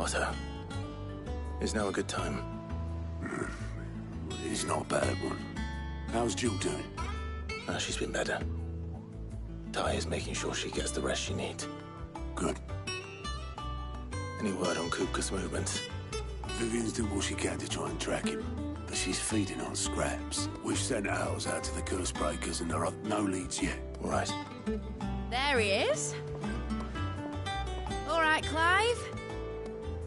Otto, is now a good time? It's not a bad one. How's Jill doing? She's been better. Ty is making sure she gets the rest she needs. Good. Any word on Kupka's movements? Vivian's doing what she can to try and track him, but she's feeding on scraps. We've sent ours out to the curse breakers and there are no leads yet. All right. There he is. All right, Clive.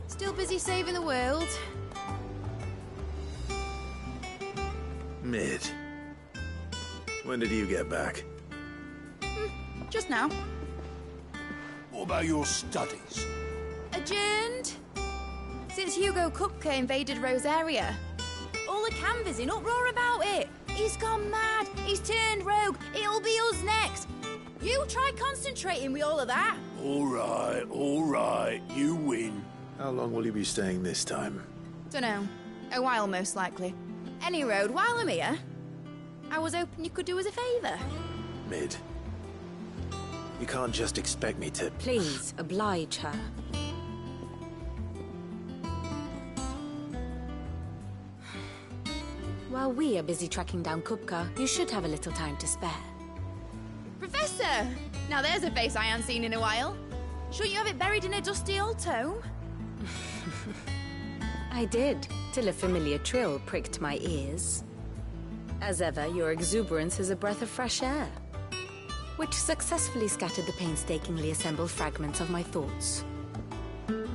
Still busy saving the world. Mid. When did you get back? Just now. What about your studies? Adjourned. Since Hugo Kupka invaded Rosaria. All the canvass in uproar about it. He's gone mad. He's turned rogue. It'll be us next. You try concentrating with all of that. All right. You win. How long will you be staying this time? Dunno. A while, most likely. Any road, while I'm here, I was hoping you could do us a favour. Mid. You can't just expect me to... Please, oblige her. While we are busy tracking down Kupka, you should have a little time to spare. Professor! Now there's a face I haven't seen in a while. Shouldn't you have it buried in a dusty old tome? I did, till a familiar trill pricked my ears. As ever, your exuberance is a breath of fresh air, which successfully scattered the painstakingly assembled fragments of my thoughts. I'll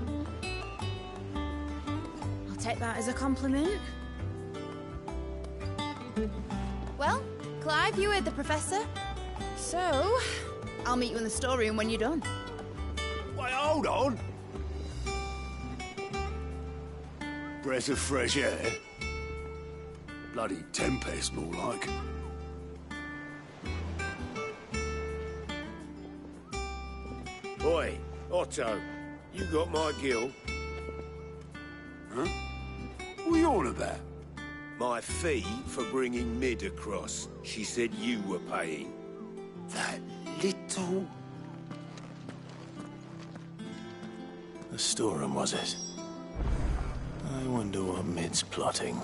take that as a compliment. Well, Clive, you heard the Professor. So, I'll meet you in the storeroom when you're done. Wait, hold on. Breath of fresh air. Bloody tempest, more like. Oi, Otto, you got my gill? Huh? What are you on about? My fee for bringing Mid across. She said you were paying. That little... The storeroom, was it? I wonder what Mid's plotting.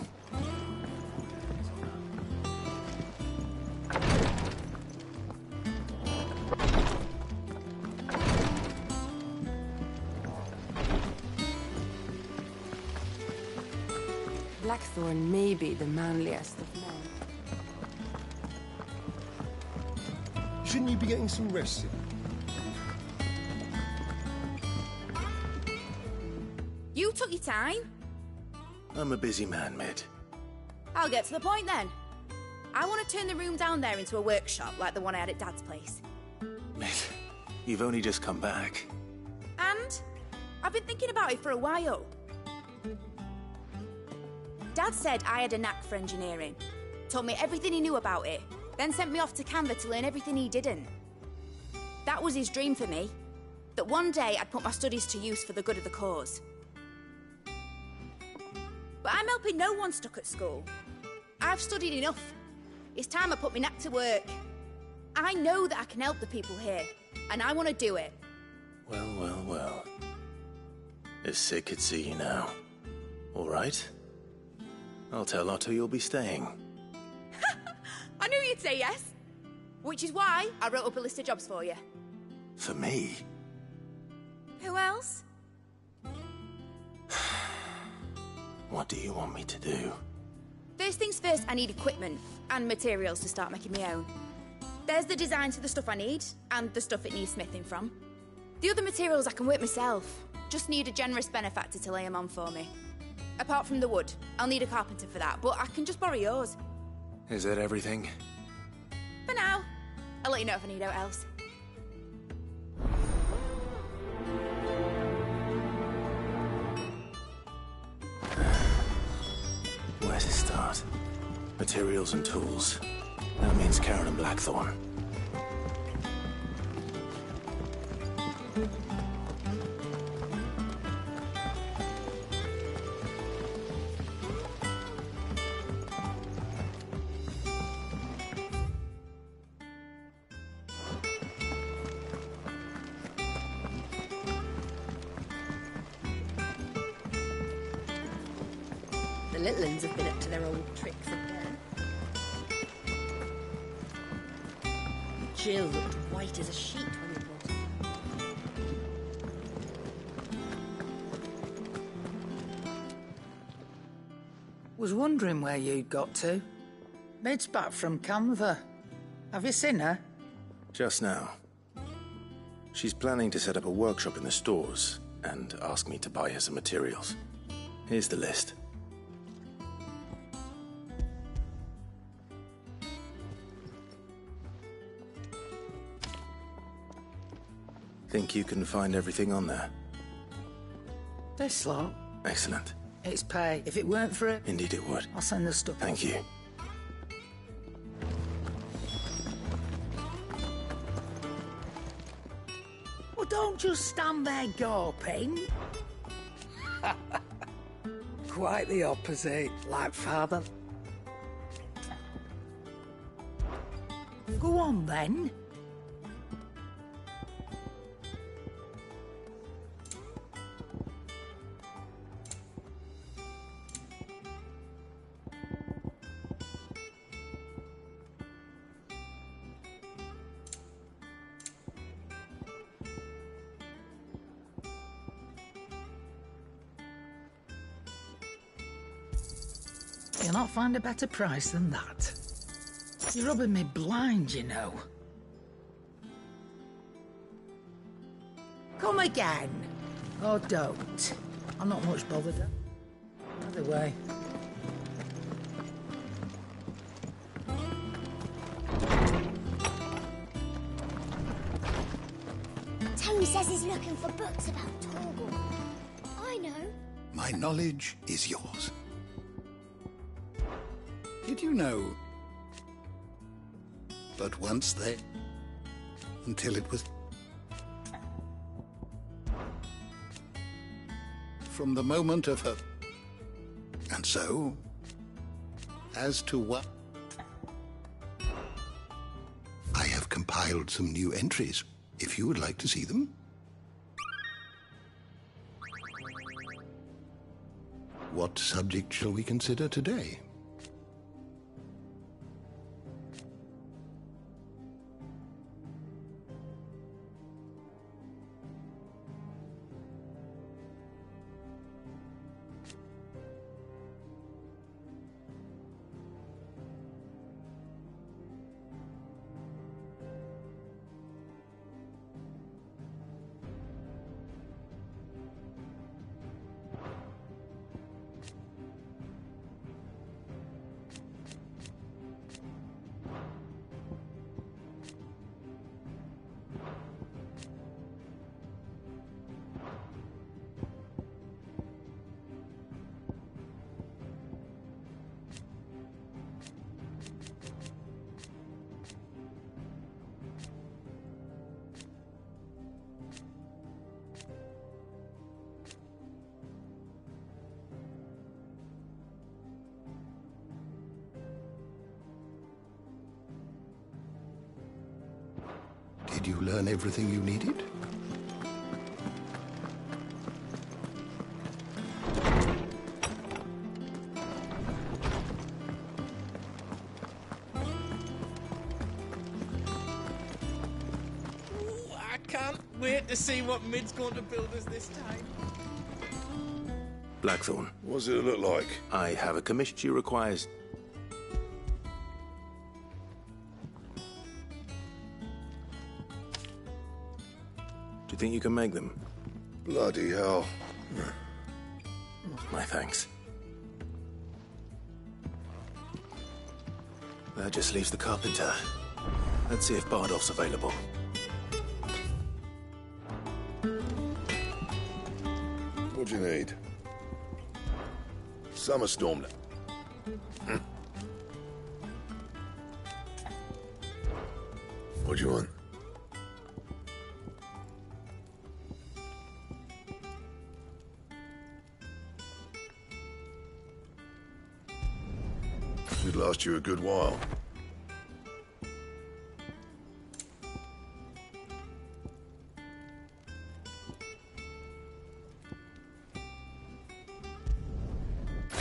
Blackthorn may be the manliest of men. Shouldn't you be getting some rest? You took your time. I'm a busy man, Mid. I'll get to the point then. I want to turn the room down there into a workshop like the one I had at Dad's place. Mid, you've only just come back. And I've been thinking about it for a while. Dad said I had a knack for engineering. Told me everything he knew about it. Then sent me off to Canva to learn everything he didn't. That was his dream for me. That one day I'd put my studies to use for the good of the cause. But I'm helping no one stuck at school. I've studied enough. It's time I put my knack to work. I know that I can help the people here, and I want to do it. Well. If Sid could see you now. All right? I'll tell Otto you'll be staying. I knew you'd say yes. Which is why I wrote up a list of jobs for you. For me? Who else? What do you want me to do? First things first, I need equipment and materials to start making my own. There's the designs for the stuff I need, and the stuff it needs smithing from. The other materials I can work myself. Just need a generous benefactor to lay them on for me. Apart from the wood, I'll need a carpenter for that, but I can just borrow yours. Is that everything? For now. I'll let you know if I need out else. Where to start? Materials and tools. That means Karen and Blackthorn. The little uns have been up to their old tricks up there. Jill looked white as a sheet when we brought her. Was wondering where you'd got to. Mid's back from Canva. Have you seen her? Just now. She's planning to set up a workshop in the stores and ask me to buy her some materials. Here's the list. Think you can find everything on there? This lot. Excellent. It's pay. If it weren't for it, Indeed it would. I'll send the stuff. Thank you. Well, don't just stand there gawping. Quite the opposite, like father. Go on, then. You'll not find a better price than that. You're rubbing me blind, you know. Come again. Or don't. I'm not much bothered. Either way. Tony says he's looking for books about Torgal. I know. My knowledge is yours. Did you know? But once there, until it was... From the moment of her... And so, as to what... I have compiled some new entries, if you would like to see them. What subject shall we consider today? Did you learn everything you needed? I can't wait to see what Mid's going to build us this time. Blackthorn. What does it look like? I have a commission she requires. Do you think you can make them? Bloody hell. My thanks. That just leaves the carpenter. Let's see if Bardolph's available. What do you need? Summer storm. What do you want? Should last you a good while.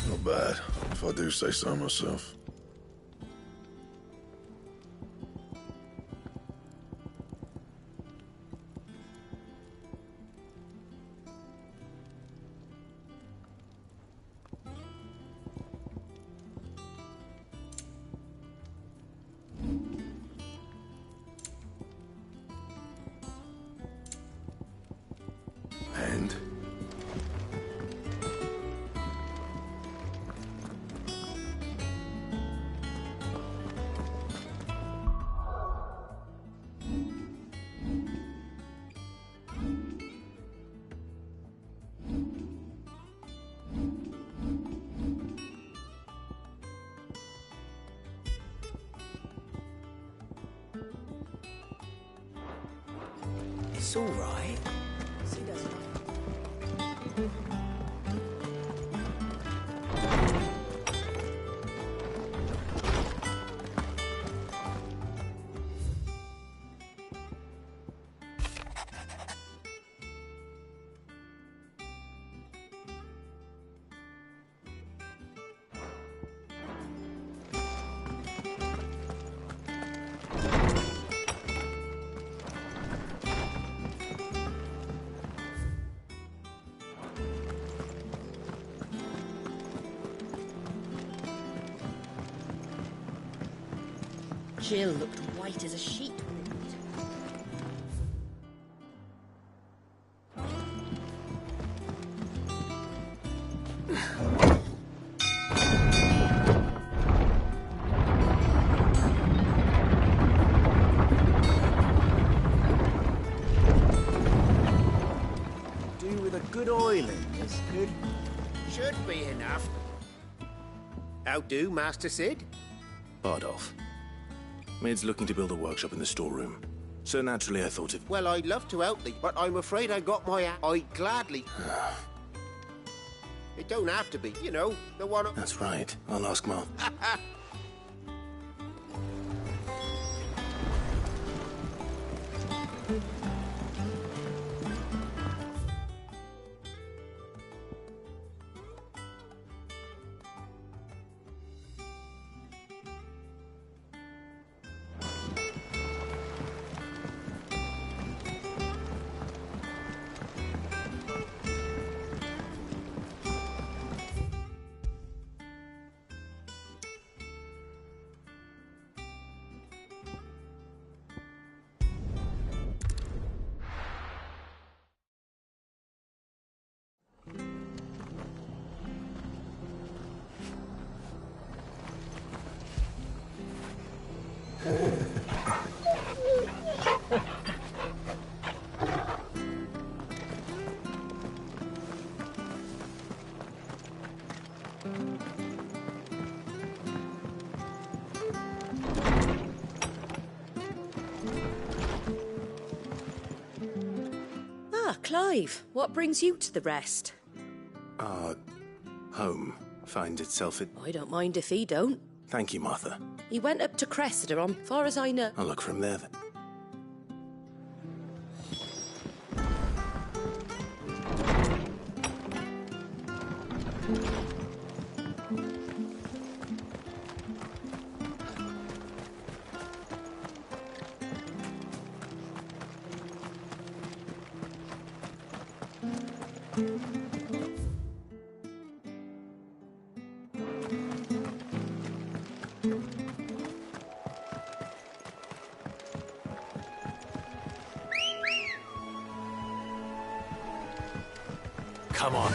Not bad, if I do say so myself. And? It's all right. She doesn't. Jill looked white as a sheet. Do with a good oiling, this could. Should be enough. How do, Master Sid? Bardolph. Maid's looking to build a workshop in the storeroom. So naturally I thought of... Well, I'd love to help thee, but I'm afraid I got my... I'd gladly... It don't have to be, you know, the one... That's right. I'll ask Martha. Clive, what brings you to the rest? Home finds itself at... I don't mind if he don't. Thank you, Martha. He went up to Cressida, on far as I know. I'll look from there then. Come on.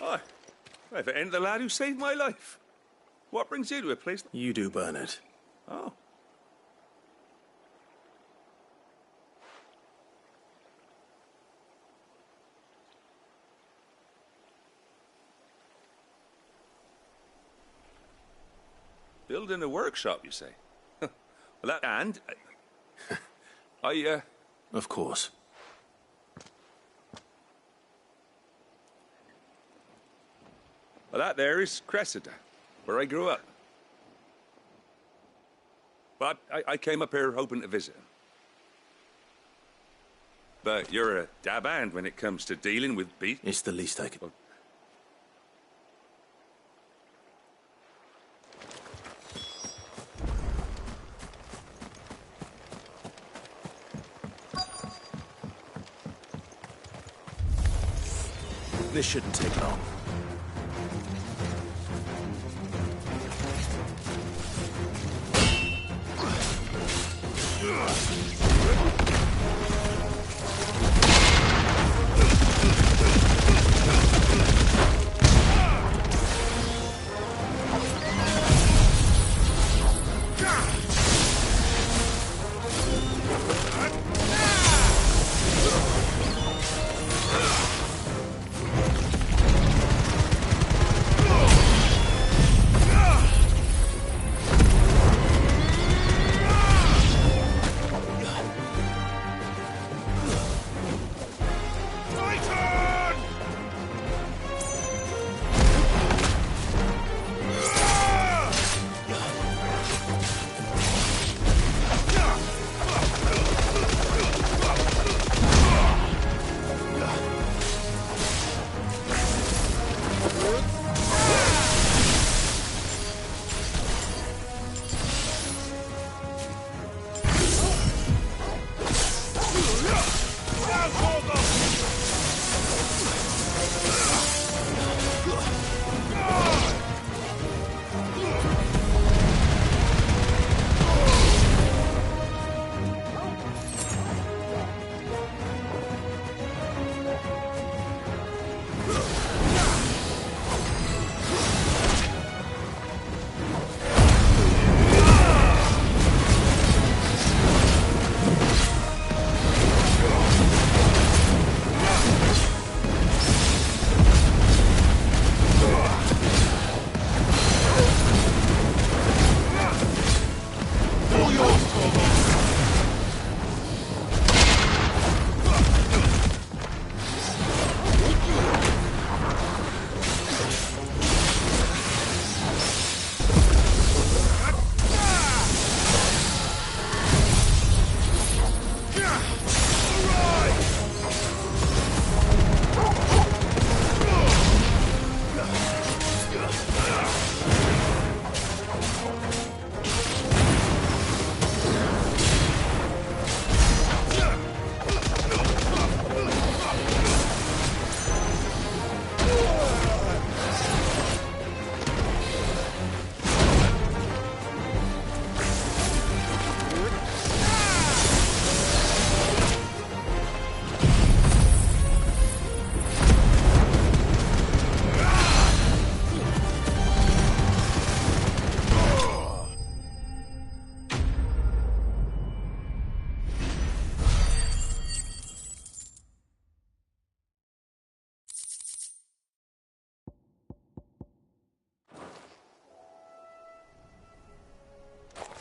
Oh, if it ain't the lad who saved my life. What brings you to a place? You do, Bernard. Oh. Building a workshop, you say? Well, that and Of course. Well, that there is Cressida, where I grew up. But I came up here hoping to visit. But you're a dab hand when it comes to dealing with beasts. It's the least I could... Well, This shouldn't take long.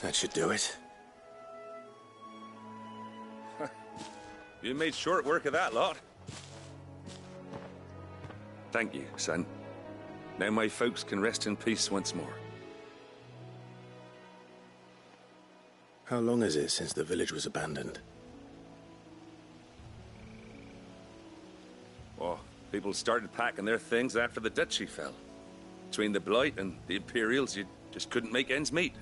That should do it. You made short work of that lot. Thank you, son. Now my folks can rest in peace once more. How long is it since the village was abandoned? Oh, people started packing their things after the duchy fell. Between the Blight and the Imperials, you just couldn't make ends meet.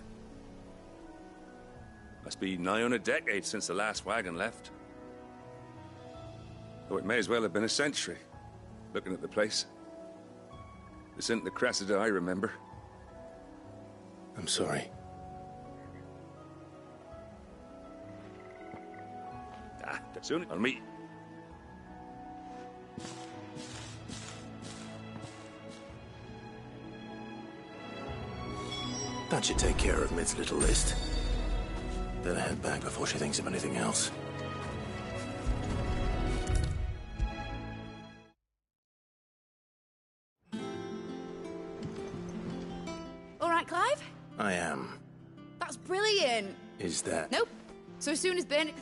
Must be nigh on a decade since the last wagon left. Though it may as well have been a century, looking at the place. This isn't the Cressida I remember. I'm sorry. Soon I'll meet. That should take care of Mid's little list. Better head back before she thinks of anything else. All right, Clive? I am. That's brilliant. Is that... Nope. So as soon as Ben...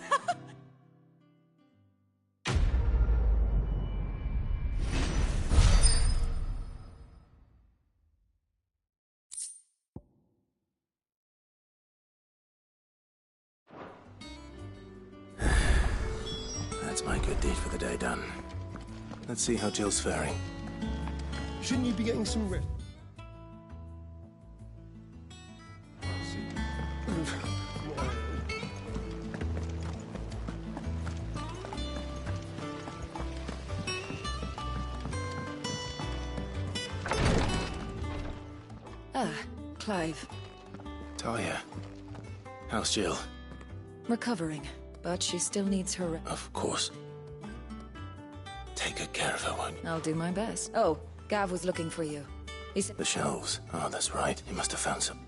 That's my good deed for the day done. Let's see how Jill's faring. Shouldn't you be getting some rest? Ah, Clive. Talia. How's Jill? Recovering, but she still needs her rest. Of course. Take good care of her, won't you? I'll do my best. Oh, Gav was looking for you. He said... The shelves. Oh, that's right. He must have found some.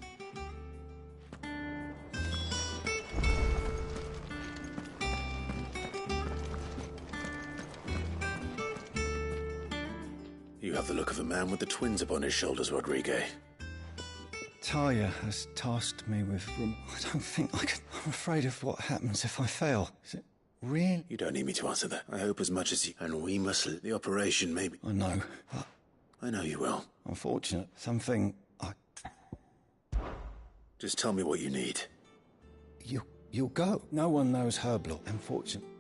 You have the look of a man with the twins upon his shoulders, Rodrigue. Talia has tasked me with... I don't think I can... I'm afraid of what happens if I fail. Is it real? You don't need me to answer that. I hope as much as you... And we must... The operation, maybe... I know, but... I know you will. Unfortunate. Something I... Just tell me what you need. You'll go. No one knows her block, unfortunately.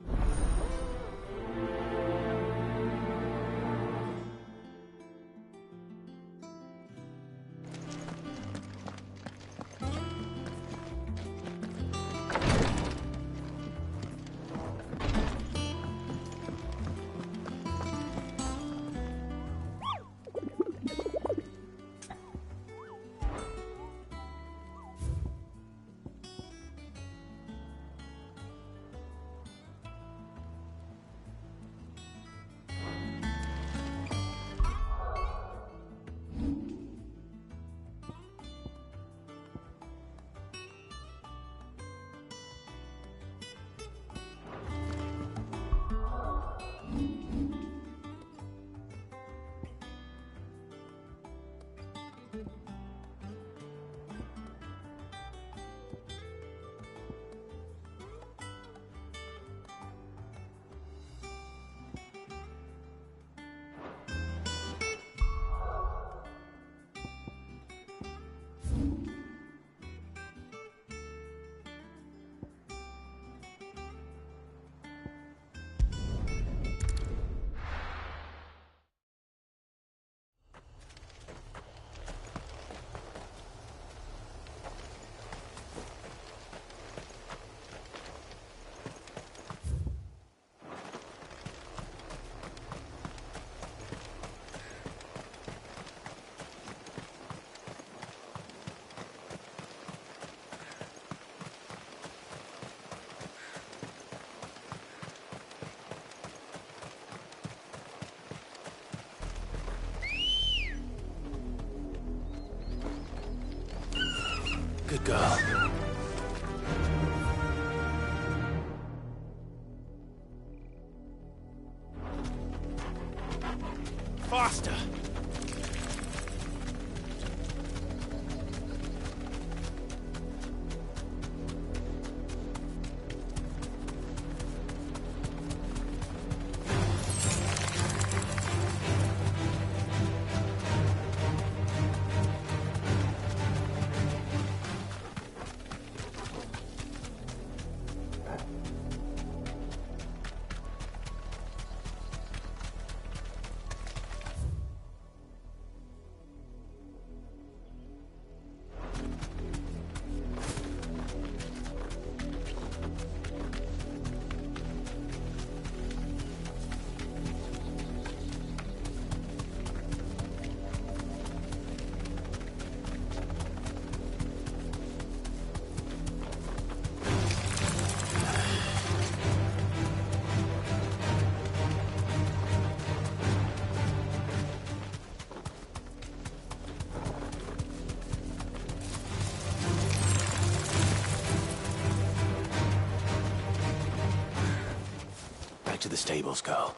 Good girl. Faster! back to the stables, girl.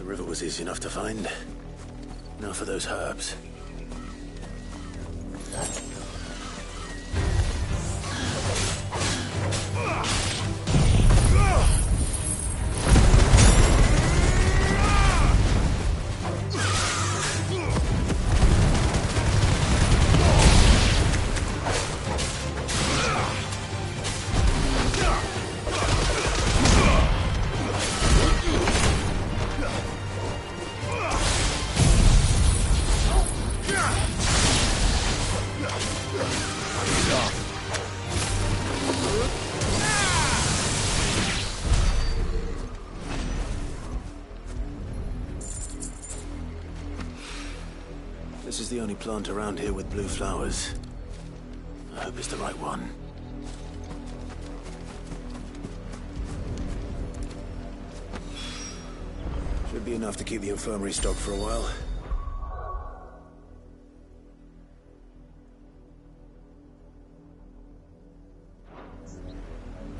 The river was easy enough to find. Now for those herbs. This is the only plant around here with blue flowers. I hope it's the right one. Should be enough to keep the infirmary stocked for a while.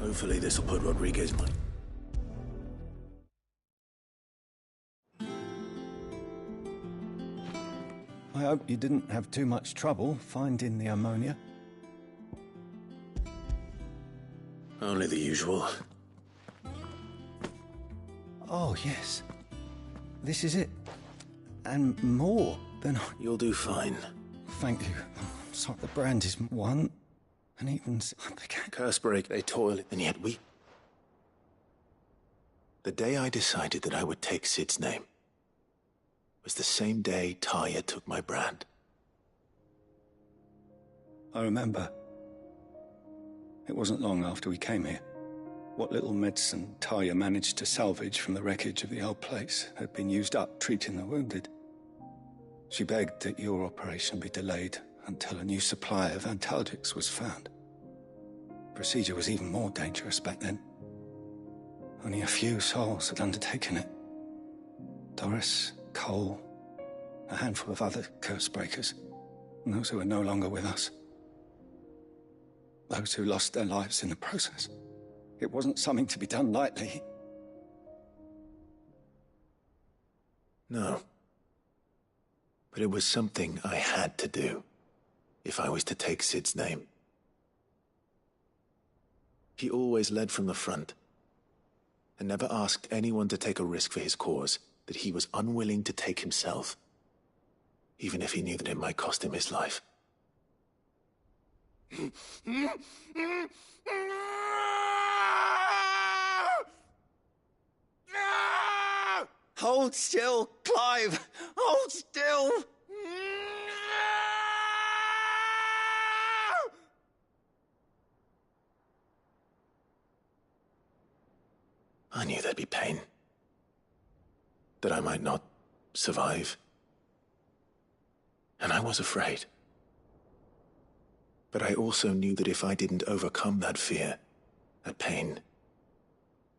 Hopefully this'll put Rodriguez mind. I hope you didn't have too much trouble finding the ammonia. Only the usual. Oh, yes. This is it. And more than I... You'll do fine. Thank you. I'm sorry, the brand is one. And even... Curse break, they toil, and yet we... The day I decided that I would take Sid's name was the same day Talia took my brand. I remember. It wasn't long after we came here. What little medicine Talia managed to salvage from the wreckage of the old place had been used up treating the wounded. She begged that your operation be delayed until a new supply of antalgics was found. Procedure was even more dangerous back then. Only a few souls had undertaken it. Doris, Cole, a handful of other curse breakers, and those who are no longer with us. Those who lost their lives in the process. It wasn't something to be done lightly. No. But it was something I had to do, if I was to take Sid's name. He always led from the front, and never asked anyone to take a risk for his cause that he was unwilling to take himself, even if he knew that it might cost him his life. Hold still, Clive! Hold still! I knew there'd be pain. That I might not survive. And I was afraid. But I also knew that if I didn't overcome that fear, that pain,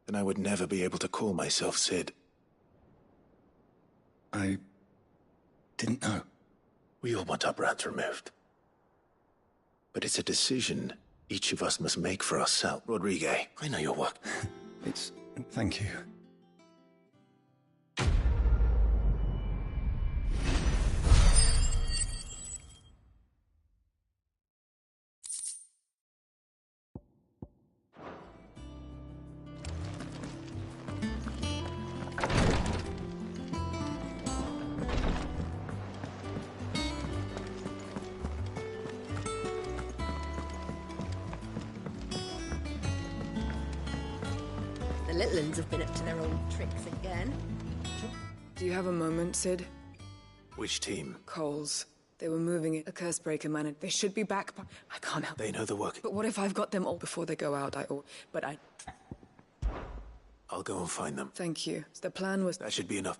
then I would never be able to call myself Sid. I didn't know. We all want our brands removed. But it's a decision each of us must make for ourselves. Rodriguez, I know your work. Thank you. The little uns have been up to their old tricks again. Do you have a moment, Sid? Which team? Coles. They were moving it. A Cursebreaker man. They should be back, but I can't help. They know the work. But what if I've got them all before they go out? I'll go and find them. Thank you. The plan was... That should be enough.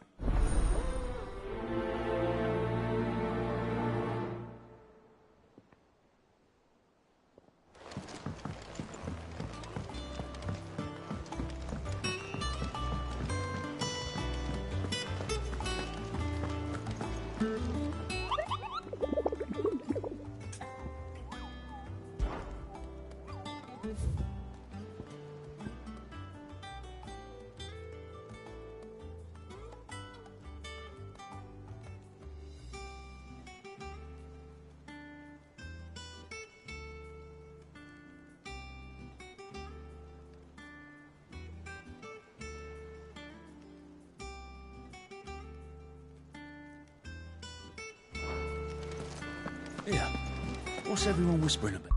Yeah. What's everyone whispering about?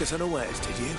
took us unawares, did you?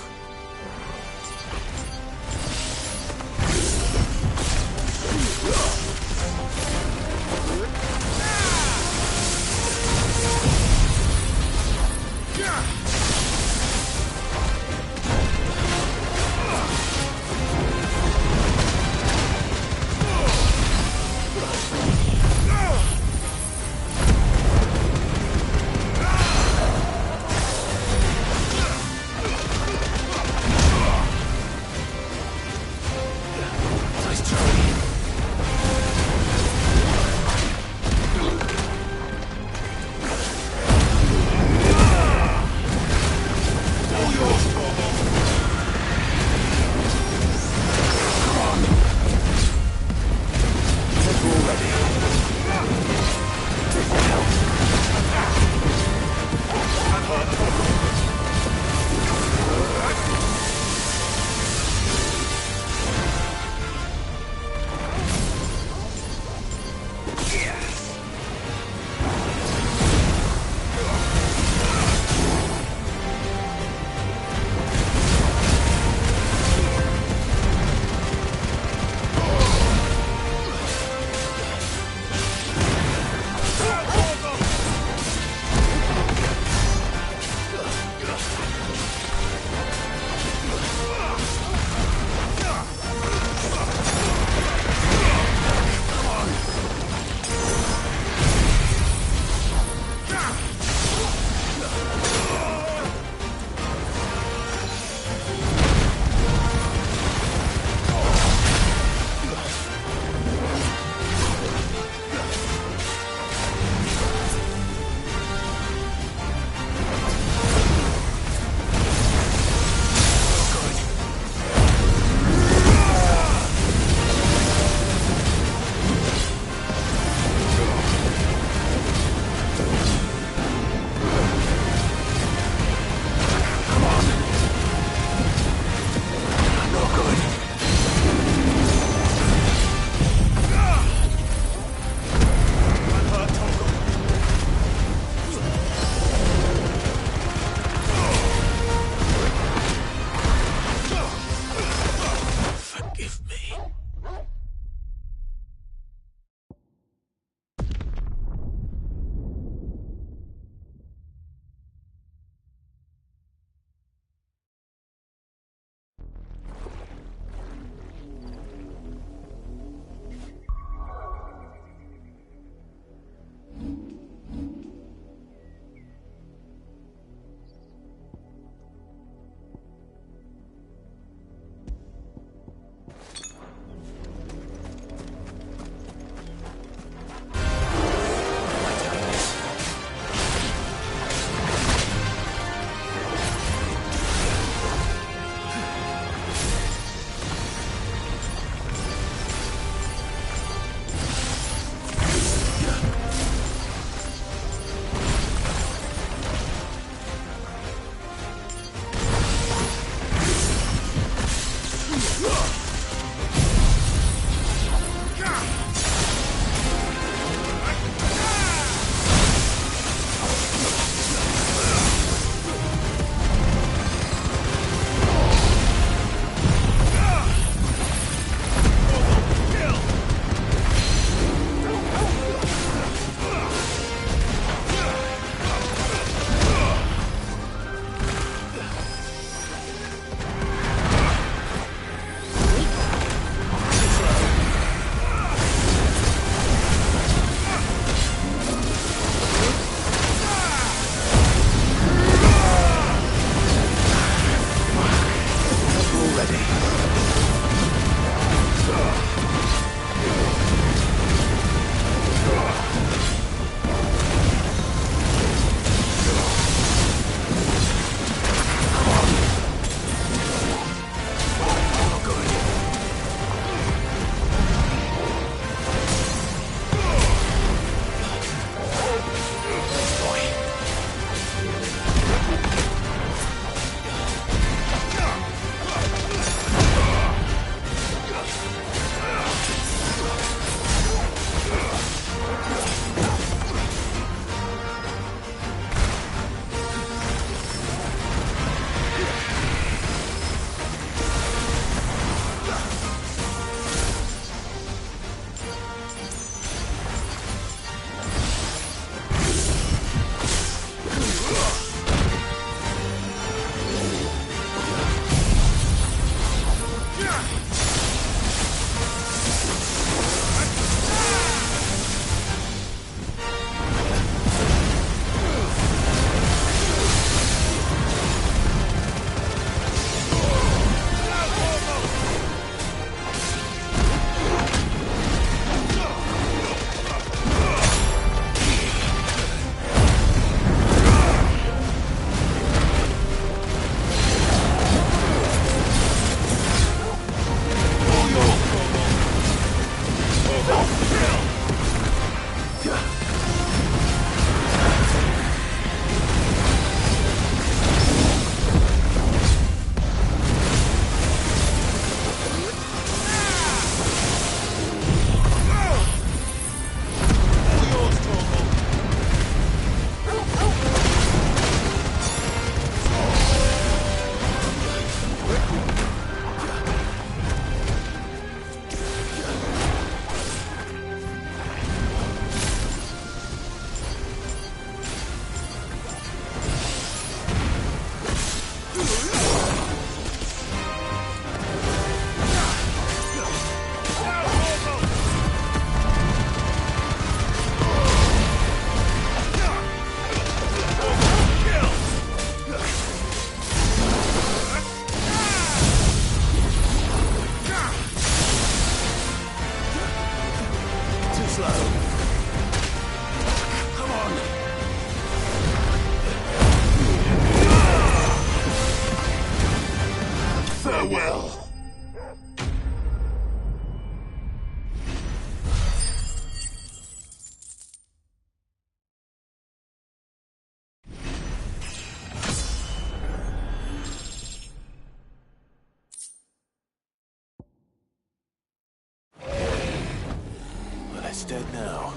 It's dead now.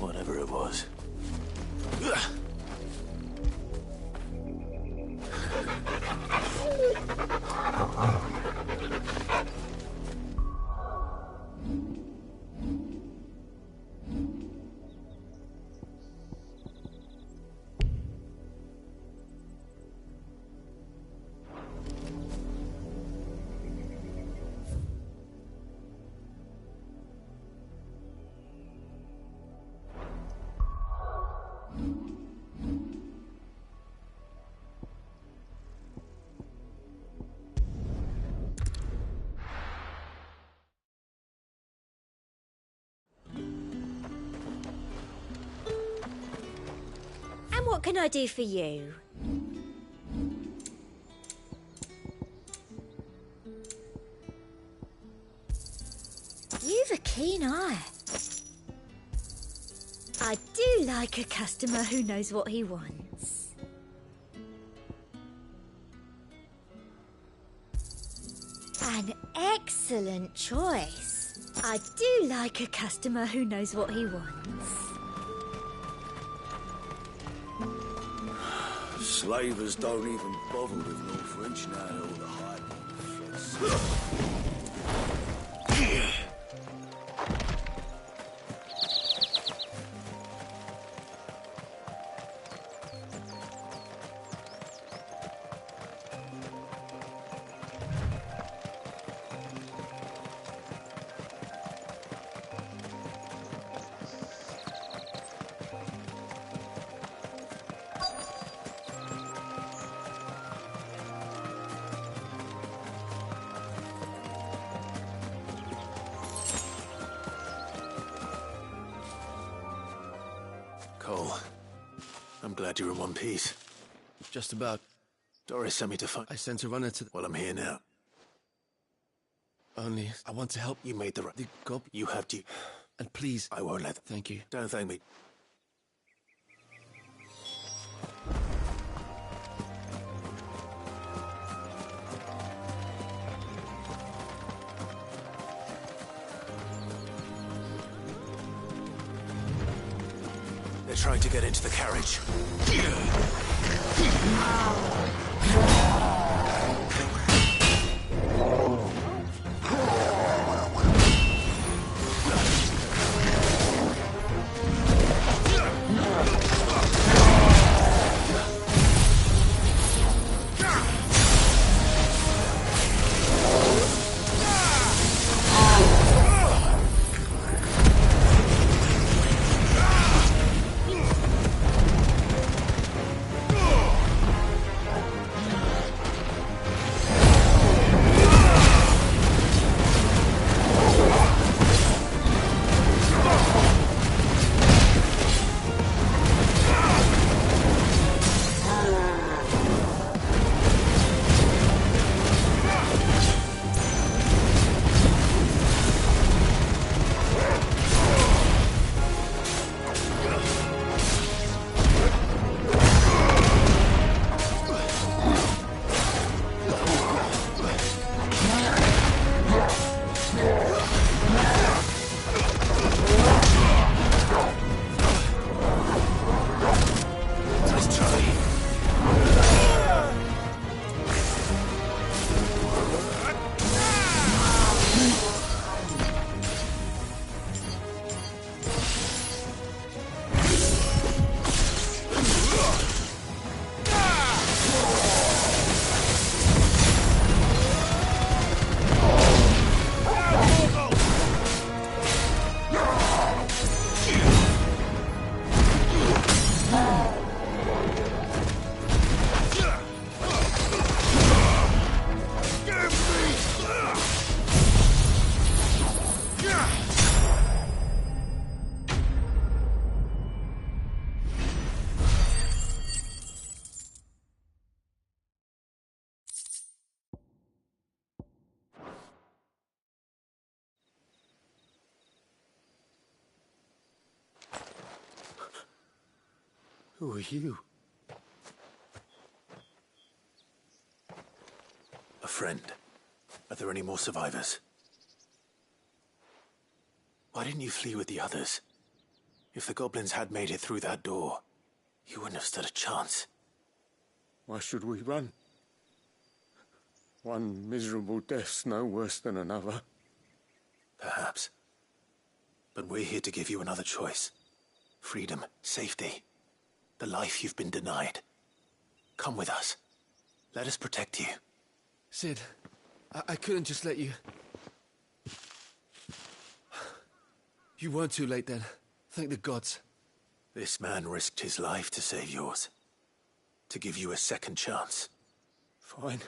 Whatever it was. And what can I do for you? You've a keen eye. I do like a customer who knows what he wants. An excellent choice. I do like a customer who knows what he wants. Slavers don't even bother with no French now, all the hype. Cole, I'm glad you're in one piece. Just about. Doris sent me to find... I sent a runner to... Well, I'm here now. Only, I want to help. You made the... The gob... You have to... And please... I won't let... Thank you. Don't thank me. They're trying to get into the carriage. Who are you? A friend. Are there any more survivors? Why didn't you flee with the others? If the goblins had made it through that door, you wouldn't have stood a chance. Why should we run? One miserable death's no worse than another. Perhaps. But we're here to give you another choice. Freedom, safety, the life you've been denied. Come with us. Let us protect you. Sid, I couldn't just let you... You weren't too late then. Thank the gods. This man risked his life to save yours. To give you a second chance. Fine.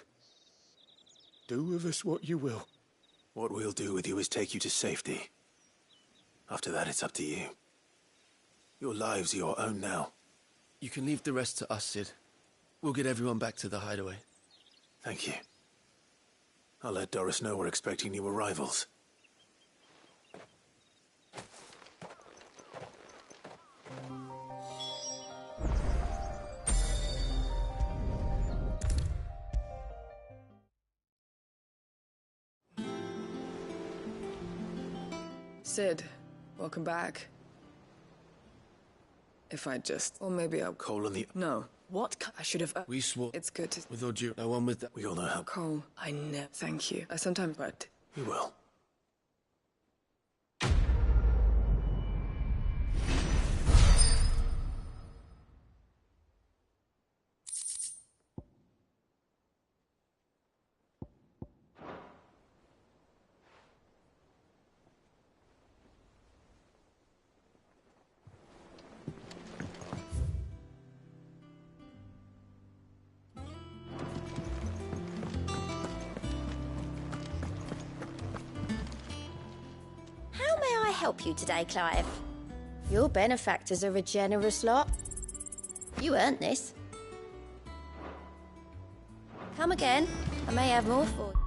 Do with us what you will. What we'll do with you is take you to safety. After that, it's up to you. Your lives are your own now. You can leave the rest to us, Sid. We'll get everyone back to the hideaway. Thank you. I'll let Doris know we're expecting new arrivals. Sid, welcome back. If I just... Or maybe I'll... Cole and the... No. What? I should have... We swore... It's good to... With all due... No one with that... We all know how... Cole, I know. Thank you. I sometimes... But... We will. Help you today, Clive. Your benefactors are a generous lot. You earned this. Come again. I may have more for you.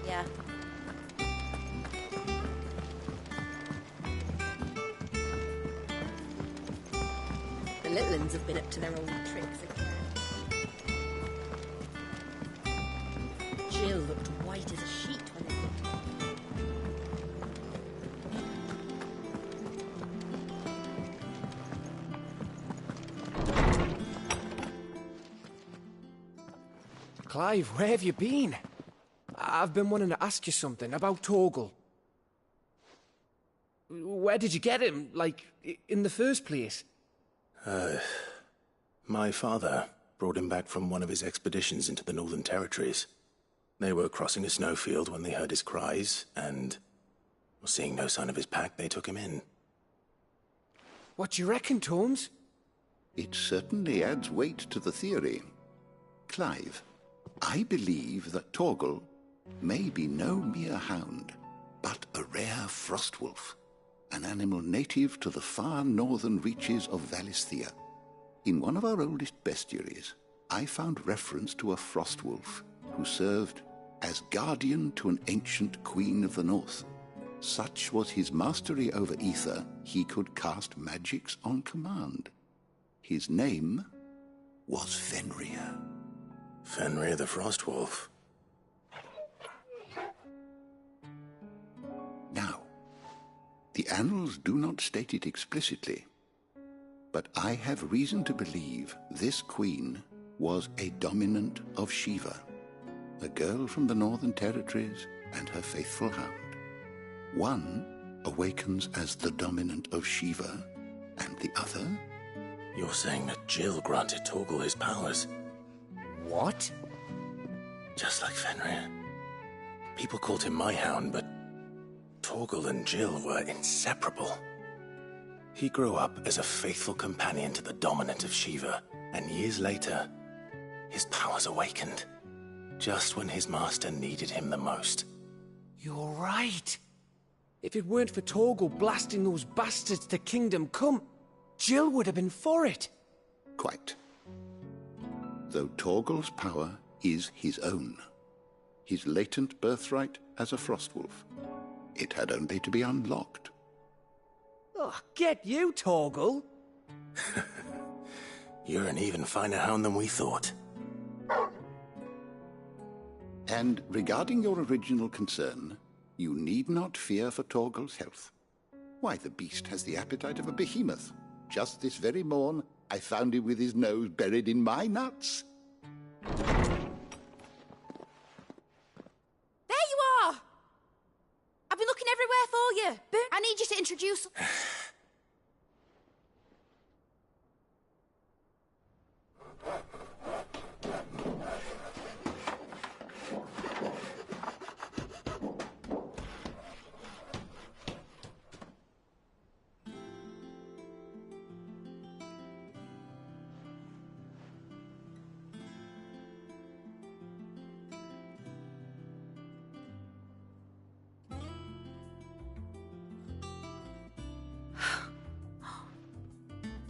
Yeah. The little ones have been up to their old tricks again. Jill looked white as a sheet when they looked at her. Clive, where have you been? I've been wanting to ask you something about Torgal. Where did you get him, like, in the first place? My father brought him back from one of his expeditions into the Northern Territories. They were crossing a snowfield when they heard his cries, and, seeing no sign of his pack, they took him in. What do you reckon, Torms? It certainly adds weight to the theory. Clive, I believe that Torgal may be no mere hound, but a rare frostwolf, an animal native to the far northern reaches of Valisthea. In one of our oldest bestiaries, I found reference to a frostwolf who served as guardian to an ancient queen of the north. Such was his mastery over ether, he could cast magics on command. His name was Fenrir. Fenrir the Frostwolf. Now, the annals do not state it explicitly, but I have reason to believe this queen was a dominant of Shiva, a girl from the Northern Territories and her faithful hound. One awakens as the dominant of Shiva, and the other... You're saying that Jill granted Torgal his powers? What? Just like Fenrir. People called him my hound, but Torgal and Jill were inseparable. He grew up as a faithful companion to the dominant of Shiva, and years later, His powers awakened, just when his master needed him the most. You're right. If it weren't for Torgal blasting those bastards to Kingdom Come, Jill would have been for it. Quite. Though Torgal's power is his own, his latent birthright as a Frostwolf, it had only to be unlocked. Oh, get you, Torgal! You're an even finer hound than we thought. And regarding your original concern, you need not fear for Torgal's health. Why, the beast has the appetite of a behemoth. Just this very morn, I found him with his nose buried in my nuts. There you are! I've been looking everywhere for you. I need you to introduce...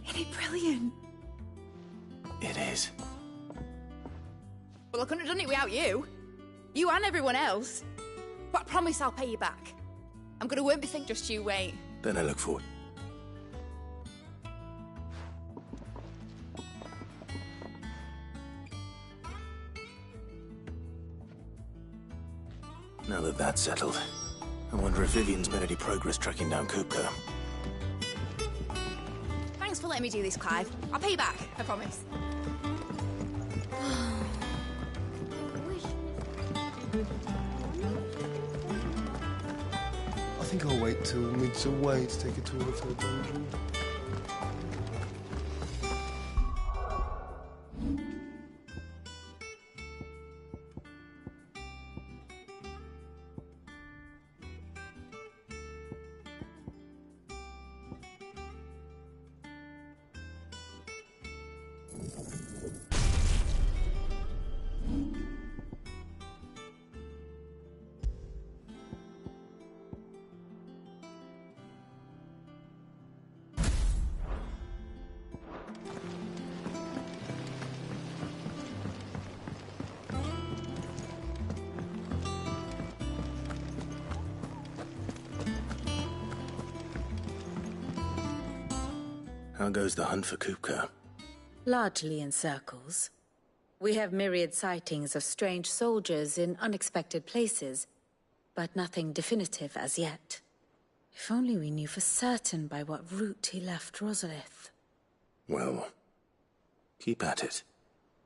Isn't it brilliant? It is. Well, I couldn't have done it without you. You and everyone else. But I promise I'll pay you back. I'm gonna work my thing, just you wait. Then I look forward. Now that that's settled, I wonder if Vivian's made any progress tracking down Kupka. Thanks for letting me do this, Clive. I'll pay you back, I promise. I think I'll wait till Mid's away to take a tour of her dungeon. How goes the hunt for Kupka? Largely in circles. We have myriad sightings of strange soldiers in unexpected places, but nothing definitive as yet. If only we knew for certain by what route he left Rosalith. Well, keep at it.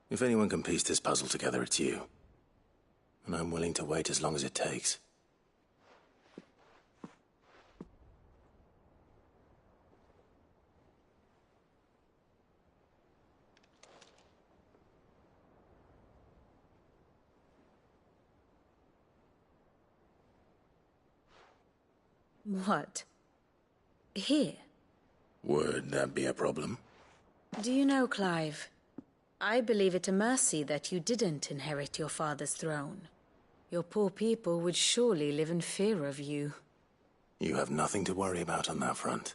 If anyone can piece this puzzle together, it's you. And I'm willing to wait as long as it takes. What? Here? Would that be a problem? Do you know, Clive? I believe it a mercy that you didn't inherit your father's throne. Your poor people would surely live in fear of you. You have nothing to worry about on that front.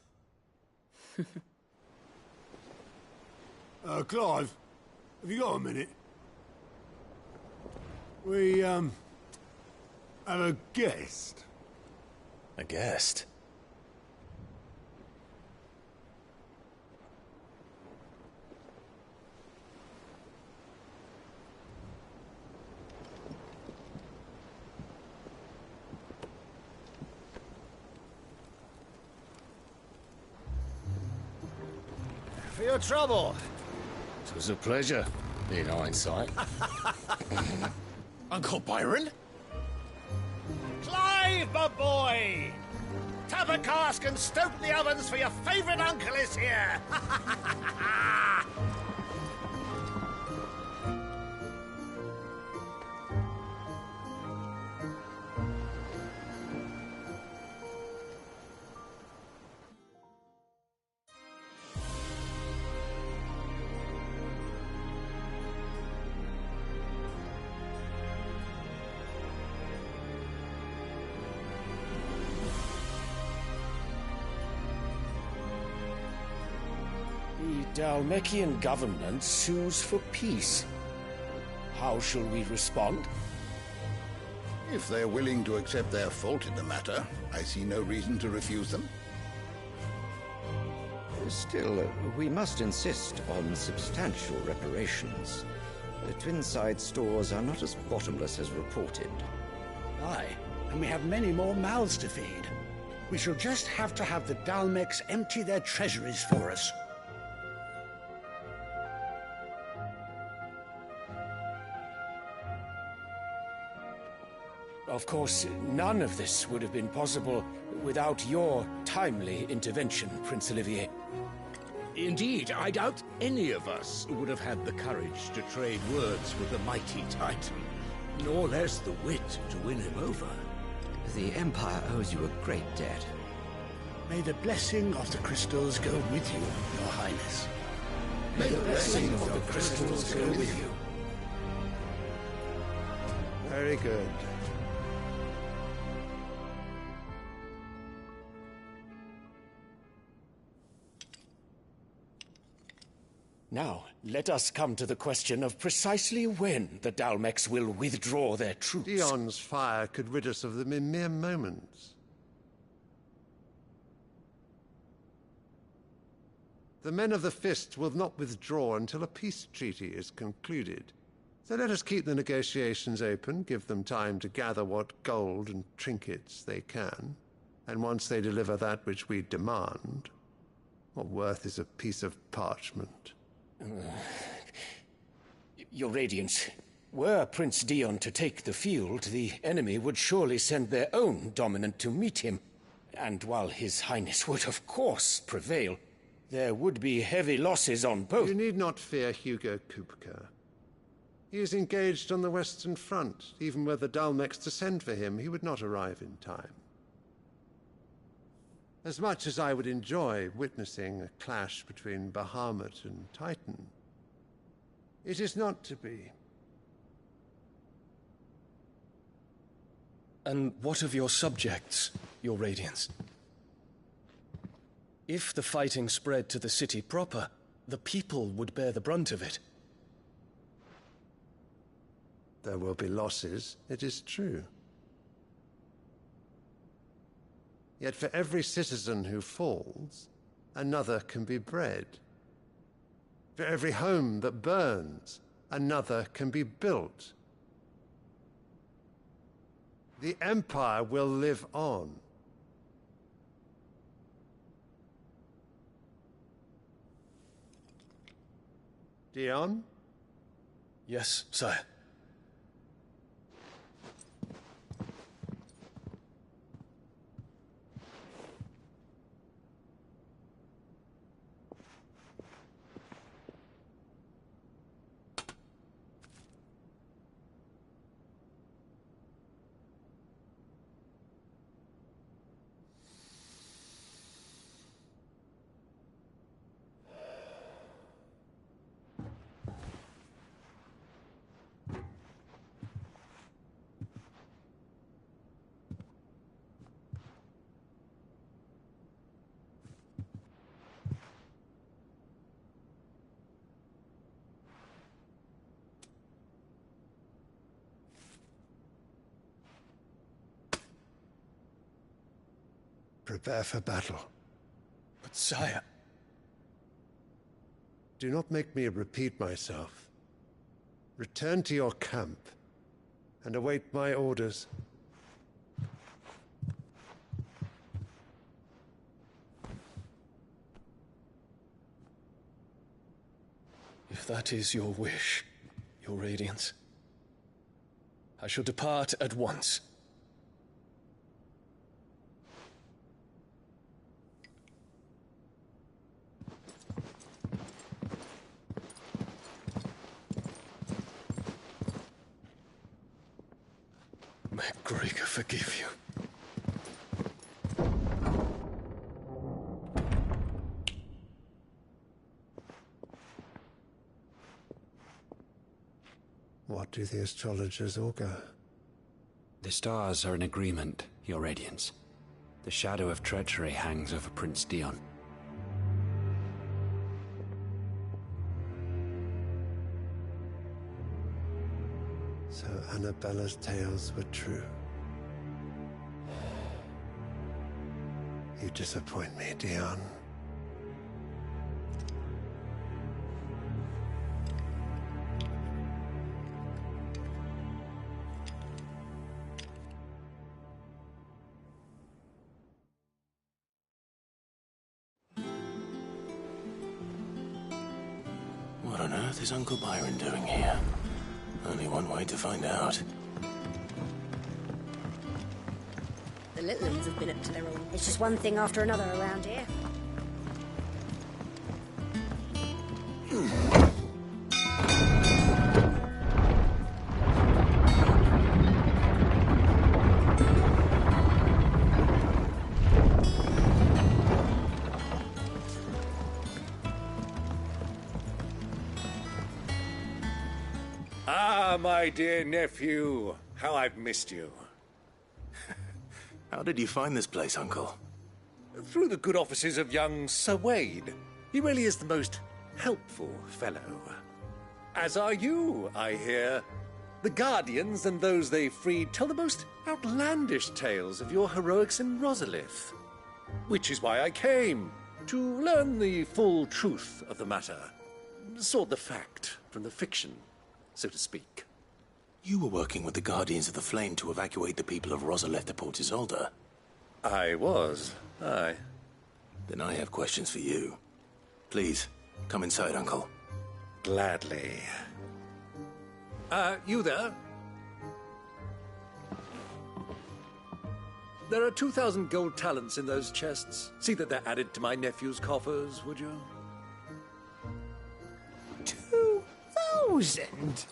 Clive, have you got a minute? We, have a guest. A guest? For your trouble. It was a pleasure, in hindsight. Uncle Byron? Clive, my boy! Tap a cask and stoke the ovens, for your favourite uncle is here! Dalmekian government sues for peace. How shall we respond? If they're willing to accept their fault in the matter, I see no reason to refuse them. Still, we must insist on substantial reparations. The Twinside stores are not as bottomless as reported. Aye, and we have many more mouths to feed. We shall just have to have the Dalmecs empty their treasuries for us. Of course, none of this would have been possible without your timely intervention, Prince Olivier. Indeed, I doubt any of us would have had the courage to trade words with the mighty Titan, nor less the wit to win him over. The Empire owes you a great debt. May the blessing of the crystals go with you, Your Highness. May the blessing of the crystals go with you. Very good. Now, let us come to the question of precisely when the Dalmecs will withdraw their troops. Dion's fire could rid us of them in mere moments. The men of the Fist will not withdraw until a peace treaty is concluded. So let us keep the negotiations open, give them time to gather what gold and trinkets they can, and once they deliver that which we demand, what worth is a piece of parchment? Your Radiance, were Prince Dion to take the field, the enemy would surely send their own dominant to meet him. And while His Highness would of course prevail, there would be heavy losses on both. You need not fear Hugo Kupka. He is engaged on the Western Front. Even were the Dalmecs to send for him, he would not arrive in time. As much as I would enjoy witnessing a clash between Bahamut and Titan, it is not to be. And what of your subjects, Your Radiance? If the fighting spread to the city proper, the people would bear the brunt of it. There will be losses, it is true. Yet for every citizen who falls, another can be bred. For every home that burns, another can be built. The Empire will live on. Dion? Yes, sire. Prepare for battle. But sire... Do not make me repeat myself. Return to your camp and await my orders. If that is your wish, Your Radiance, I shall depart at once. May Gregor forgive you. What do the astrologers augur? The stars are in agreement, Your Radiance. The shadow of treachery hangs over Prince Dion. Annabella's tales were true. You disappoint me, Dion. What on earth is Uncle Byron doing here? Only one way to find out. The little ones have been up to their own. It's just one thing after another around here. Ah, my dear nephew. How I've missed you. How did you find this place, Uncle? Through the good offices of young Sir Wade. He really is the most helpful fellow. As are you, I hear. The Guardians and those they freed tell the most outlandish tales of your heroics in Rosalith. Which is why I came, to learn the full truth of the matter. Sort the fact from the fiction, so to speak. You were working with the Guardians of the Flame to evacuate the people of Rosalith to Port Isolde. I was, aye. Then I have questions for you. Please, come inside, Uncle. Gladly. You there? There are 2,000 gold talents in those chests. See that they're added to my nephew's coffers, would you? 2,000?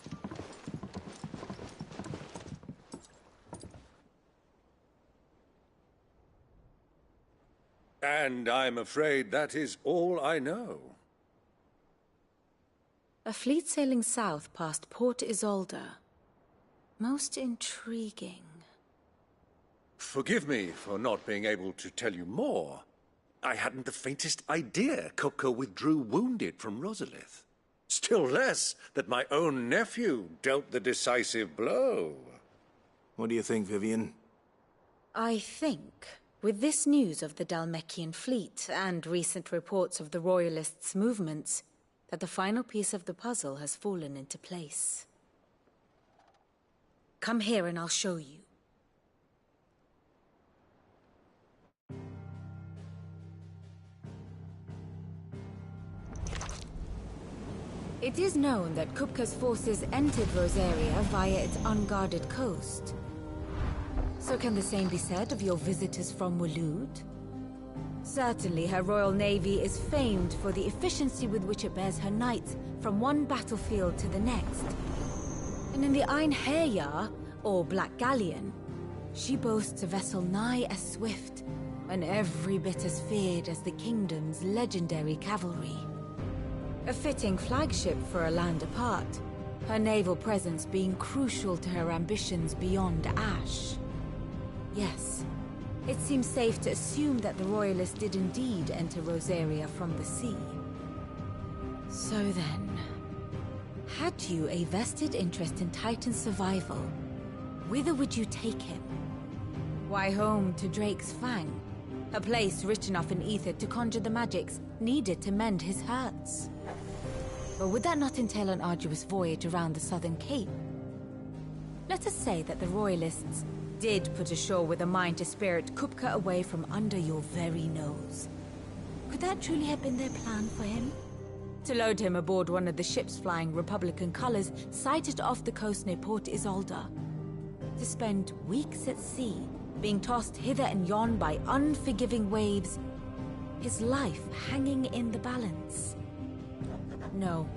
And I'm afraid that is all I know. A fleet sailing south past Port Isolde. Most intriguing. Forgive me for not being able to tell you more. I hadn't the faintest idea Kupka withdrew wounded from Rosalith. Still less that my own nephew dealt the decisive blow. What do you think, Vivian? I think, with this news of the Dhalmekian fleet and recent reports of the Royalists' movements, that the final piece of the puzzle has fallen into place. Come here and I'll show you. It is known that Kupka's forces entered Rosaria via its unguarded coast. So can the same be said of your visitors from Waloed? Certainly her Royal Navy is famed for the efficiency with which it bears her knights from one battlefield to the next. And in the Einherjar, or Black Galleon, she boasts a vessel nigh as swift and every bit as feared as the kingdom's legendary cavalry. A fitting flagship for a land apart, her naval presence being crucial to her ambitions beyond Ash. Yes, it seems safe to assume that the Royalists did indeed enter Rosaria from the sea. So then, had you a vested interest in Titan's survival, whither would you take him? Why, home to Drake's Fang, a place rich enough in ether to conjure the magics needed to mend his hurts. But would that not entail an arduous voyage around the southern cape? Let us say that the Royalists did put ashore with a mind to spirit Kupka away from under your very nose. Could that truly have been their plan for him? To load him aboard one of the ships flying Republican colors sighted off the coast near Port Isolde. To spend weeks at sea, being tossed hither and yon by unforgiving waves, his life hanging in the balance. No.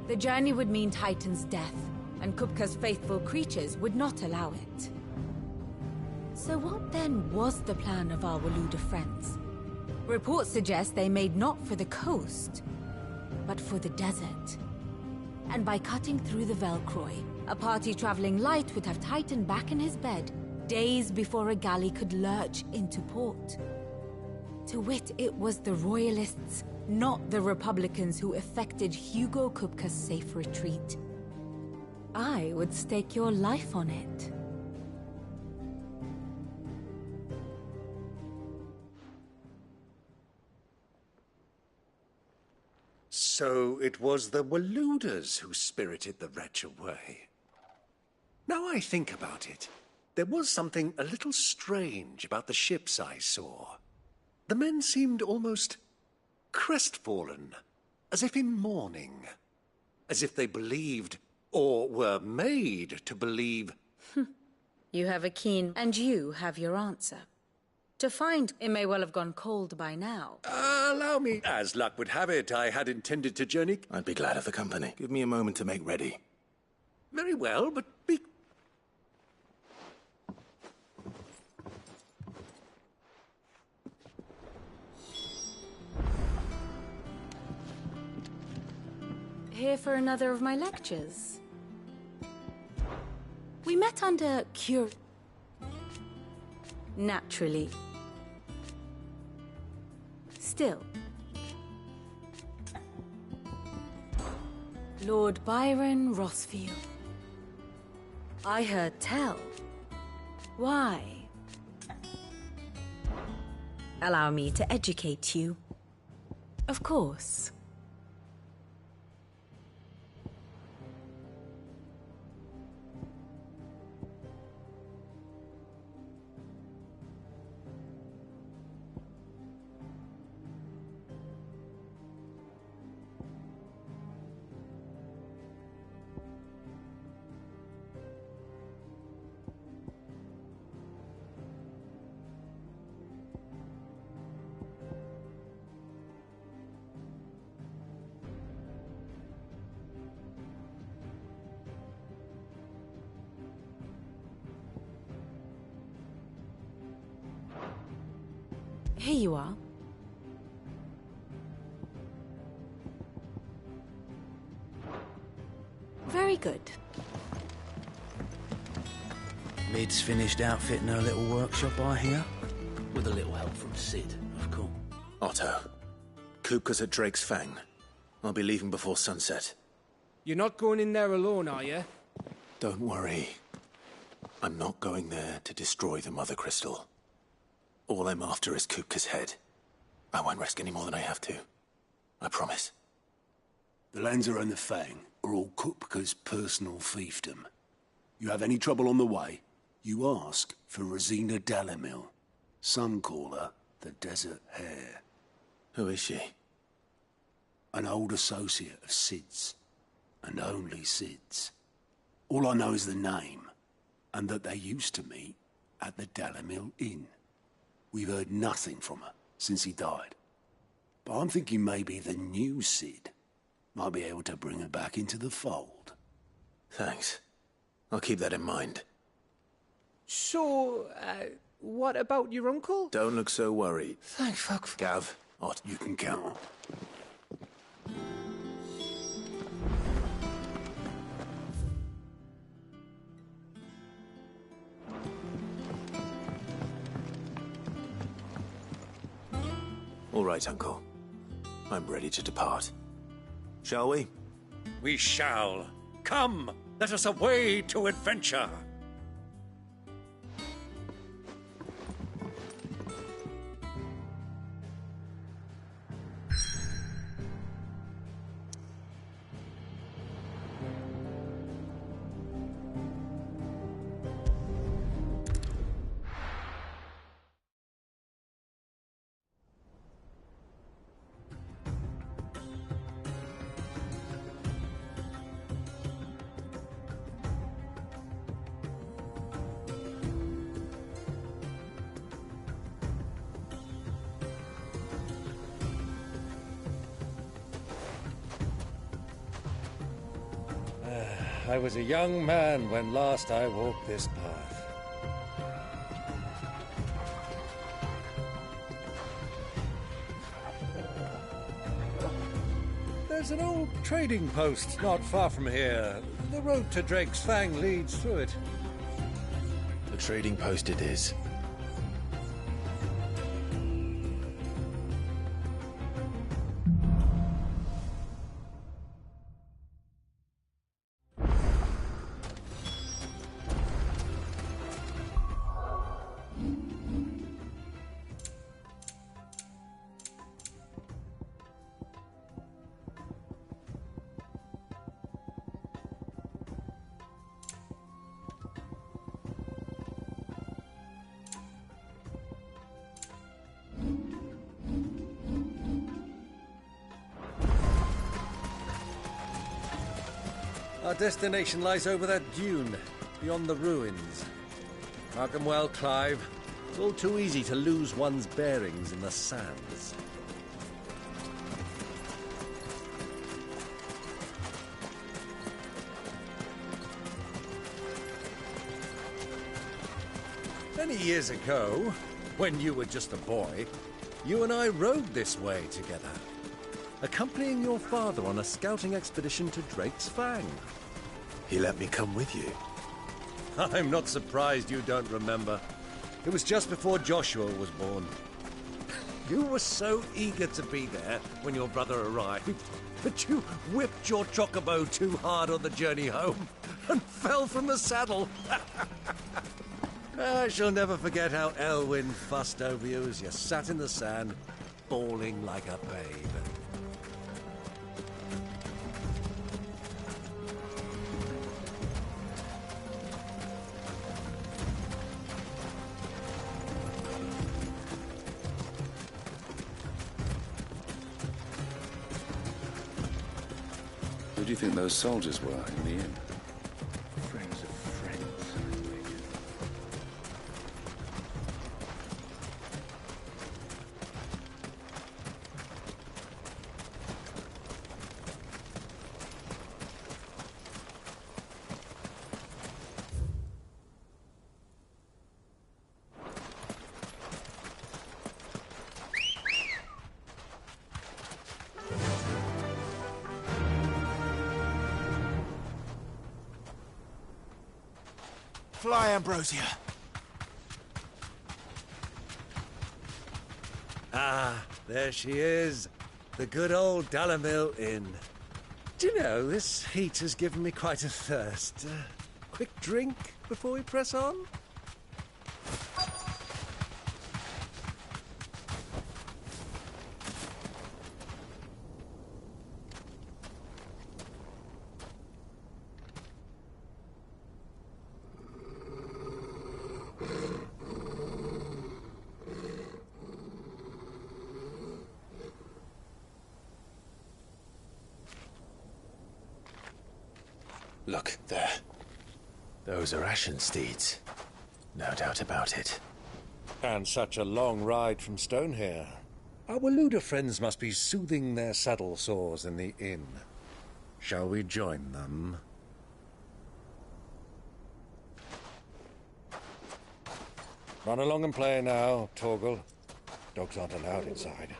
The journey would mean Titan's death, and Kupka's faithful creatures would not allow it. So what then was the plan of our Waluda friends? Reports suggest they made not for the coast, but for the desert. And by cutting through the Velcroy, a party traveling light would have Titan back in his bed days before a galley could lurch into port. To wit, it was the Royalists, not the Republicans, who effected Hugo Kupka's safe retreat. I would stake your life on it. So it was the Waluders who spirited the wretch away. Now I think about it, there was something a little strange about the ships I saw. The men seemed almost crestfallen, as if in mourning, as if they believed, or were made to believe. You have a keen, and you have your answer. To find, it may well have gone cold by now. Allow me. As luck would have it, I had intended to journey. I'd be glad of the company. Give me a moment to make ready. Very well, but be... Here for another of my lectures. We met under naturally. Still. Lord Byron Rossfield. I heard tell. Why? Allow me to educate you. Of course. Here you are. Very good. Mid's finished outfitting her little workshop, I hear. With a little help from Sid, of course. Otto, Kupka's at Drake's Fang. I'll be leaving before sunset. You're not going in there alone, are you? Don't worry. I'm not going there to destroy the Mother Crystal. All I'm after is Kupka's head. I won't risk any more than I have to. I promise. The Lancer and the Fang are all Kupka's personal fiefdom. You have any trouble on the way, you ask for Rosina Dalamil. Some call her the Desert Hare. Who is she? An old associate of Sid's, and only Sid's. All I know is the name, and that they used to meet at the Dalamil Inn. We've heard nothing from her since he died. But I'm thinking maybe the new Sid might be able to bring her back into the fold. Thanks. I'll keep that in mind. So, what about your uncle? Don't look so worried. Thank fuck. Gav, Ott, you can count on. All right, Uncle. I'm ready to depart. Shall we? We shall. Come, let us away to adventure. I was a young man when last I walked this path. There's an old trading post not far from here. The road to Drake's Fang leads through it. The trading post it is. Our destination lies over that dune, beyond the ruins. Mark 'em well, Clive. It's all too easy to lose one's bearings in the sands. Many years ago, when you were just a boy, you and I rode this way together, accompanying your father on a scouting expedition to Drake's Fang. He let me come with you. I'm not surprised you don't remember. It was just before Joshua was born. You were so eager to be there when your brother arrived that you whipped your chocobo too hard on the journey home and fell from the saddle. I shall never forget how Elwyn fussed over you as you sat in the sand, bawling like a babe. Who do you think those soldiers were in the inn? Friends of friends. Fly, Ambrosia. Ah, there she is. The good old Dalamil Inn. Do you know, this heat has given me quite a thirst. Quick drink before we press on? Look, there. Those are Ashen steeds. No doubt about it. And such a long ride from Stonehair. Our Waluda friends must be soothing their saddle sores in the inn. Shall we join them? Run along and play now, Torgal. Dogs aren't allowed inside.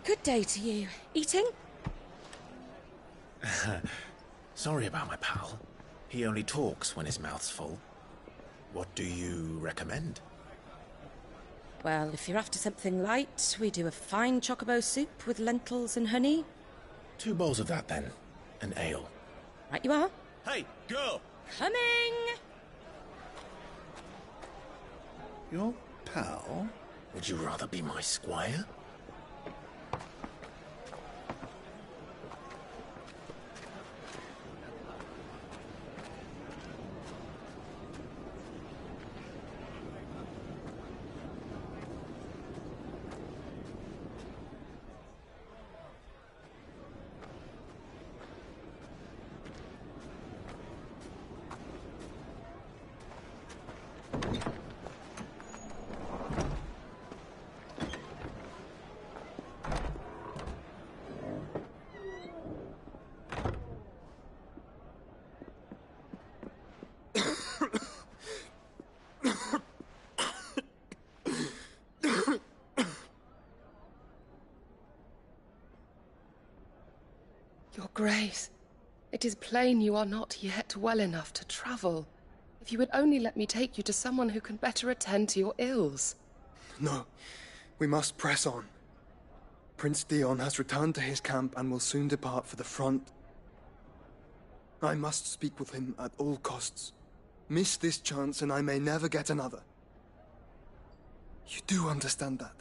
Good day to you. Eating? Sorry about my pal. He only talks when his mouth's full. What do you recommend? Well, if you're after something light, we do a fine chocobo soup with lentils and honey. 2 bowls of that, then. An ale. Right you are. Hey, girl! Coming! Your pal? Would you rather be my squire? Your Grace, it is plain you are not yet well enough to travel. If you would only let me take you to someone who can better attend to your ills. No, we must press on. Prince Dion has returned to his camp and will soon depart for the front. I must speak with him at all costs. Miss this chance and I may never get another. You do understand that?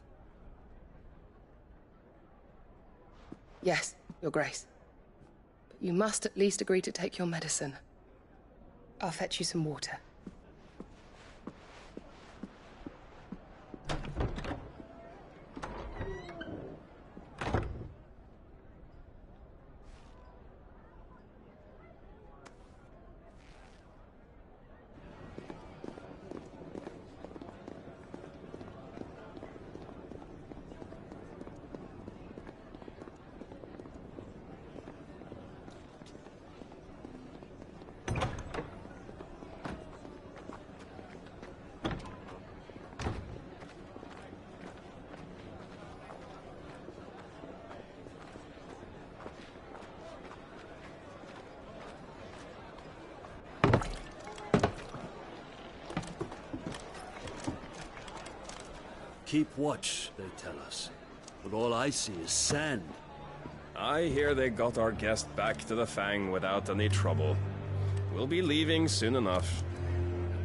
Yes, Your Grace. But you must at least agree to take your medicine. I'll fetch you some water. Keep watch, they tell us. But all I see is sand. I hear they got our guest back to the Fang without any trouble. We'll be leaving soon enough.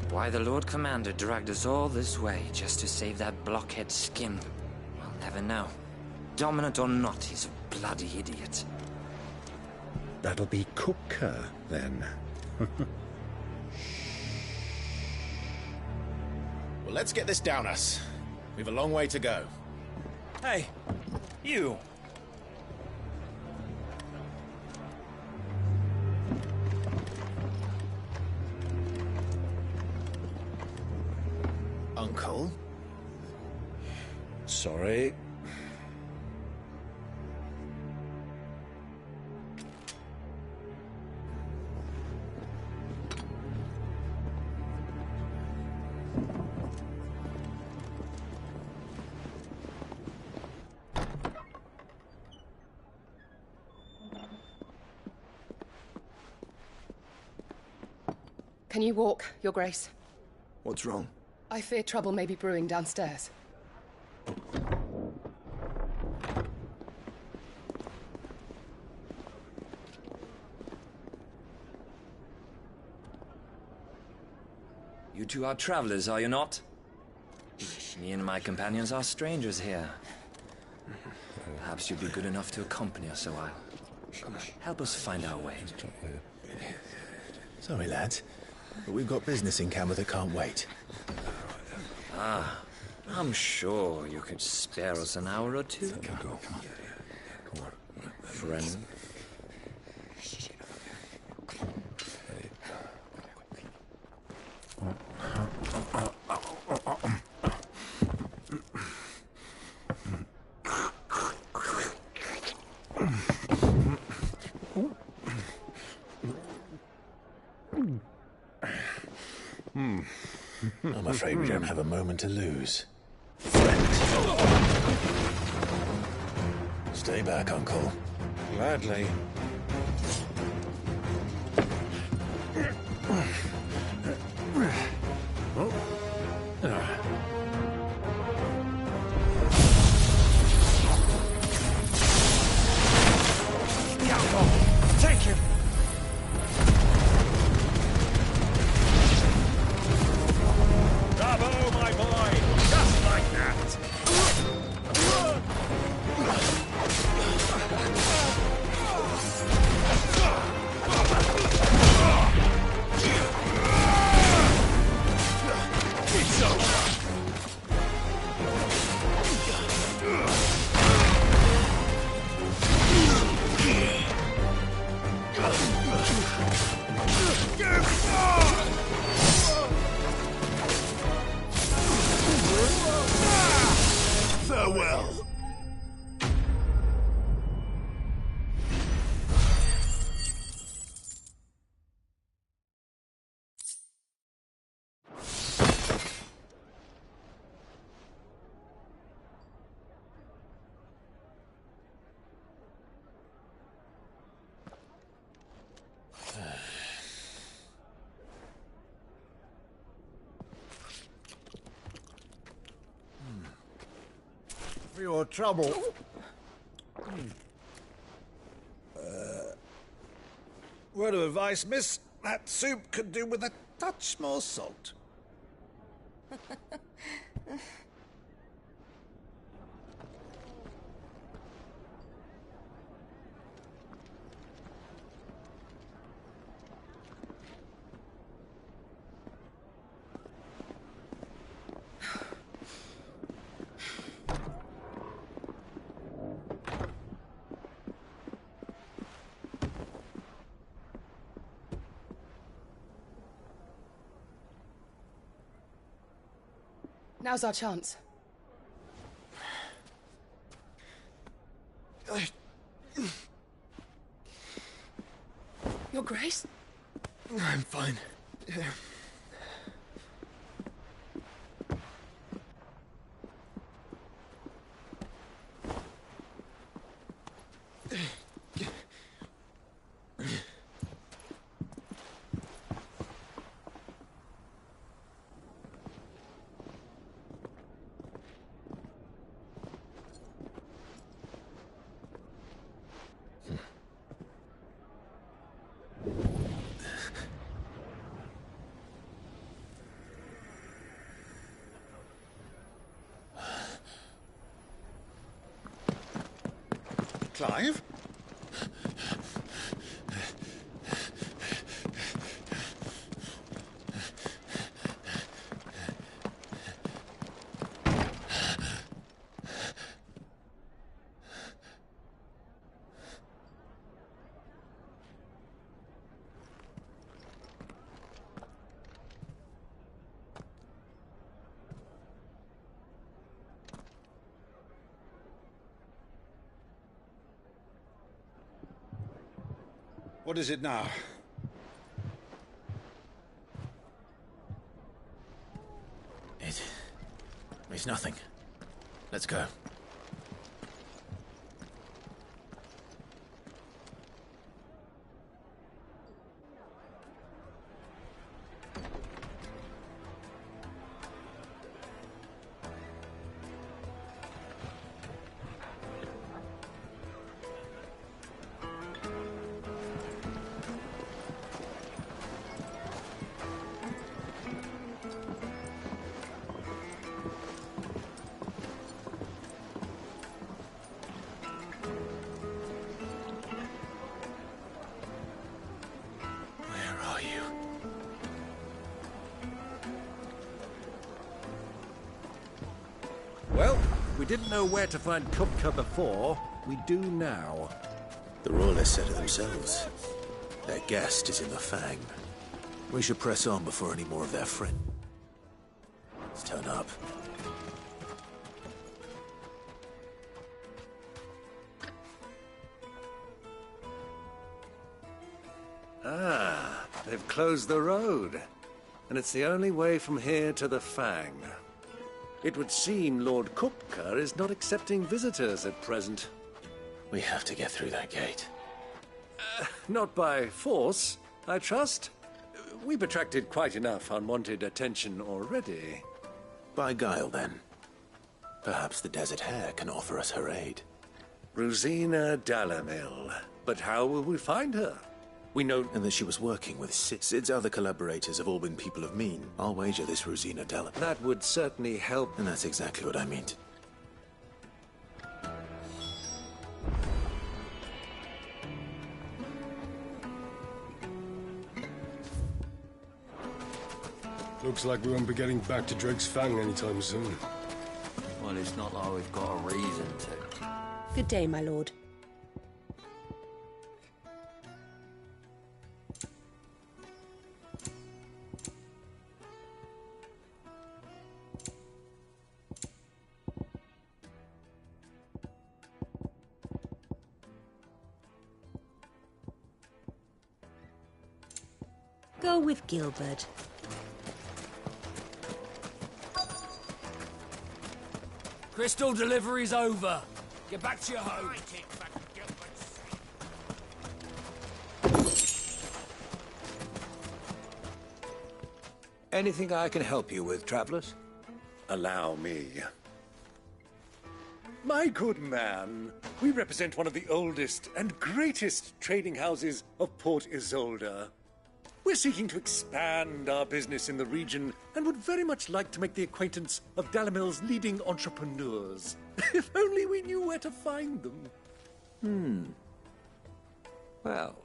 Why the Lord Commander dragged us all this way just to save that blockhead Skim, we'll never know. Dominant or not, he's a bloody idiot. That'll be Cooker, then. Well, let's get this down us. We've a long way to go. Hey, you! Uncle? Sorry. Can you walk, Your Grace? What's wrong? I fear trouble may be brewing downstairs. You two are travelers, are you not? Me and my companions are strangers here. Perhaps you'd be good enough to accompany us a while. Help us find our way. Sorry, lads, but we've got business in camera that can't wait. Ah, I'm sure you could spare us an hour or two. Come on. Friend. I'm afraid we don't have a moment to lose. Stay back, Uncle. Gladly. Take him! Bravo, my boy! Just like that! It's over! for your trouble. Word of advice, miss. That soup could do with a touch more salt. Now's our chance. Your Grace? I'm fine. Clive? What is it now? It's nothing. Let's go. Well, we didn't know where to find Kupka before. We do now. The Royalists said it themselves. Their guest is in the Fang. We should press on before any more of their friends turn up. Ah, they've closed the road. And it's the only way from here to the Fang. It would seem Lord Kupka is not accepting visitors at present. We have to get through that gate. Not by force, I trust. We've attracted quite enough unwanted attention already. By guile, then. Perhaps the Desert Hare can offer us her aid. Rosina Dalamil. But how will we find her? We know... And that she was working with Sid. Sid's other collaborators have all been people of mean. I'll wager this Rosina Dalamil. That would certainly help. And that's exactly what I mean. Looks like we won't be getting back to Drake's Fang anytime soon. Well, it's not like we've got a reason to. Good day, my lord. Go with Gilbert. Crystal delivery's over. Get back to your home. Anything I can help you with, travelers? Allow me. My good man, we represent one of the oldest and greatest trading houses of Port Isolde. We're seeking to expand our business in the region and would very much like to make the acquaintance of Dalamil's leading entrepreneurs. If only we knew where to find them. Well,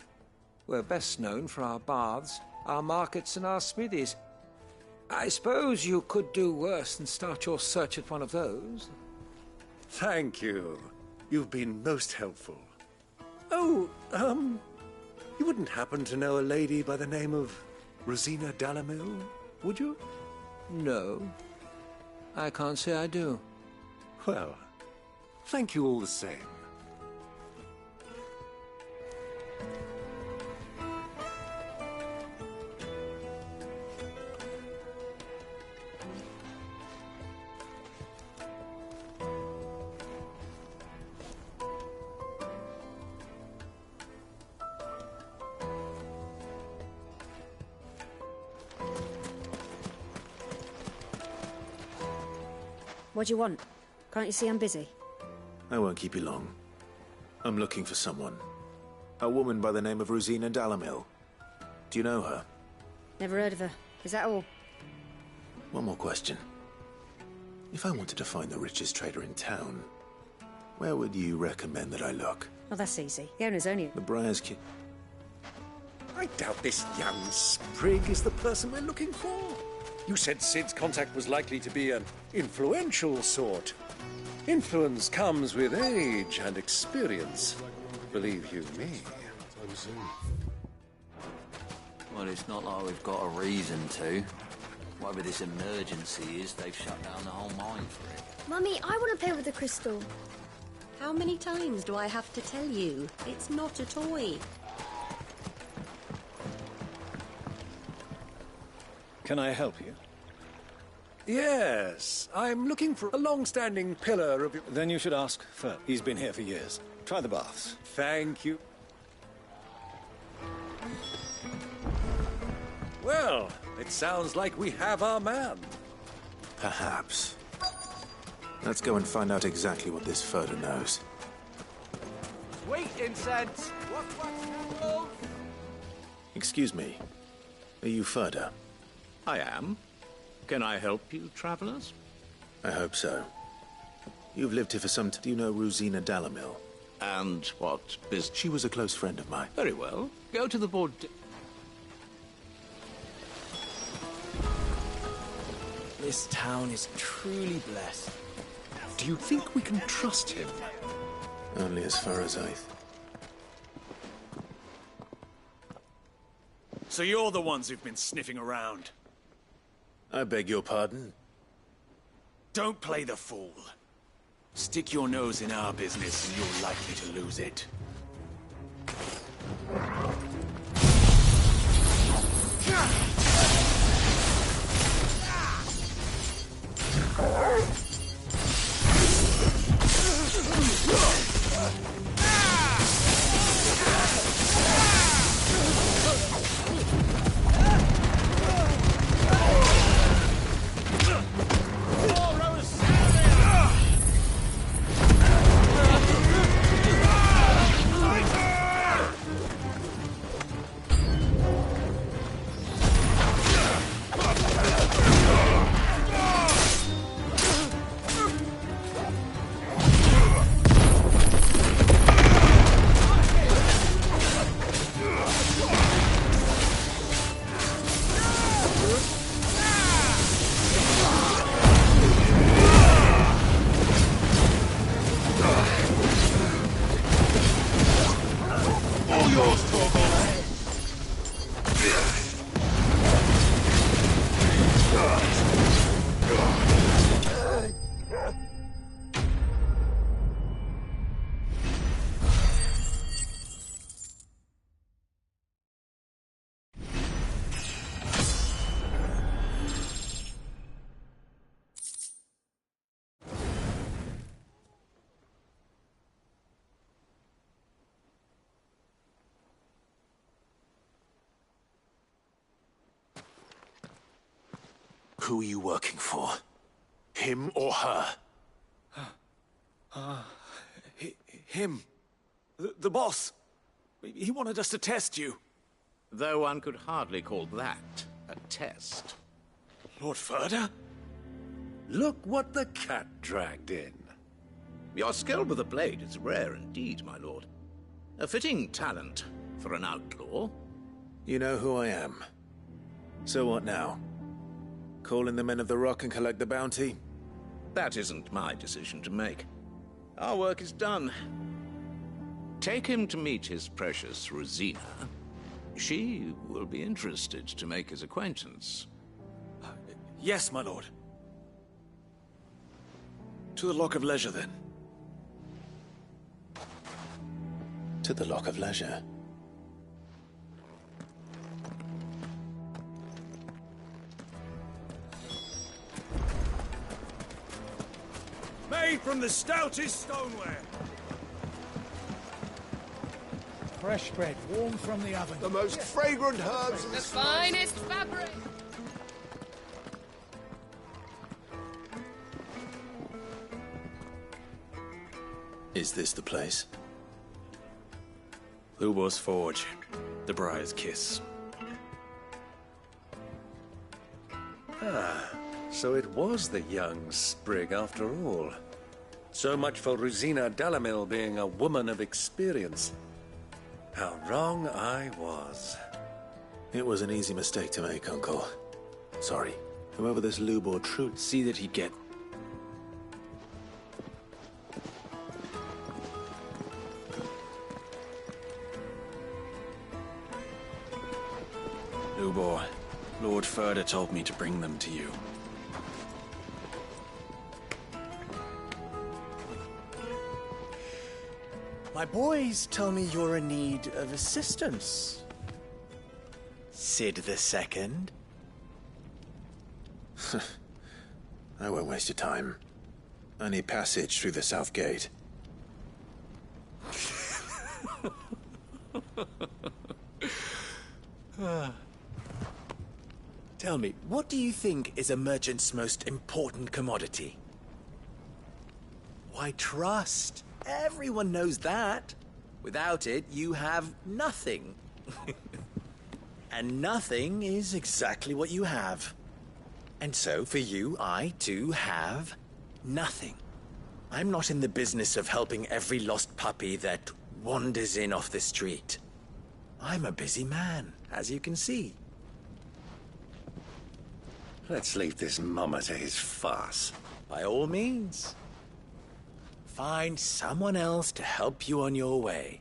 we're best known for our baths, our markets, and our smithies. I suppose you could do worse than start your search at one of those. Thank you. You've been most helpful. Oh, you wouldn't happen to know a lady by the name of Rosina Dalamil, would you? No. I can't say I do. Well, thank you all the same. What do you want? Can't you see I'm busy? I won't keep you long. I'm looking for someone. A woman by the name of Rosina Dalamil. Do you know her? Never heard of her. Is that all? One more question. If I wanted to find the richest trader in town, where would you recommend that I look? Oh, that's easy. The owner's only... The Briar's Kid. I doubt this young sprig is the person we're looking for. You said Sid's contact was likely to be an influential sort. Influence comes with age and experience, believe you me. Well, it's not like we've got a reason to. Whatever this emergency is, they've shut down the whole mine for it. Mummy, I want to play with the crystal. How many times do I have to tell you? It's not a toy. Can I help you? Yes, I'm looking for a long-standing pillar of... Then you should ask Fern. He's been here for years. Try the baths. Thank you. Well, it sounds like we have our man. Perhaps. Let's go and find out exactly what this Furter knows. Sweet incense! What's Excuse me. Are you Furter? I am. Can I help you, travelers? I hope so. You've lived here for some time. Do you know Rosina Dalamil? And what business? She was a close friend of mine. Very well. Go to the board. This town is truly blessed. Do you think we can trust him? Only as far as I... So you're the ones who've been sniffing around. I beg your pardon? Don't play the fool. Stick your nose in our business and you're likely to lose it. Who are you working for? Him or her? Him. The boss. He wanted us to test you. Though one could hardly call that a test. Lord Ferda? Look what the cat dragged in. Your skill with the blade is rare indeed, my lord. A fitting talent for an outlaw. You know who I am. So what now? Call in the Men of the Rock and collect the bounty? That isn't my decision to make. Our work is done. Take him to meet his precious Rosina. She will be interested to make his acquaintance. Yes, my lord. To the Lock of Leisure, then. To the Lock of Leisure. Made from the stoutest stoneware. Fresh bread, warm from the oven. The most fragrant herbs. The finest fabric. Is this the place? Lubor's Forge. The Briar's Kiss. So it was the young sprig after all. So much for Rosina Dalamil being a woman of experience. How wrong I was. It was an easy mistake to make, Uncle. Sorry. Whoever this Lubor truth, see that he get... Lubor, Lord Ferda told me to bring them to you. My boys tell me you're in need of assistance. Sid the Second? I won't waste your time. I need passage through the south gate. Tell me, what do you think is a merchant's most important commodity? Why, trust. Everyone knows that. Without it, you have nothing. And nothing is exactly what you have. And so, for you, I, too, have nothing. I'm not in the business of helping every lost puppy that wanders in off the street. I'm a busy man, as you can see. Let's leave this mummer to his farce. By all means. Find someone else to help you on your way.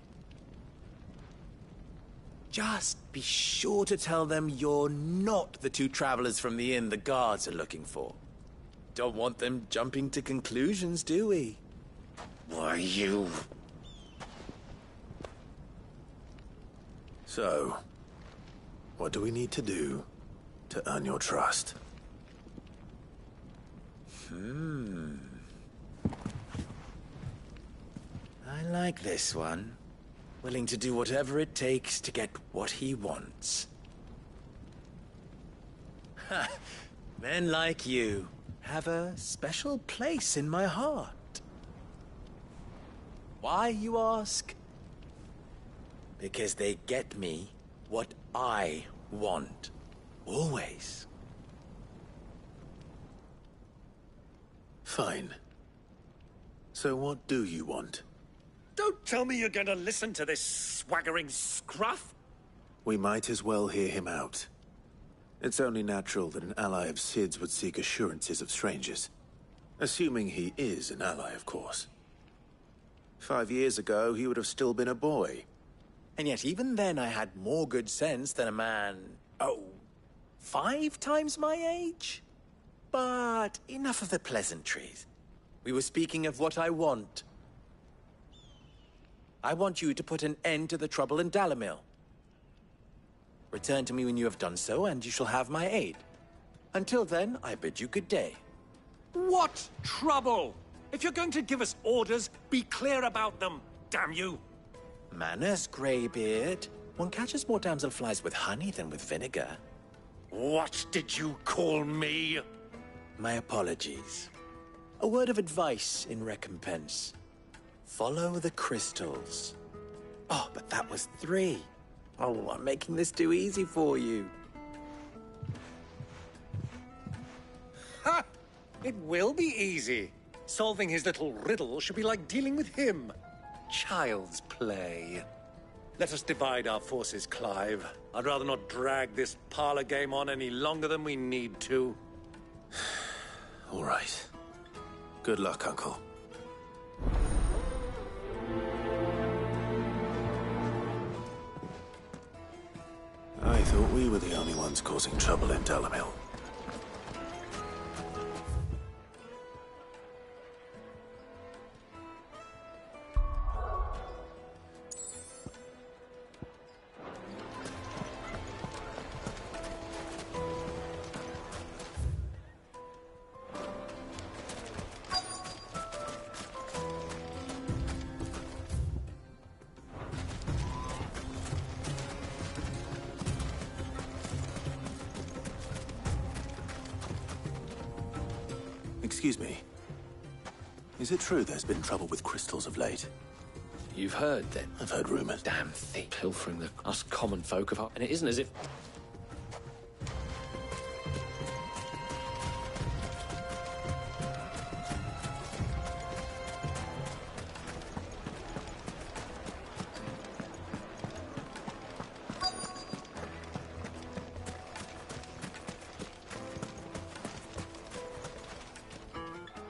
Just be sure to tell them you're not the two travelers from the inn the guards are looking for. Don't want them jumping to conclusions, do we? Why, you... So, what do we need to do to earn your trust? I like this one. Willing to do whatever it takes to get what he wants. Ha! Men like you have a special place in my heart. Why, you ask? Because they get me what I want. Always. Fine. So what do you want? Don't tell me you're going to listen to this swaggering scruff! We might as well hear him out. It's only natural that an ally of Sid's would seek assurances of strangers. Assuming he is an ally, of course. 5 years ago, he would have still been a boy. And yet even then I had more good sense than a man... 5 times my age? But enough of the pleasantries. We were speaking of what I want. I want you to put an end to the trouble in Dalamil. Return to me when you have done so, and you shall have my aid. Until then, I bid you good day. What trouble? If you're going to give us orders, be clear about them, damn you! Manners, Greybeard. One catches more damselflies with honey than with vinegar. What did you call me? My apologies. A word of advice in recompense. Follow the crystals. Oh, but that was 3. Oh, I'm making this too easy for you. Ha! It will be easy. Solving his little riddle should be like dealing with him. Child's play. Let us divide our forces, Clive. I'd rather not drag this parlor game on any longer than we need to. All right. Good luck, Uncle. I thought we were the only ones causing trouble in Dalamil. Excuse me. Is it true there's been trouble with crystals of late? You've heard, then? I've heard rumors. Damn thief. Pilfering us common folk of... And it isn't as if...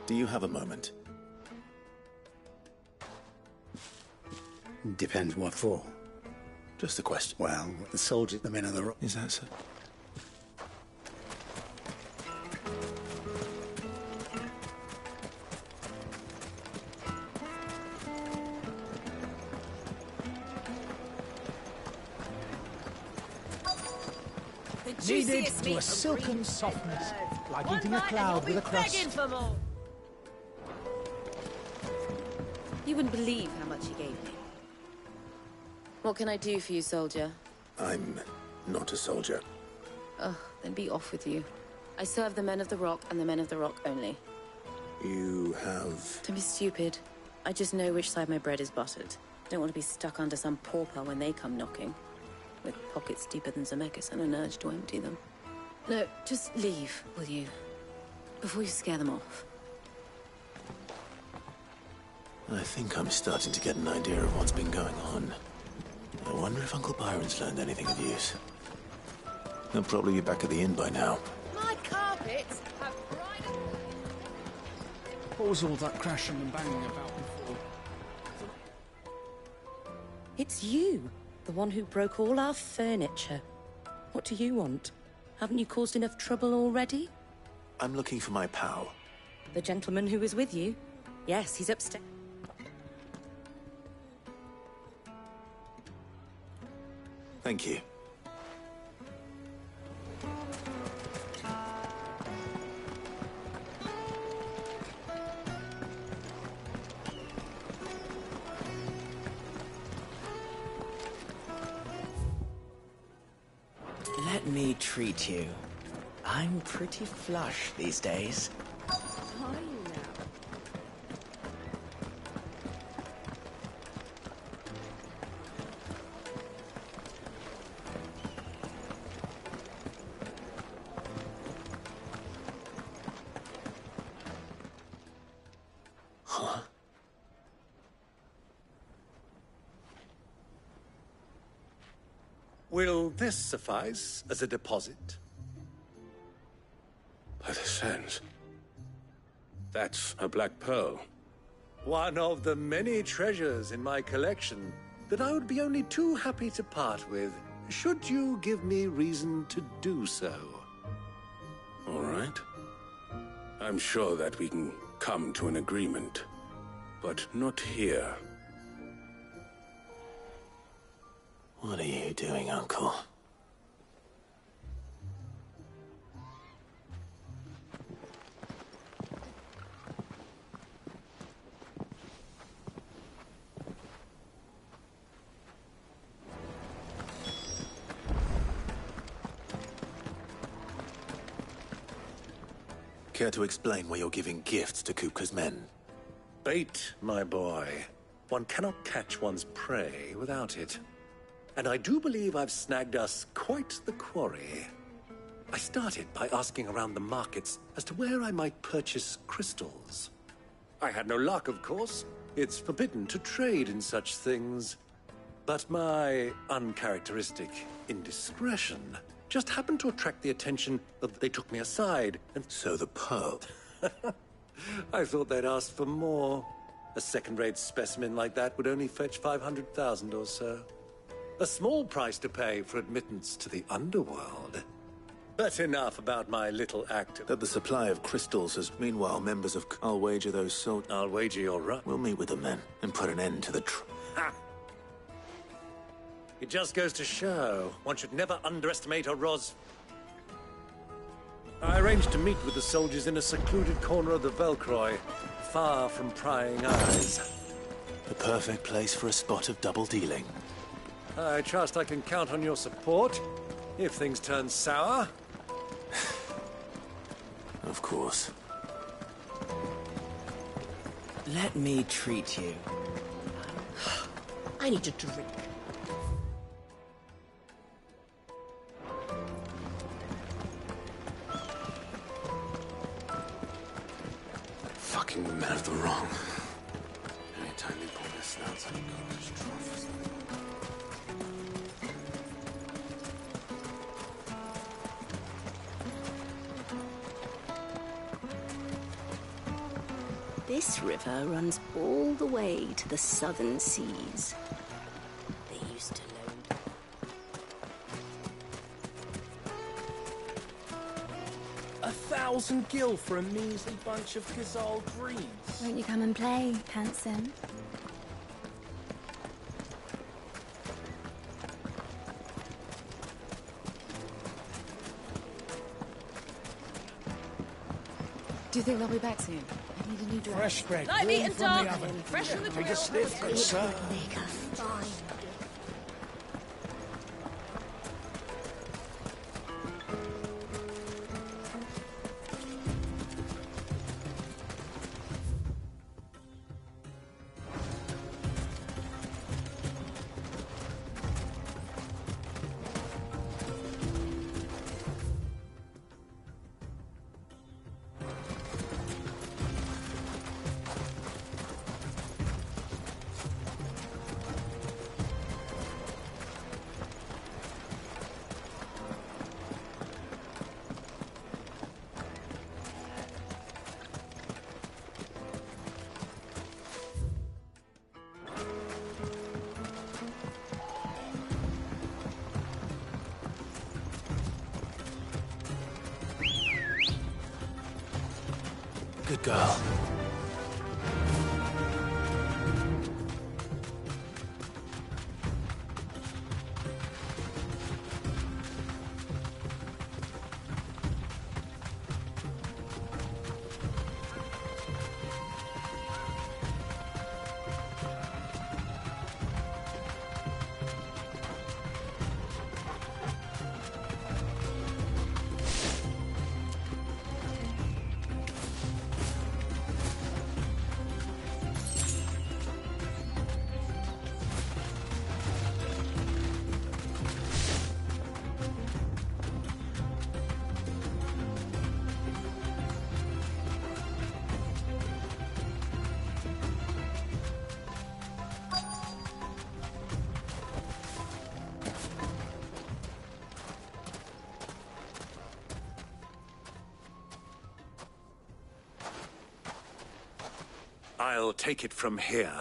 Do you have a moment? Depends what for. Just a question. Well, the soldiers, the men of the rock. Is that so? Kneaded to a silken softness, like eating a cloud with a crust. You wouldn't believe how much he gave me. What can I do for you, soldier? I'm not a soldier. Ugh, then be off with you. I serve the men of the rock and the men of the rock only. You have... Don't be stupid. I just know which side my bread is buttered. Don't want to be stuck under some pauper when they come knocking. With pockets deeper than Zemeckis and an urge to empty them. No, just leave, will you? Before you scare them off. I think I'm starting to get an idea of what's been going on. I wonder if Uncle Byron's learned anything of use. He'll probably be back at the inn by now. My carpets have bright... What was all that crashing and banging about before? It's you, the one who broke all our furniture. What do you want? Haven't you caused enough trouble already? I'm looking for my pal. The gentleman who was with you? Yes, he's upstairs. Thank you. Let me treat you. I'm pretty flush these days. Are you now? Huh? Will this suffice as a deposit? By the sands. That's a black pearl. One of the many treasures in my collection that I would be only too happy to part with, should you give me reason to do so. All right. I'm sure that we can come to an agreement, but not here. What are you doing, Uncle? Care to explain why you're giving gifts to Kupka's men? Bait, my boy. one cannot catch one's prey without it. And I do believe I've snagged us quite the quarry. I started by asking around the markets as to where I might purchase crystals. I had no luck, of course. It's forbidden to trade in such things. But my uncharacteristic indiscretion just happened to attract the attention that they took me aside, and so the pearl. I thought they'd asked for more. A second-rate specimen like that would only fetch 500,000 or so. A small price to pay for admittance to the underworld. But enough about my little act. That the supply of crystals has... Meanwhile, members of... I'll wager those soldiers... I'll wager you're right. We'll meet with the men and put an end to the... It just goes to show one should never underestimate a Roz. I arranged to meet with the soldiers in a secluded corner of the Velcroy, far from prying eyes. The perfect place for a spot of double dealing. I trust I can count on your support if things turn sour. Of course. Let me treat you. I need a drink. Fucking men of the wrong. Anytime they pull their snouts out of garbage troughs. This river runs all the way to the southern seas. They used to load. 1,000 gil for a measly bunch of Gazal greens. Won't you come and play, handsome? Do you think they'll be back soon? I need a new dress. Fresh bread. Light meat and from dark. the oven. Fresh from the Take grill. a sniff, good sir. Make us fine. Good girl. I'll take it from here.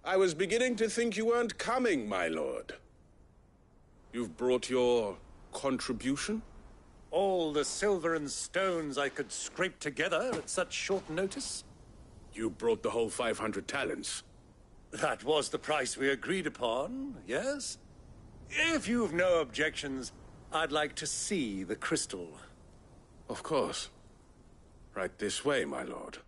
I was beginning to think you weren't coming, my lord. You've brought your contribution? All the silver and stones I could scrape together at such short notice? You brought the whole 500 talents. That was the price we agreed upon, yes? If you've no objections, I'd like to see the crystal. Of course. Right this way, my lord.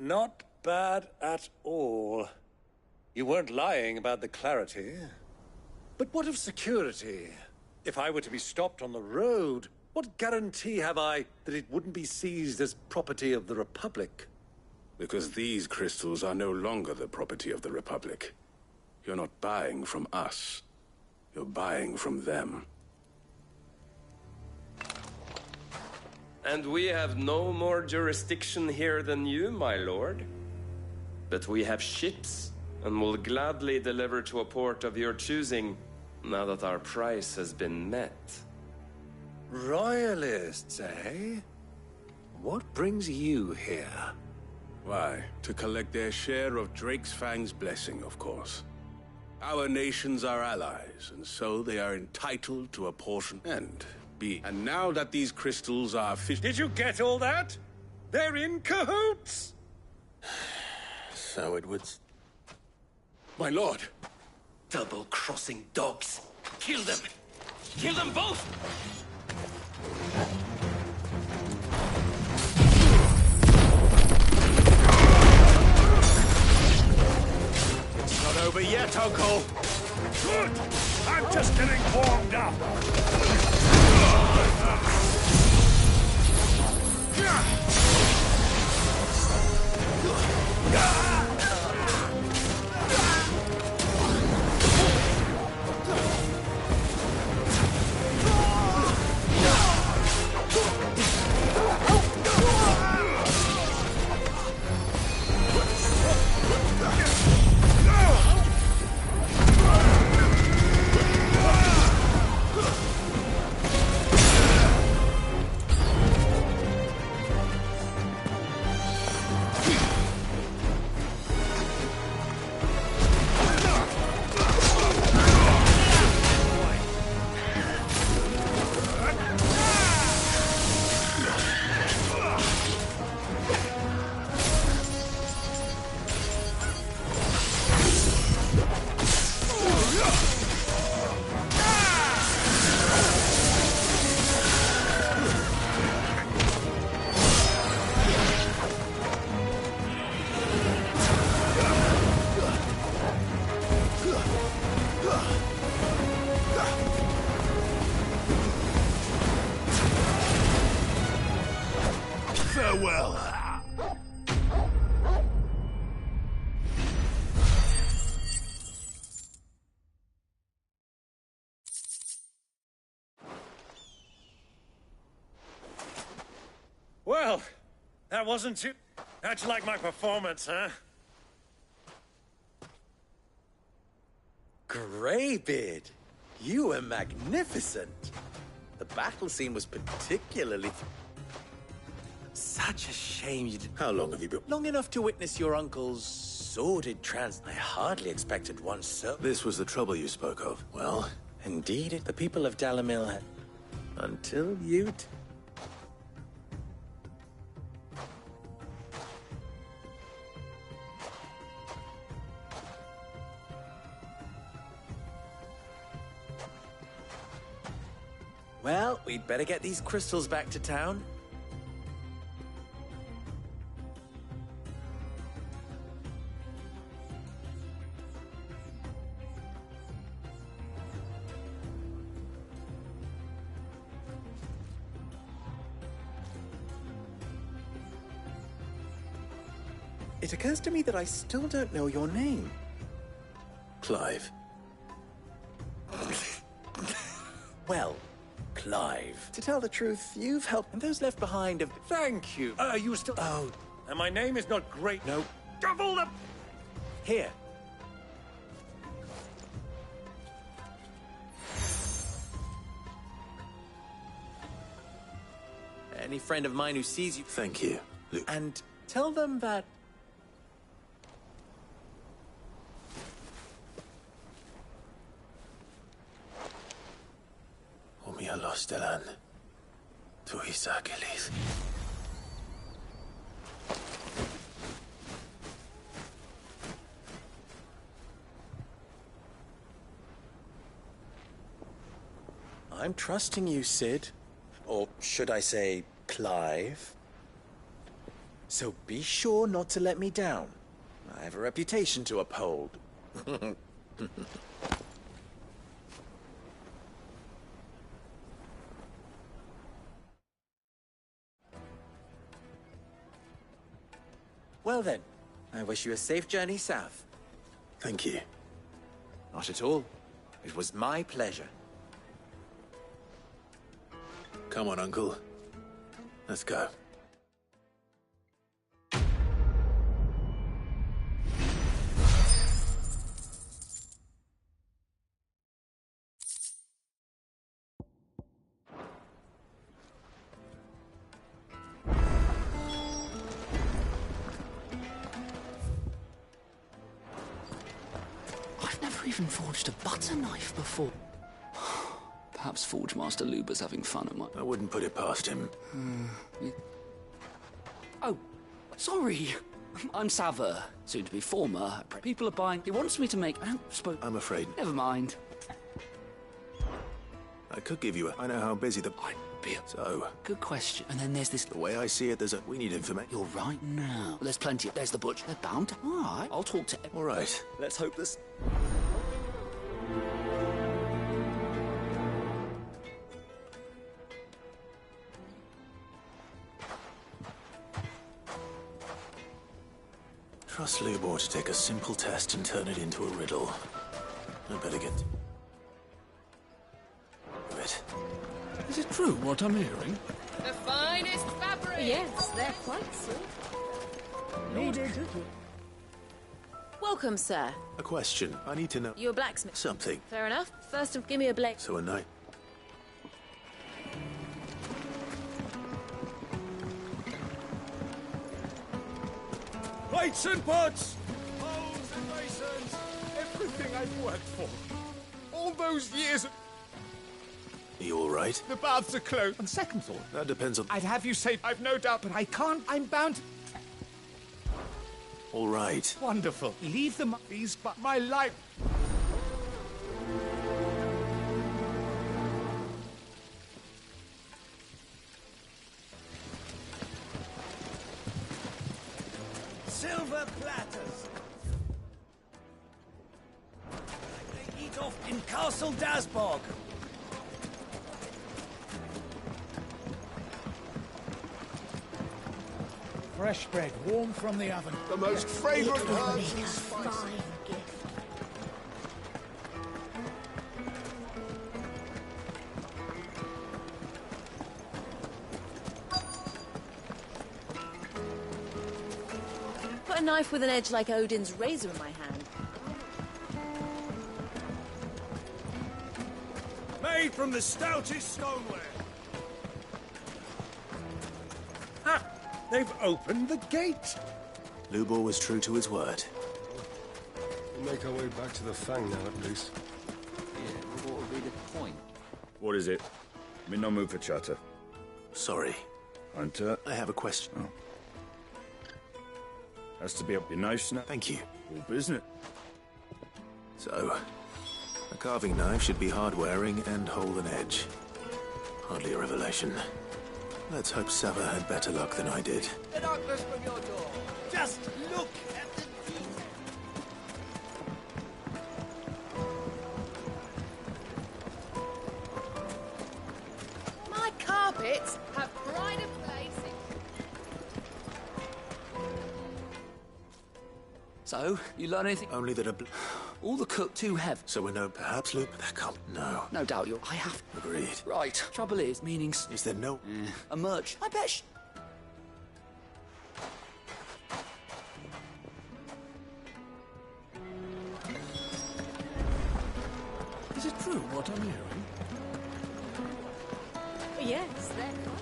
Not bad at all. You weren't lying about the clarity. But what of security? If I were to be stopped on the road, what guarantee have I that it wouldn't be seized as property of the Republic? Because these crystals are no longer the property of the Republic. You're not buying from us. You're buying from them. And we have no more jurisdiction here than you, my lord. But we have ships, and will gladly deliver to a port of your choosing, now that our price has been met. Royalists, eh? What brings you here? Why, to collect their share of Drake's Fang's blessing, of course. Our nations are allies, and so they are entitled to a portion. And now that these crystals are Did you get all that? They're in cahoots! So it would... My lord! Double-crossing dogs! Kill them! Kill them both! It's not over yet, Uncle! Good! I'm just getting warmed up! Farewell. Well, that wasn't too... How'd you like my performance, huh? Greybeard, you were magnificent. The battle scene was particularly... Such a shame you did... How long have you been... Long enough to witness your uncle's sordid trans... I hardly expected one so... This was the trouble you spoke of. Well... Indeed, the people of Dalamil had... Until you... Well, we'd better get these crystals back to town. It occurs to me that I still don't know your name. Clive. Well, Clive. To tell the truth, you've helped... And those left behind have... Thank you. You still... Oh. And my name is not great. No. Double the... Here. Any friend of mine who sees you... Thank you, Luke. And tell them that... Stelan. Tu Isakelis. I'm trusting you, Sid. Or should I say, Clive. So be sure not to let me down. I have a reputation to uphold. Well then, I wish you a safe journey south. Thank you. Not at all. It was my pleasure. Come on, Uncle. Let's go. I've never even forged a butter knife before. Perhaps Forge Master Luber's having fun at my... I wouldn't put it past him. Oh, sorry. I'm Saver, soon to be former. People are buying... He wants me to make... I'm afraid. Never mind. I could give you a... I know how busy the... I'd be... So... Good question. And then there's this... The way I see it, there's a... We need information. You're right now. There's plenty of... There's the butcher. They're bound to... All right. I'll talk to... All right. Let's hope this... Trust Lubor to take a simple test and turn it into a riddle. I better get... it. Is it true what I'm hearing? The finest fabric! Yes, they're quite silky. Needed. Welcome, sir. A question. I need to know... You're a blacksmith. Something. Fair enough. First, give me a blade. So a knight... Plates and pots! Bowls and basins! Everything I've worked for. All those years... Are you all right? The baths are closed. On second thought... That depends on... I'd have you say I've no doubt, but I can't. I'm bound to... All right. Wonderful. Leave the monkeys, but my life... Silver platters! Like they eat off in Castle Dasbog! Fresh bread, warm from the oven. The most fragrant herbs and A spices. fine gift. Put a knife with an edge like Odin's razor in my hand. Made from the stoutest stoneware! Ah! They've opened the gate! Lubor was true to his word. We'll make our way back to the Fang now, at least. Yeah, what would be the point? What is it? I'm in no mood for chatter. Sorry. Hunter? I have a question. Oh. Has to be up your nose now. Thank you. All business. So, a carving knife should be hard-wearing and hold an edge. Hardly a revelation. Let's hope Sava had better luck than I did. The darkness from your door! Just look at the detail! My carpets have pride of place in... So, you learn anything? Only that All the cook too heavy. So we know perhaps Luke, that can't... No. No doubt you're... I have... Agreed. Right. Trouble is, meanings... Is there no... A merch. I bet Is it true what I'm hearing? Yes, they're quite...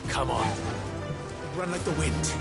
Come on. Run like the wind.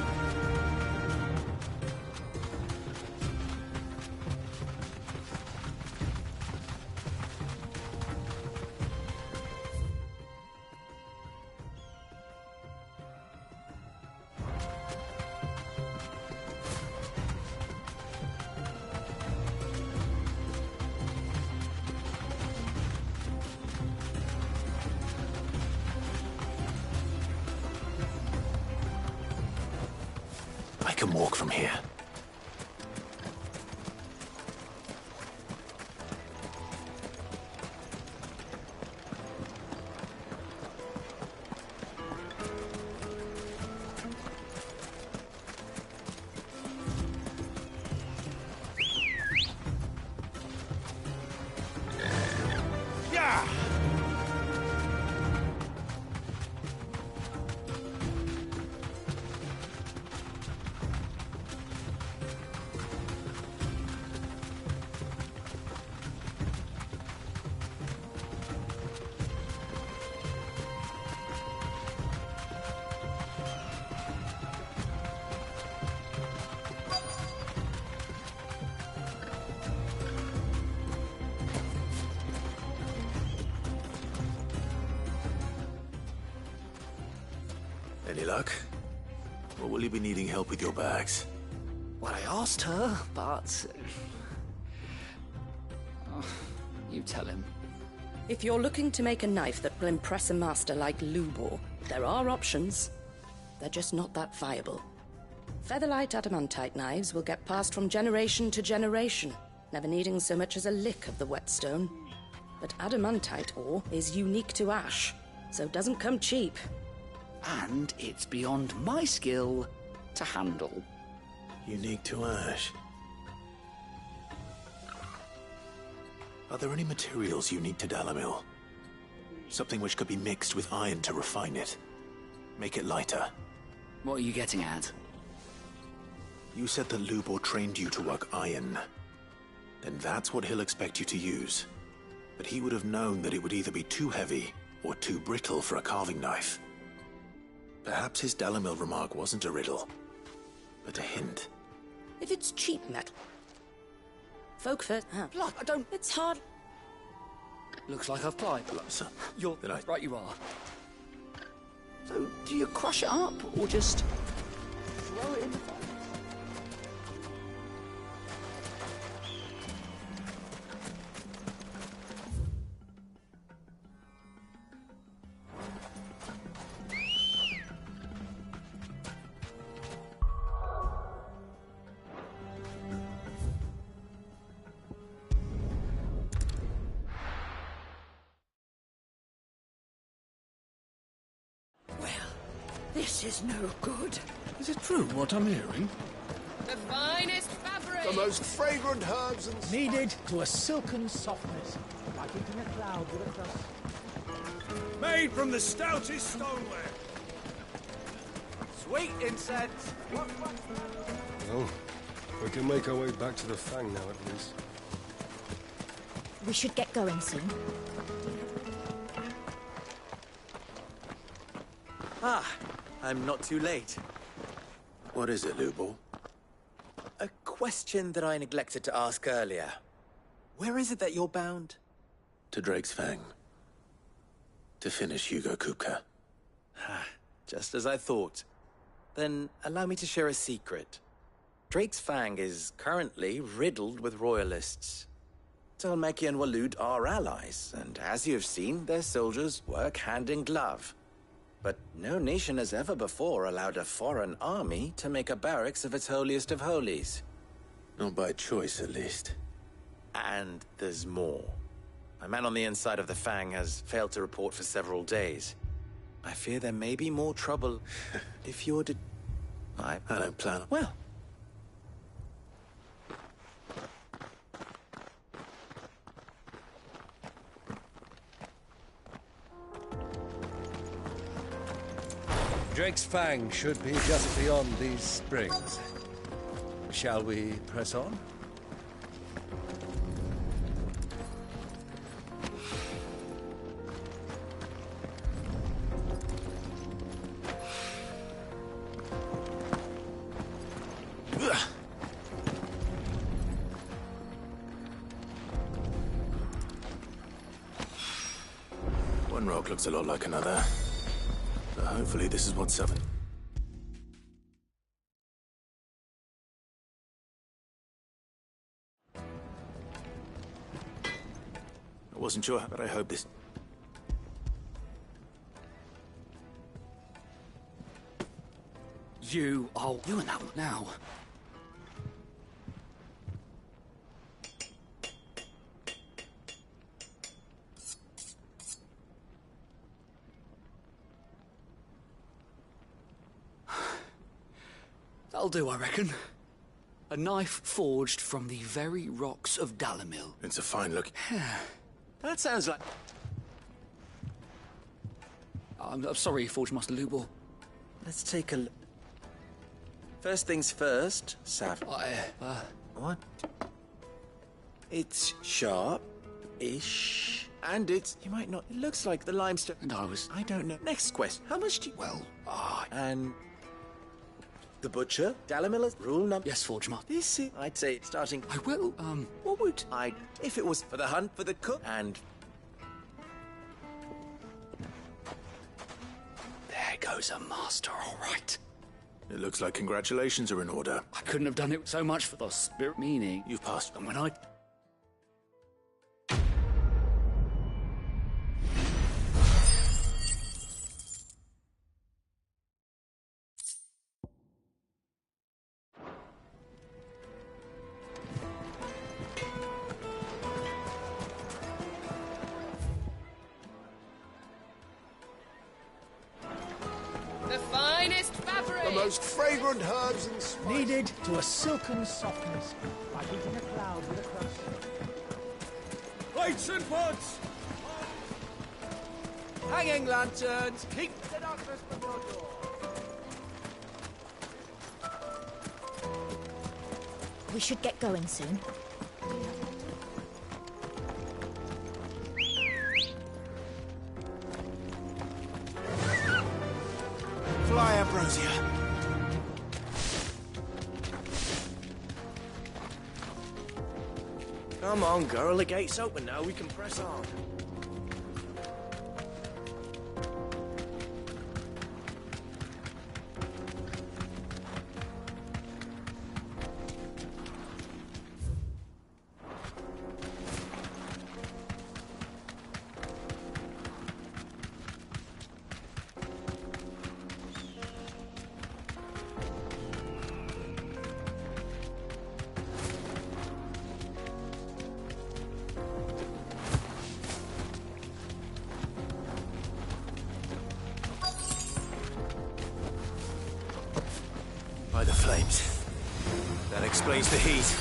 can walk from here. Any luck? Or will you be needing help with your bags? Well, I asked her, but... Oh, you tell him. If you're looking to make a knife that will impress a master like Lubor, there are options. They're just not that viable. Featherlight adamantite knives will get passed from generation to generation, never needing so much as a lick of the whetstone. But adamantite ore is unique to ash, so it doesn't come cheap. And it's beyond my skill to handle. Unique to ash. Are there any materials unique to Dalamil? Something which could be mixed with iron to refine it. Make it lighter. What are you getting at? You said that Lubor trained you to work iron. Then that's what he'll expect you to use. But he would have known that it would either be too heavy or too brittle for a carving knife. Perhaps his Dalamil remark wasn't a riddle, but a hint. If it's cheap metal. Folkford, Blood, I don't... It's hard. Looks like I've plied. Sir, You're... Did I? Right, you are. So, do you crush it up, or just... throw it in the fire? This is no good. Is it true what I'm hearing? The finest fabric! The most fragrant herbs and... Kneaded to a silken softness, like eating a cloud with a crust. Made from the stoutest stoneware. Sweet incense. Well, we can make our way back to the Fang now, at least. We should get going soon. Ah, I'm not too late. What is it, Lubor? A question that I neglected to ask earlier. Where is it that you're bound? To Drake's Fang. To finish Hugo Kupka. Just as I thought. Then allow me to share a secret. Drake's Fang is currently riddled with royalists. Talmeki and Waloed are allies, and as you have seen, their soldiers work hand in glove. But no nation has ever before allowed a foreign army to make a barracks of its holiest of holies. Not by choice, at least. And there's more. A man on the inside of the Fang has failed to report for several days. I fear there may be more trouble if you're to... I don't plan... Well... Drake's Fang should be just beyond these springs. Shall we press on? One rock looks a lot like another. But hopefully this is what's 7. I wasn't sure, but I hope this... You are now. Now. That'll do, I reckon. A knife forged from the very rocks of Dalamil. It's a fine look. That sounds like... I'm sorry, Forge Master Lubor. Let's take a look. First things first, Sav. What? It's sharp-ish. And it's... You might not... It looks like the limestone... And I don't know. Next question. How much do you... Well, And... The butcher? Dalamiller's rule number... Yes, Forge Master. This is... I'd say starting... I will, What would I... If it was for the hunt, for the cook, and... There goes a master, all right. It looks like congratulations are in order. I couldn't have done it so much for the spirit, meaning... You've passed. And when I... The finest fabric! The most fragrant herbs and spices. Kneaded to a silken softness, like eating a cloud with a crust. Lights and pots! Hanging lanterns! Keep the darkness before dawn! We should get going soon. Fly, Ambrosia. Come on, girl. The gate's open now. We can press on. By the flames. That explains the heat.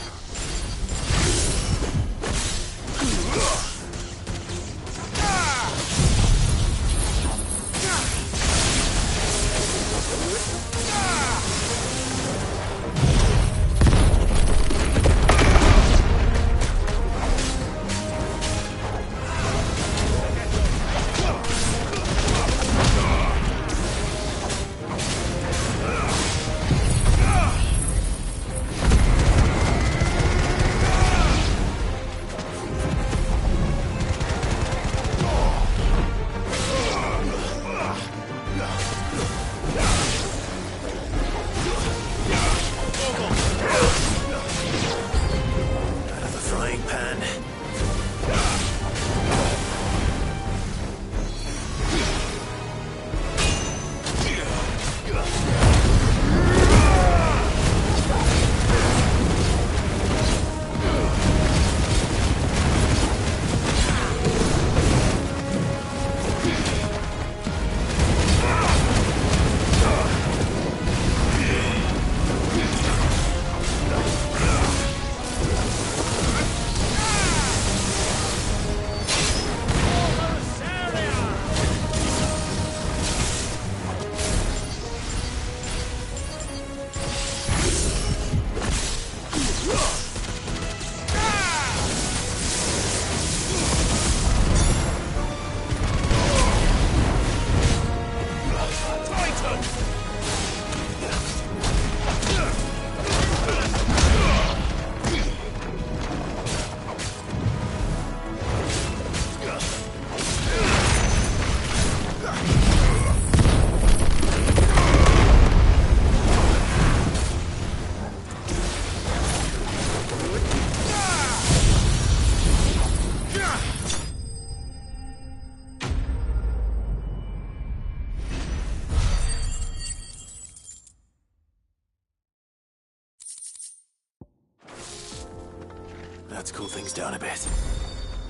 cool things down a bit.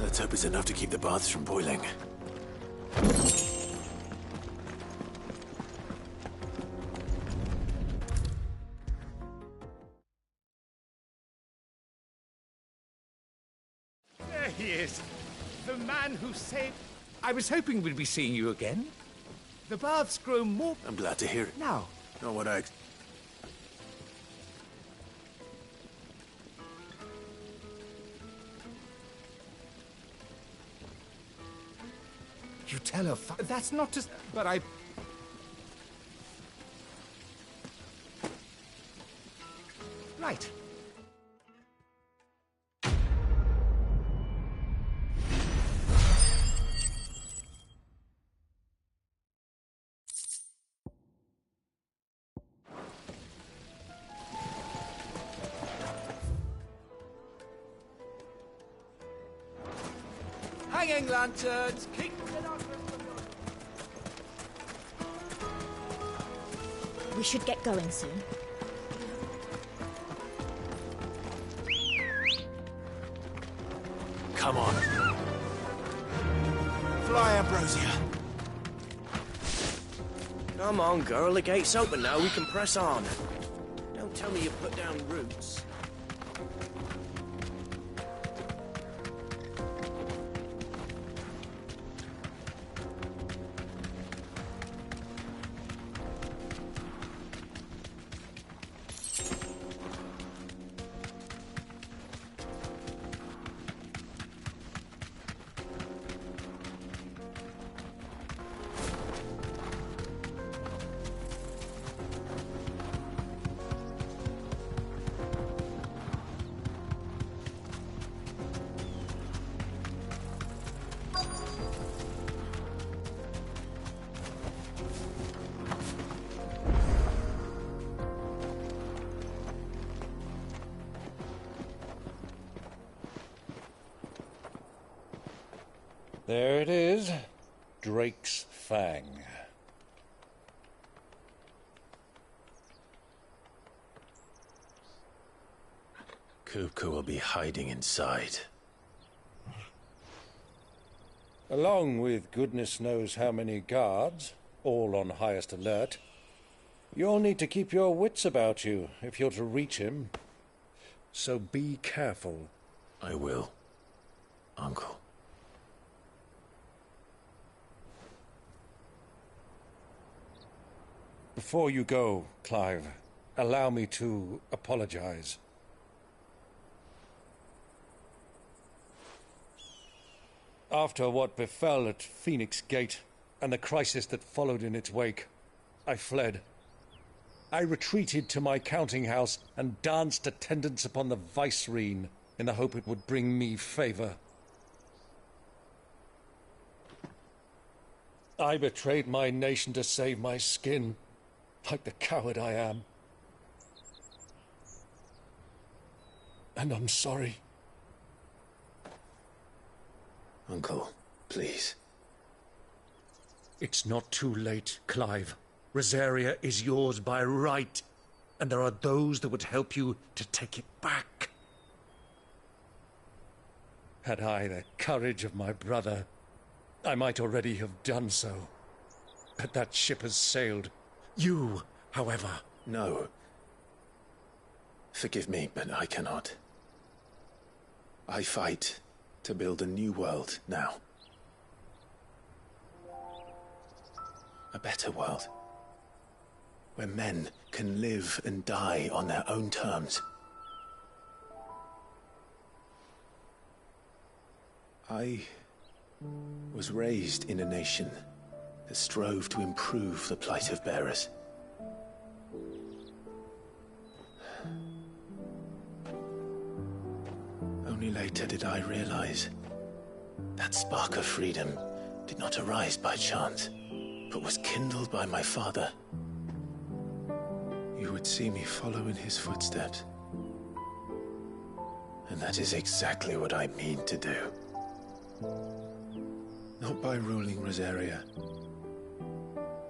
Let's hope it's enough to keep the baths from boiling. There he is. The man who saved... I was hoping we'd be seeing you again. The baths grow more... I'm glad to hear it. Now. Not what I... You tell her... That's not just... But I... Right. Hanging lanterns, keep the darkness from your... We should get going soon. Come on. Fly, Ambrosia. Come on, girl. The gate's open now. We can press on. Don't tell me you put down roots. There it is. Drake's Fang. Kupka will be hiding inside. Along with goodness knows how many guards, all on highest alert. You'll need to keep your wits about you if you're to reach him. So be careful. I will, Uncle. Before you go, Clive, allow me to apologize. After what befell at Phoenix Gate and the crisis that followed in its wake, I fled. I retreated to my counting house and danced attendance upon the vicereine in the hope it would bring me favor. I betrayed my nation to save my skin, like the coward I am. And I'm sorry. Uncle, please. It's not too late, Clive. Rosaria is yours by right, and there are those that would help you to take it back. Had I the courage of my brother, I might already have done so. But that ship has sailed. You, however... No. Forgive me, but I cannot. I fight to build a new world now. A better world. Where men can live and die on their own terms. I was raised in a nation that strove to improve the plight of bearers. Only later did I realize that spark of freedom did not arise by chance, but was kindled by my father. You would see me follow in his footsteps. And that is exactly what I mean to do. Not by ruling Rosaria,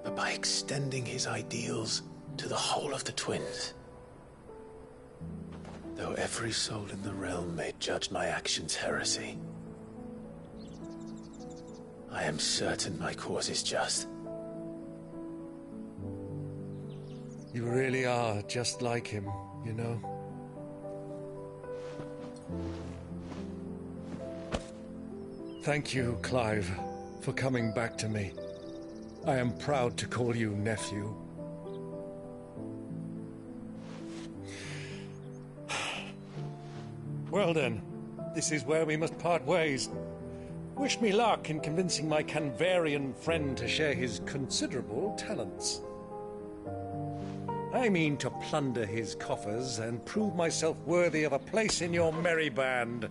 but by extending his ideals to the whole of the twins. Though every soul in the realm may judge my actions heresy, I am certain my cause is just. You really are just like him, you know? Thank you, Clive, for coming back to me. I am proud to call you nephew. Well then, this is where we must part ways. Wish me luck in convincing my Canvarian friend to share his considerable talents. I mean to plunder his coffers and prove myself worthy of a place in your merry band.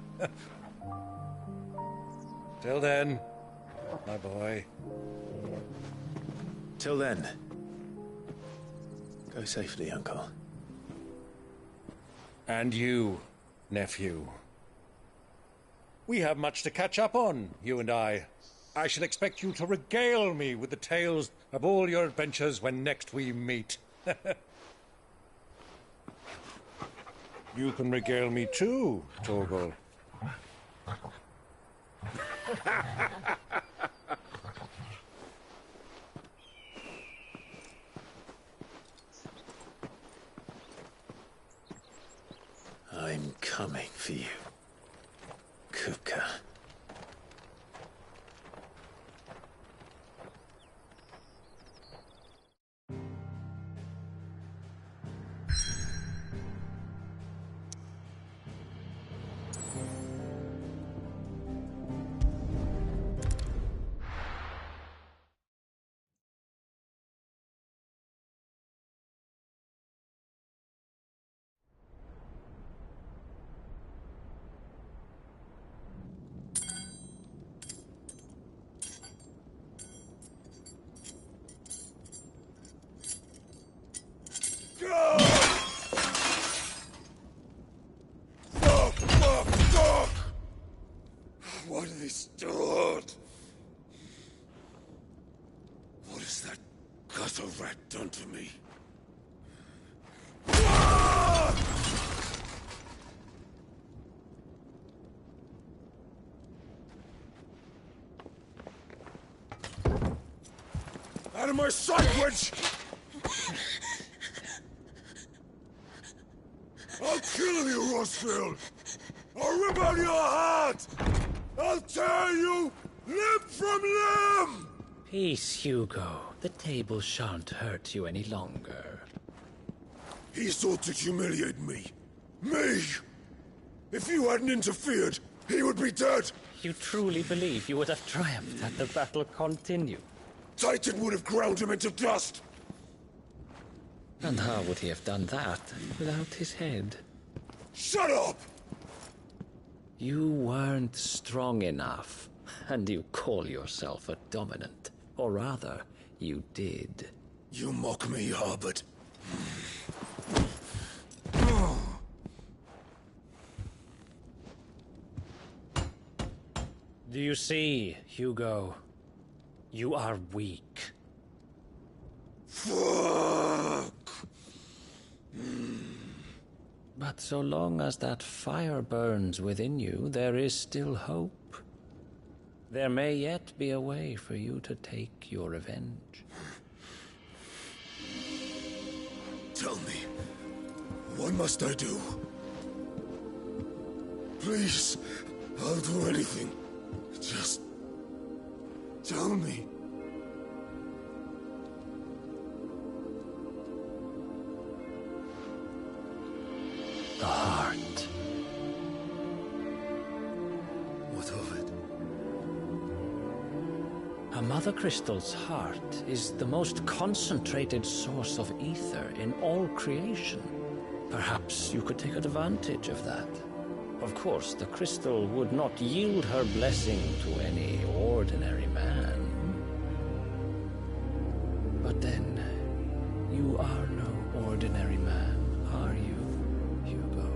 Till then, my boy. Till then, go safely, Uncle. And you, nephew. We have much to catch up on, you and I. I shall expect you to regale me with the tales of all your adventures when next we meet. You can regale me too, Torgal. I'm coming for you, Kupka. What have they stored? What has that gutter rat done to me? Out of my sight, witch! I'll kill you, Rosfield! I'll rip out your heart! I'll tear you limb from limb! Peace, Hugo. The table shan't hurt you any longer. He sought to humiliate me. Me! If you hadn't interfered, he would be dead! You truly believe you would have triumphed had the battle continued? Titan would have ground him into dust! And how would he have done that without his head? Shut up! You weren't strong enough, and you call yourself a dominant. Or rather, you did. You mock me, Harbert. Do you see, Hugo? You are weak. Fuck! But so long as that fire burns within you, there is still hope. There may yet be a way for you to take your revenge. Tell me, what must I do? Please, I'll do anything. Just tell me. The heart. What of it? A Mother Crystal's heart is the most concentrated source of ether in all creation. Perhaps you could take advantage of that. Of course, the crystal would not yield her blessing to any ordinary man. But then, you are no ordinary man, are you, Hugo?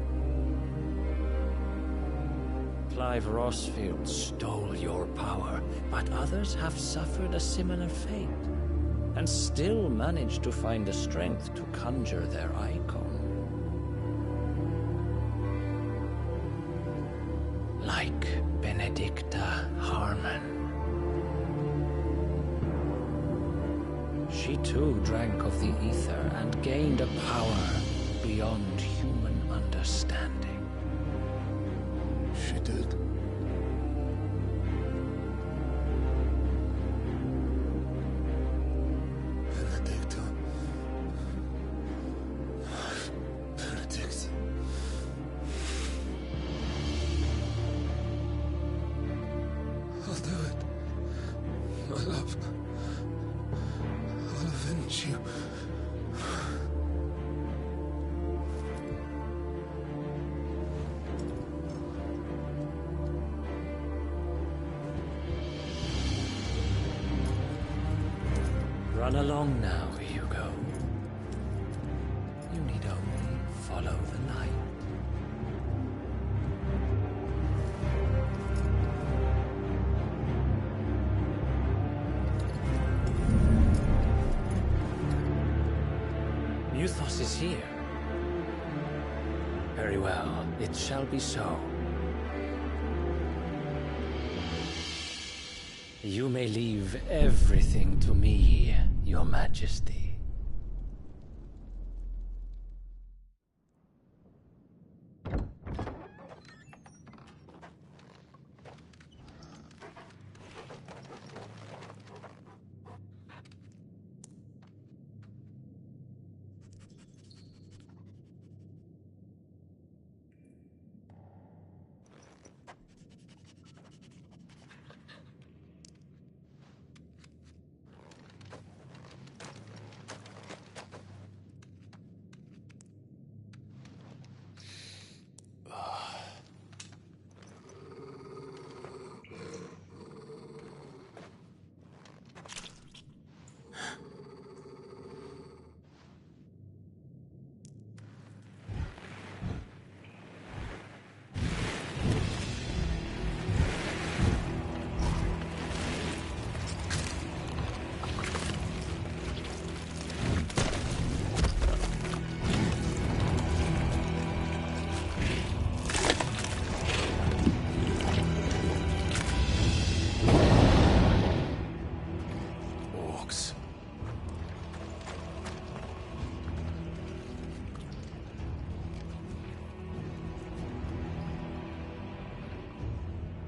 Clive Rosfield stole your power, but others have suffered a similar fate, and still managed to find the strength to conjure their icon. Benedicta Harmon. She too drank of the ether and gained a power beyond human understanding. She did. Benedicta. Benedict. I'll do it. My love. I'll avenge you. Run along now, Hugo. You need only follow the light. Muthos is here. Very well, it shall be so. You may leave everything to me, Your Majesty.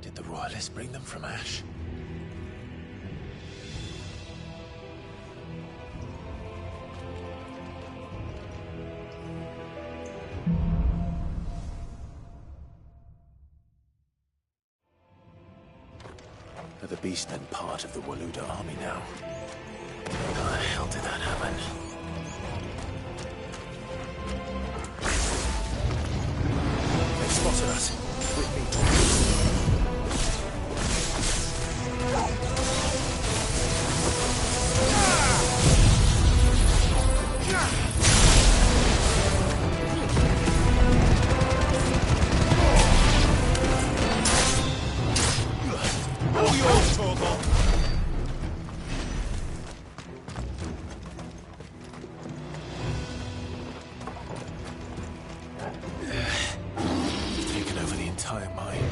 Did the royalists bring them from Ash? Are the beast then part of the Waluda army now? How the hell did that happen? They spotted us. With me. All yours, Torgal. Taken over the entire mine.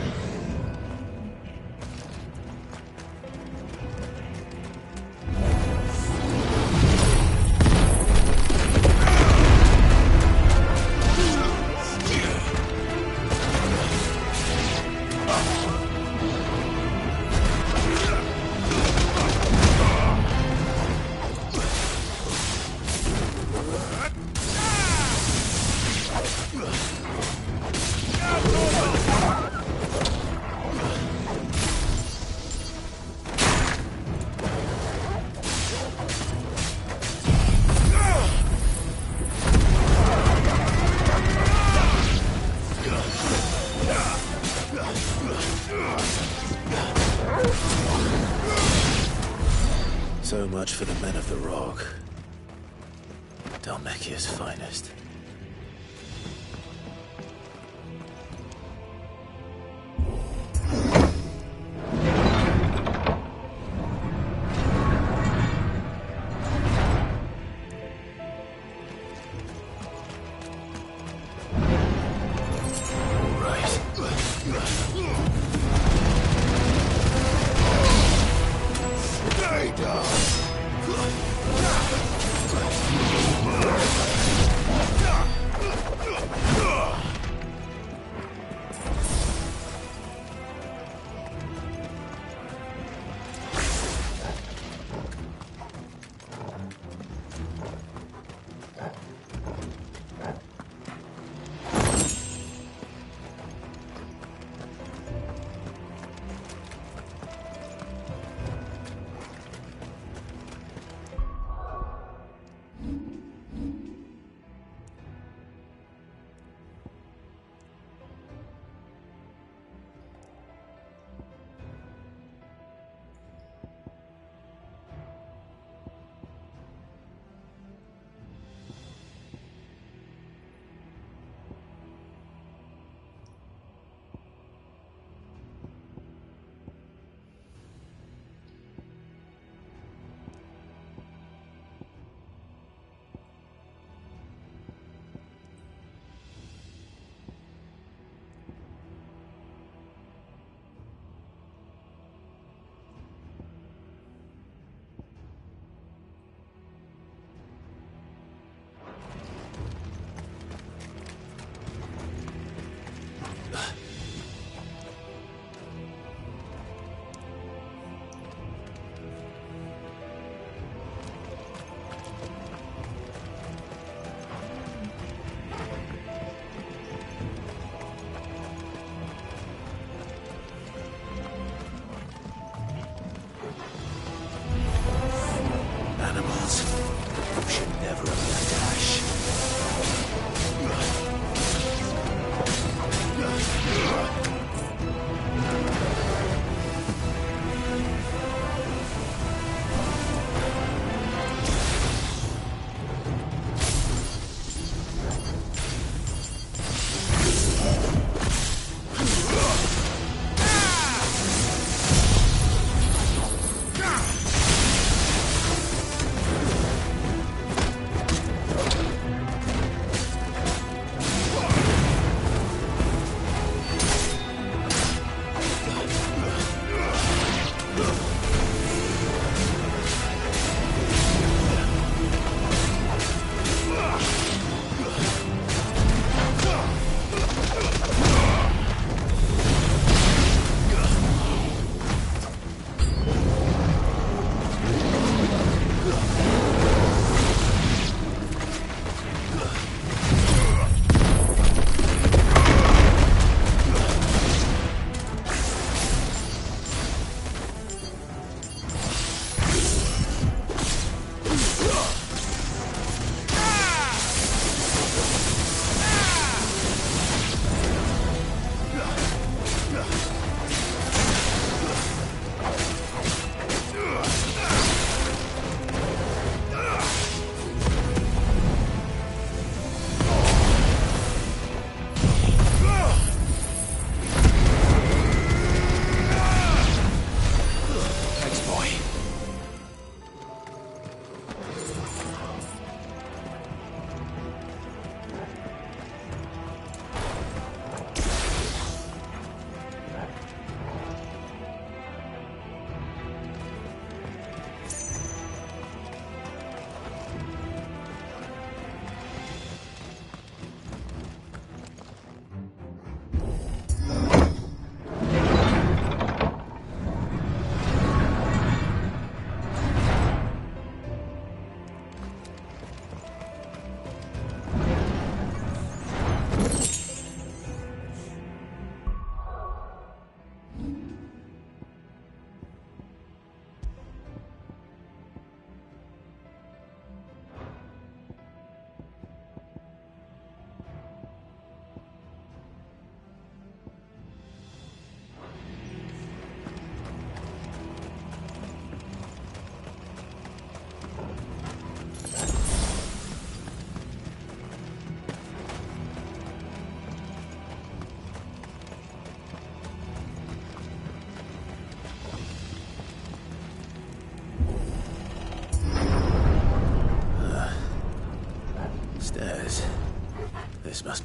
So much for the men of the Rock. Dhalmekia's finest.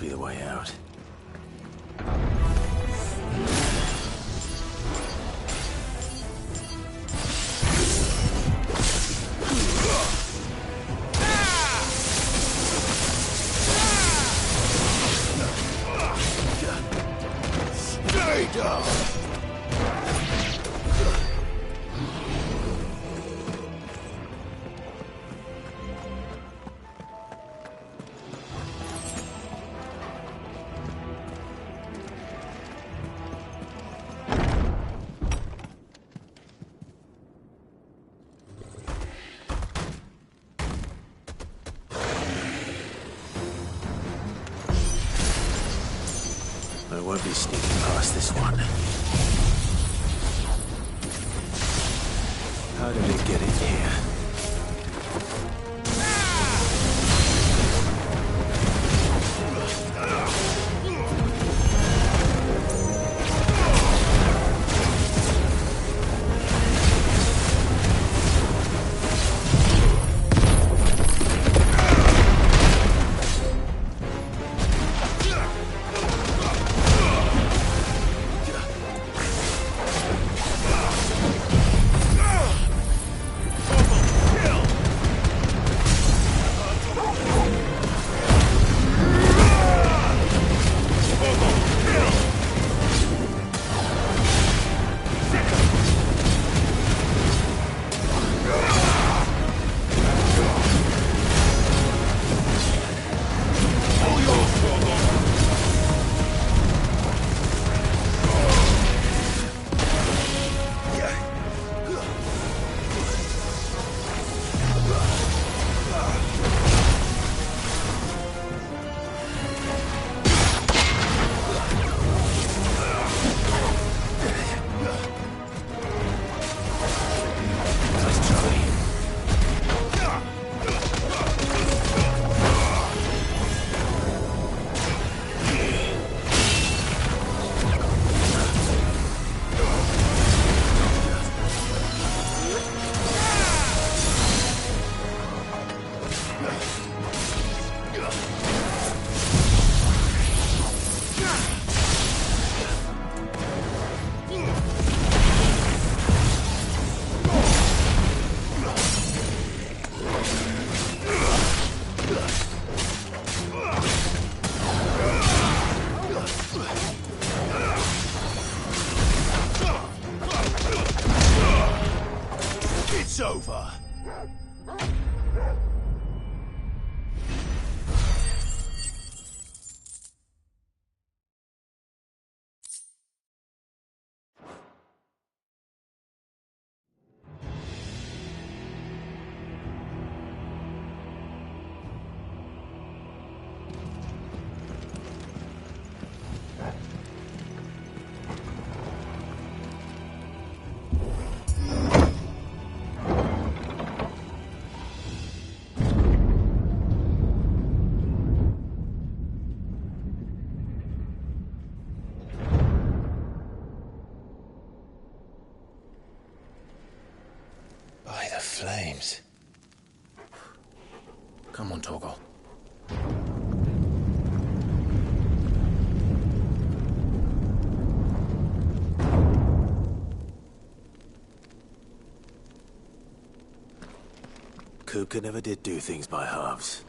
be the way out. Stay down! I won't be sneaking past this one. How did it get in here? It's over. By the flames. Come on, Togo. Kupka never did do things by halves.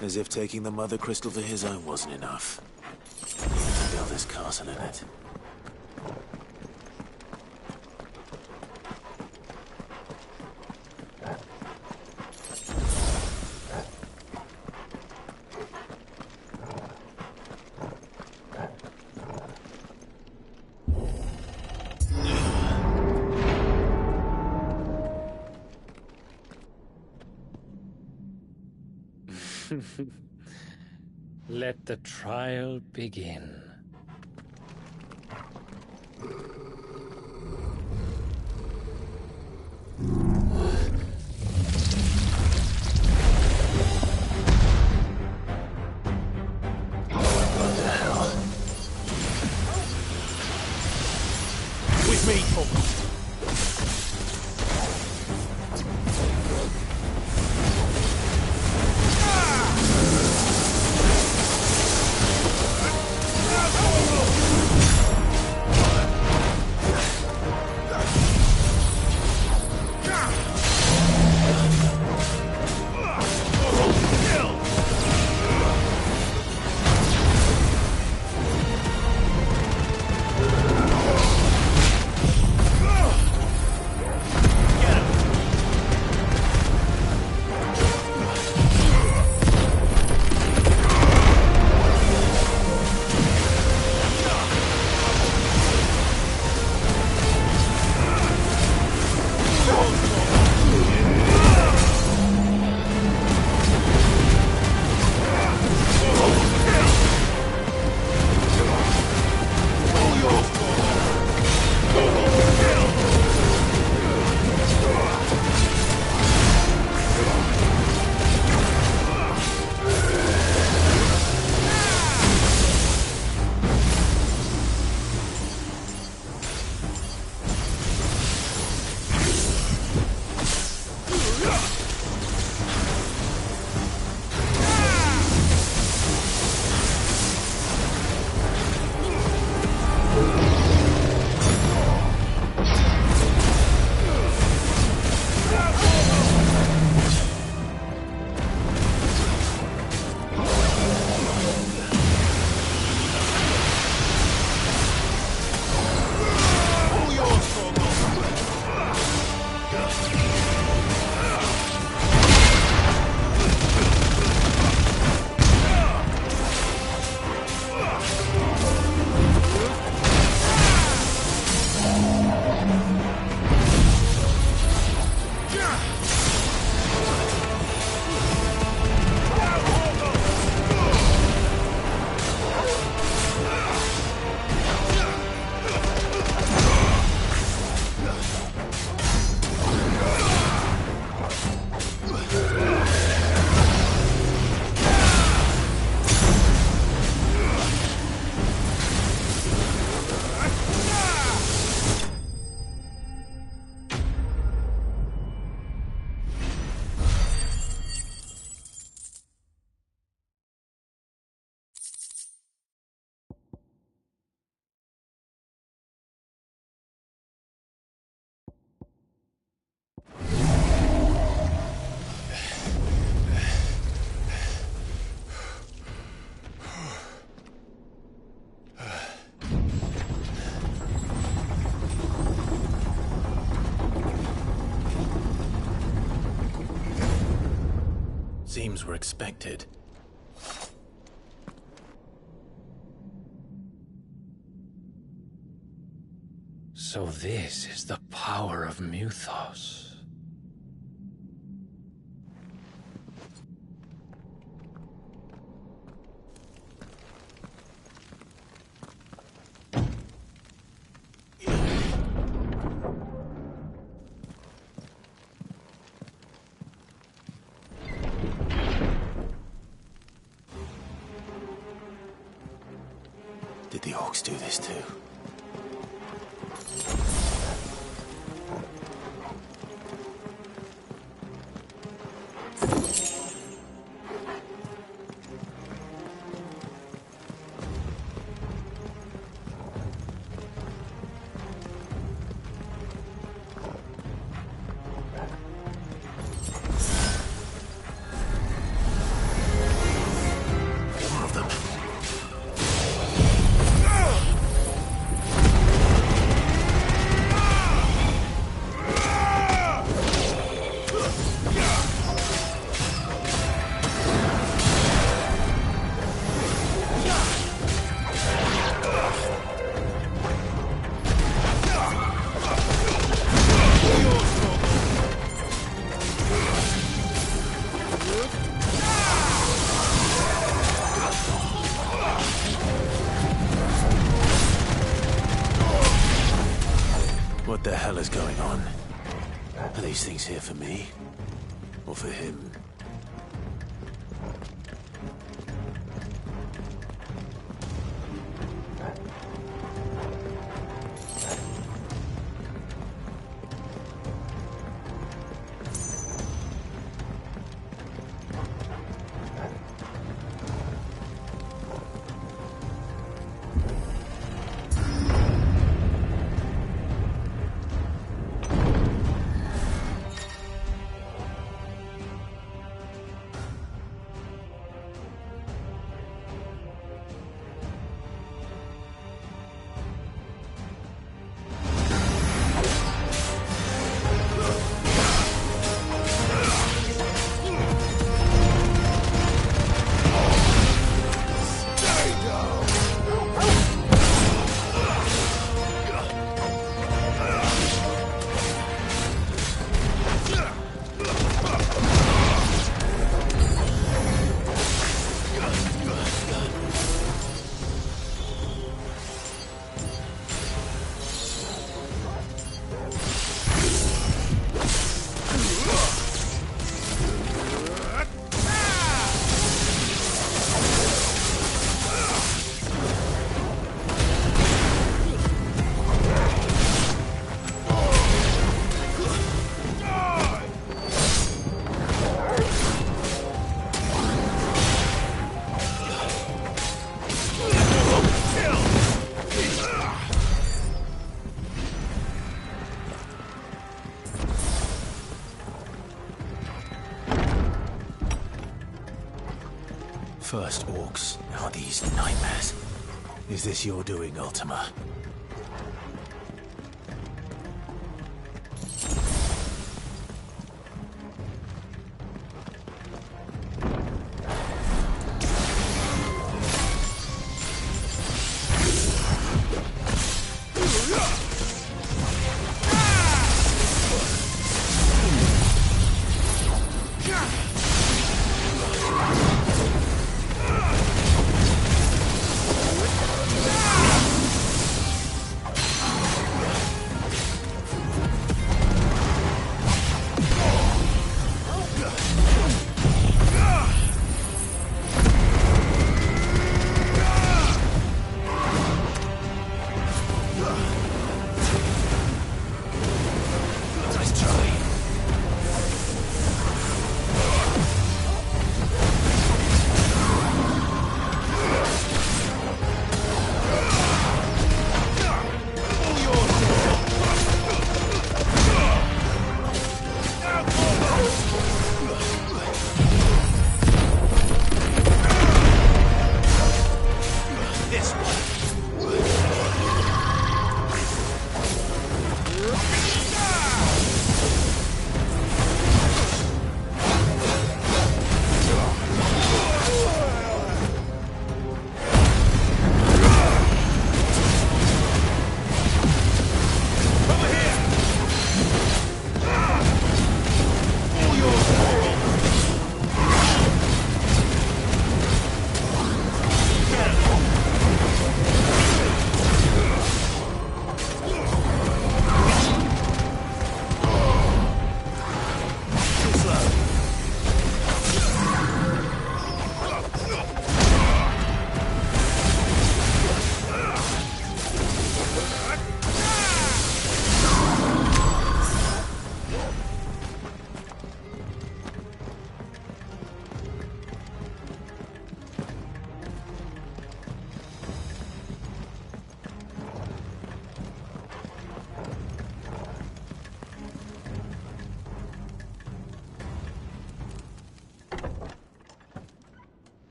As if taking the Mother Crystal for his own wasn't enough. He had to build this castle in it. Let the trial begin. What the hell? With me, Togo. terms were expected. So this is the power of Muthos. Did the orcs do this too? What the hell is going on? Are these things here for me? Or for him? First orcs, now these nightmares. Is this your doing, Ultima?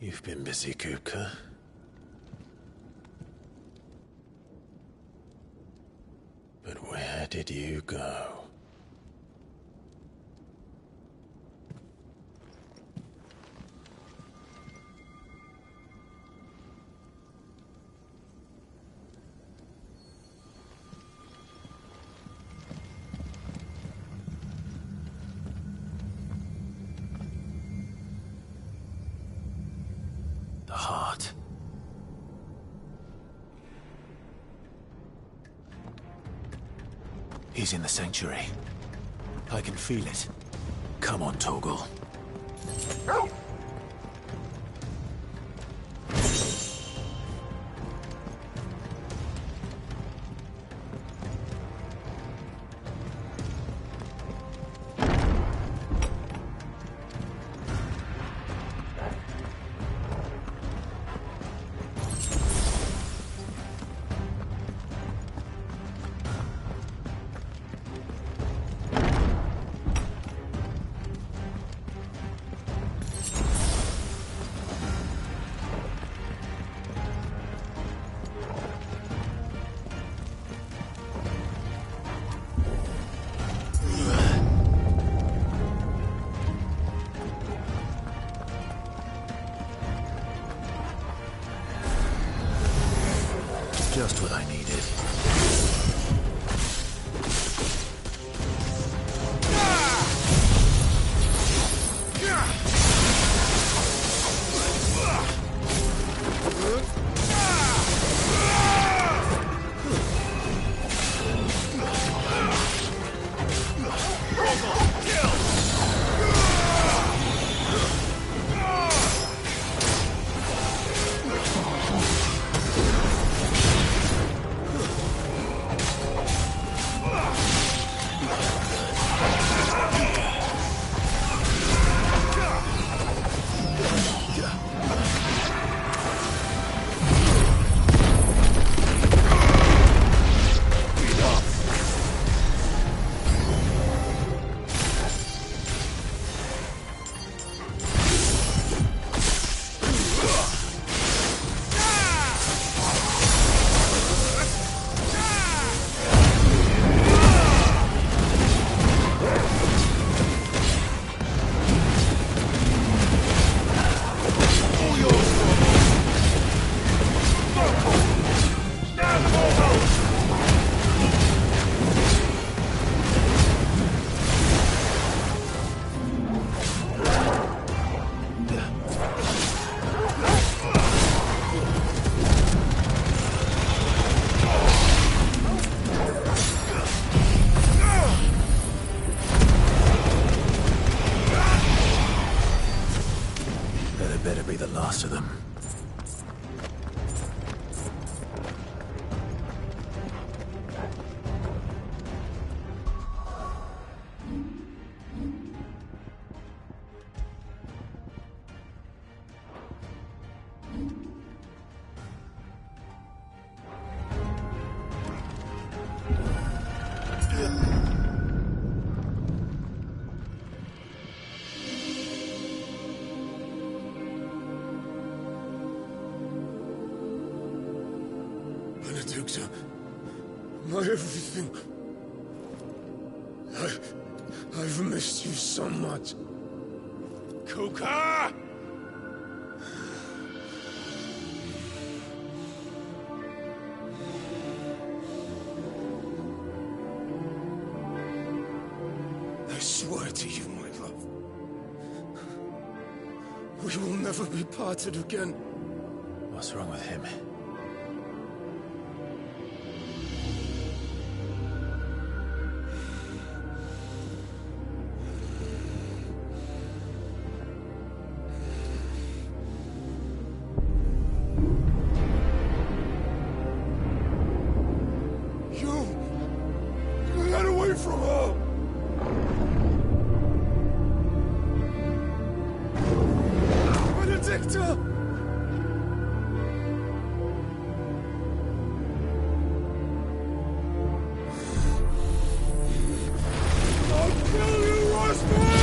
You've been busy, Kupka. But where did you go? The heart. He's in the sanctuary. I can feel it. Come on, Torgal. Just what I needed. Better be the last of them. Benedicta, my everything. I've missed you so much. Kuka! I swear to you, my love, we will never be parted again. What's wrong with him? Get away from her! Benedicta! I'll kill you, Roswell!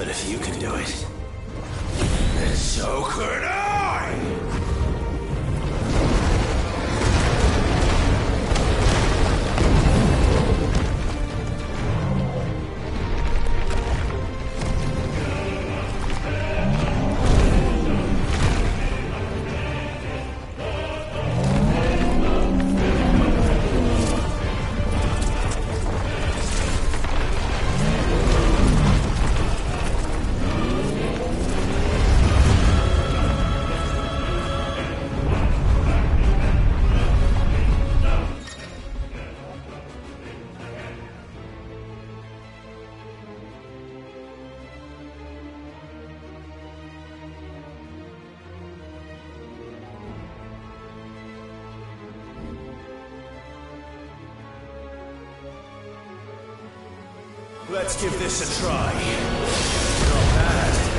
But if you can do it, then so could I! Let's give this a try. Not bad.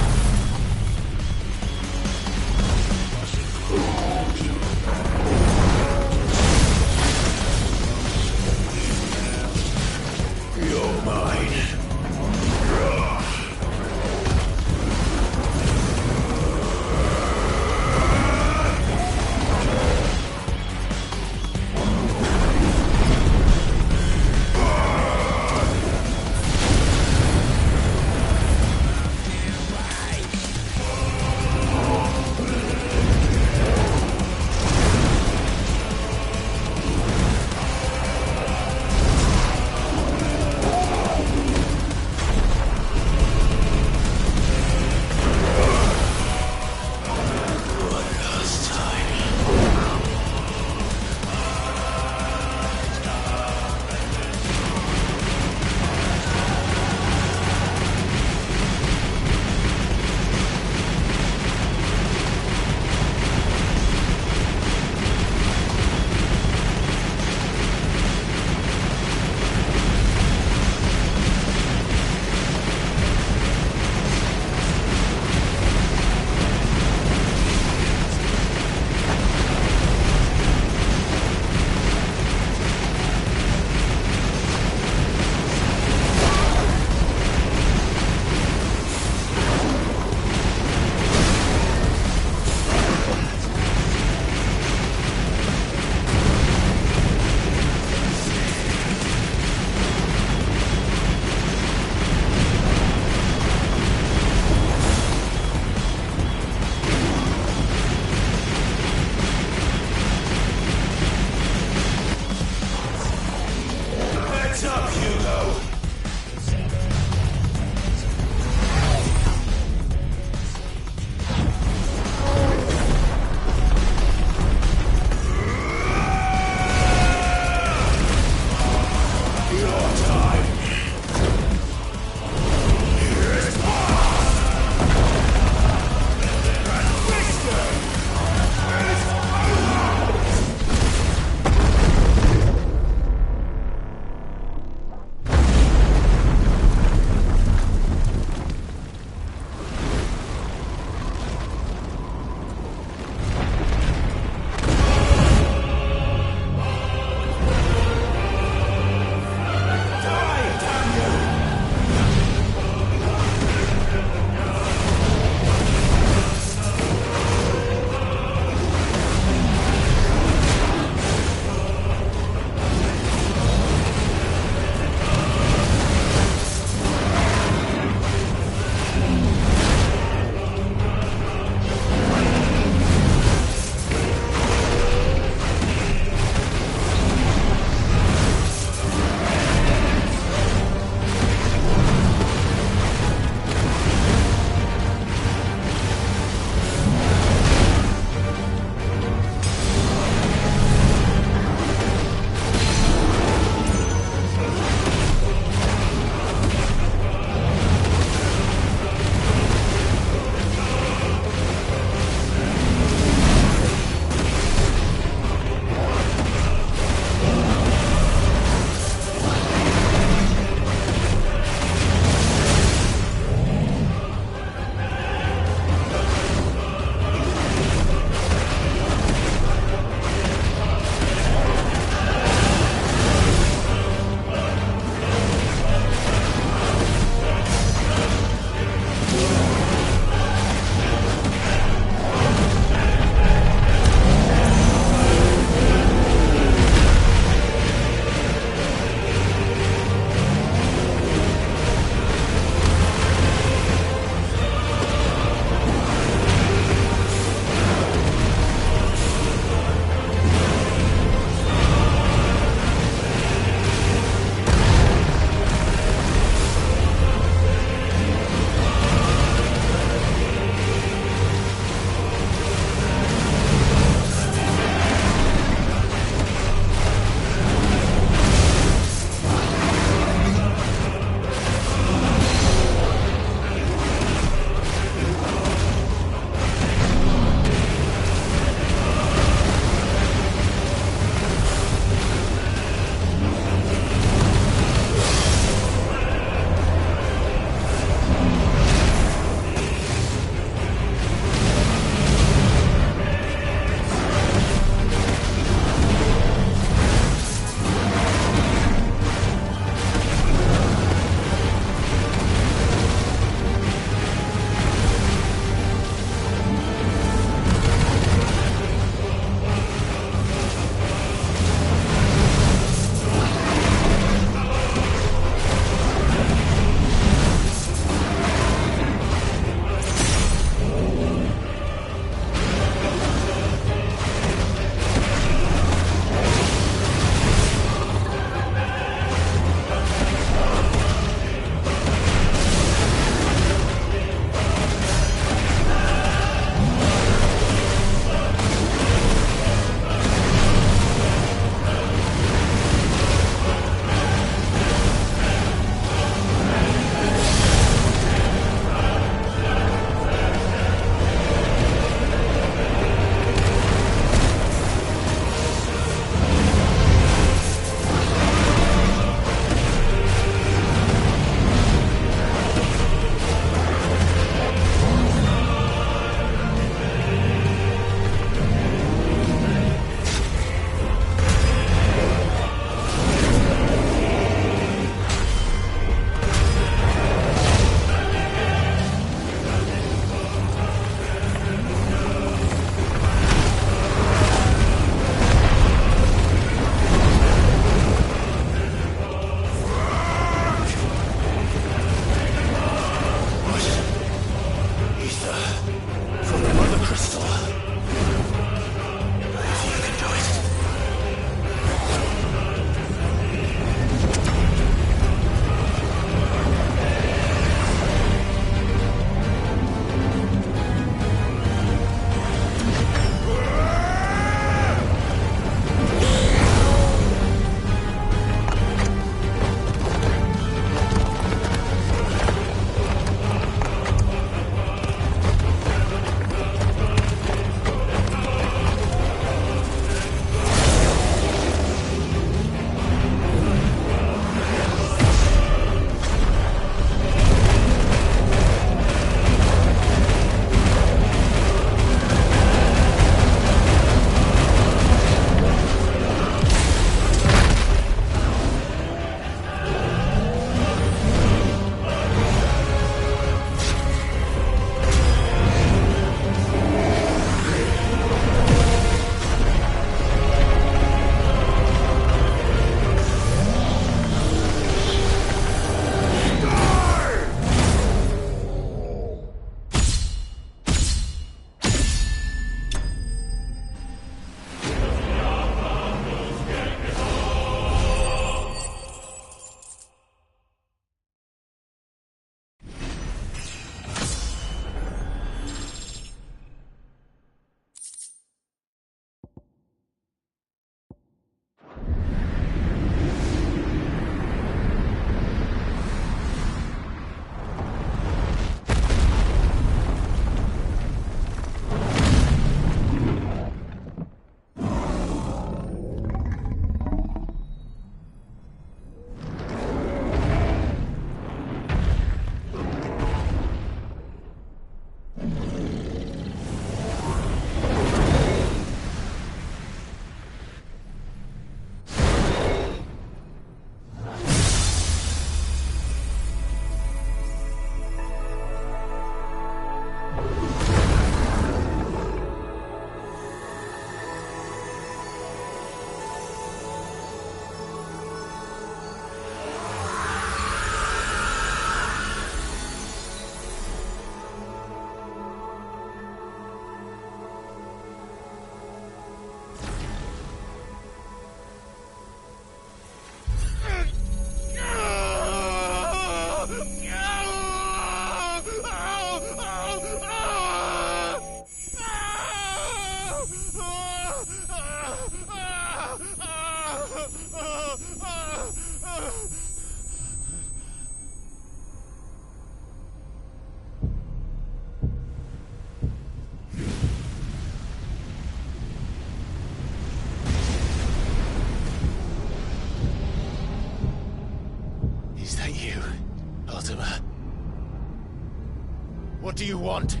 want?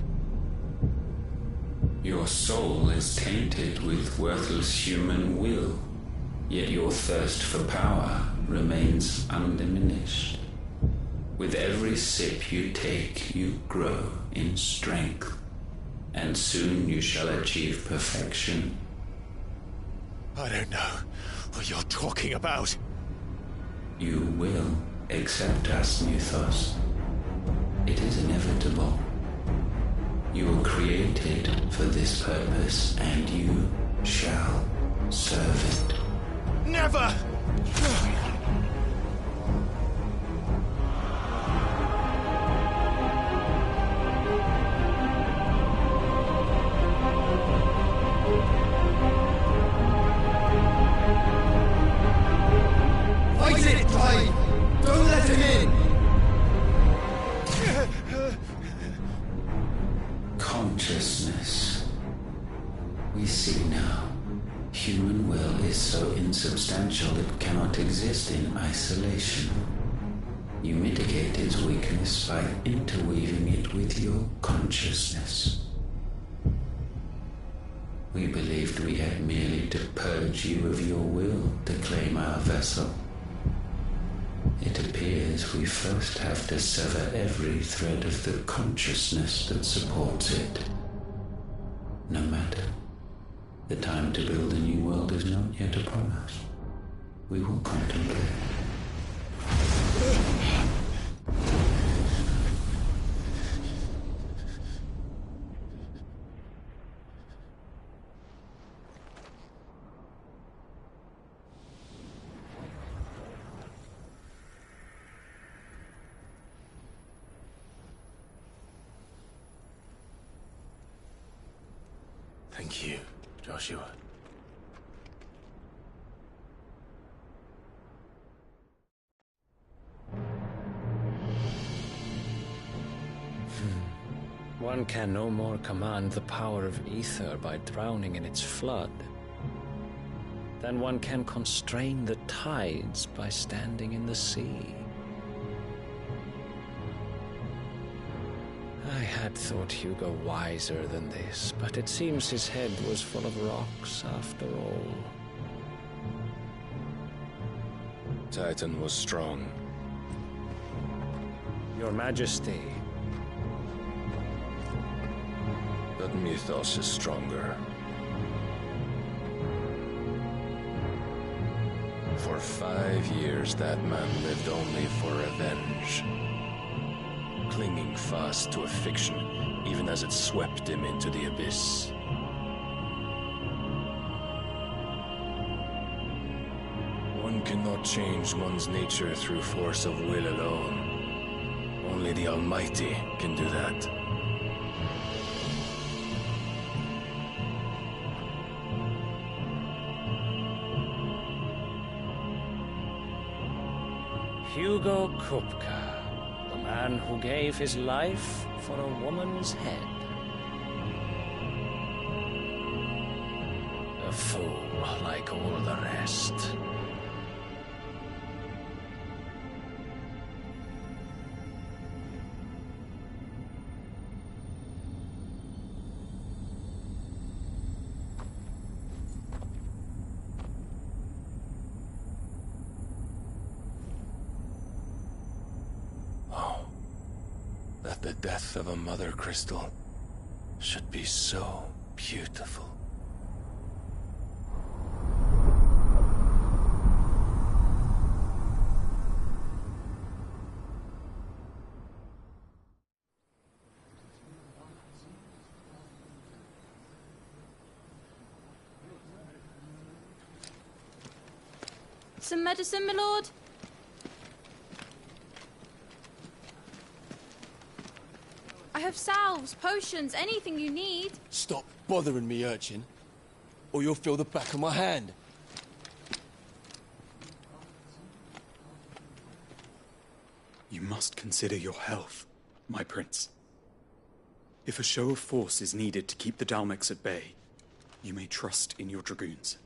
Your soul is tainted with worthless human will, yet your thirst for power remains undiminished. With every sip you take, you grow in strength, and soon you shall achieve perfection. I don't know what you're talking about. You will accept us, Muthos. It is inevitable. You were created for this purpose, and you shall serve it. Never! Fight it, Clive! Don't let him in! Consciousness. We see now. Human will is so insubstantial it cannot exist in isolation. You mitigate its weakness by interweaving it with your consciousness. We believed we had merely to purge you of your will to claim our vessel. It appears we first have to sever every thread of the consciousness that supports it. No matter. The time to build a new world is not yet upon us. We will contemplate. Thank you, Joshua. One can no more command the power of ether by drowning in its flood than one can constrain the tides by standing in the sea. I had thought Hugo wiser than this, but it seems his head was full of rocks after all. Titan was strong. Your Majesty. But Mythos is stronger. For 5 years, that man lived only for revenge. Clinging fast to a fiction, even as it swept him into the abyss. One cannot change one's nature through force of will alone. Only the Almighty can do that. Hugo Kupka. The man who gave his life for a woman's head. A fool like all the rest. That the death of a mother crystal should be so beautiful. Some medicine, my lord? I have salves, potions, anything you need. Stop bothering me, urchin, or you'll feel the back of my hand. You must consider your health, my prince. If a show of force is needed to keep the Dalmex at bay, you may trust in your dragoons.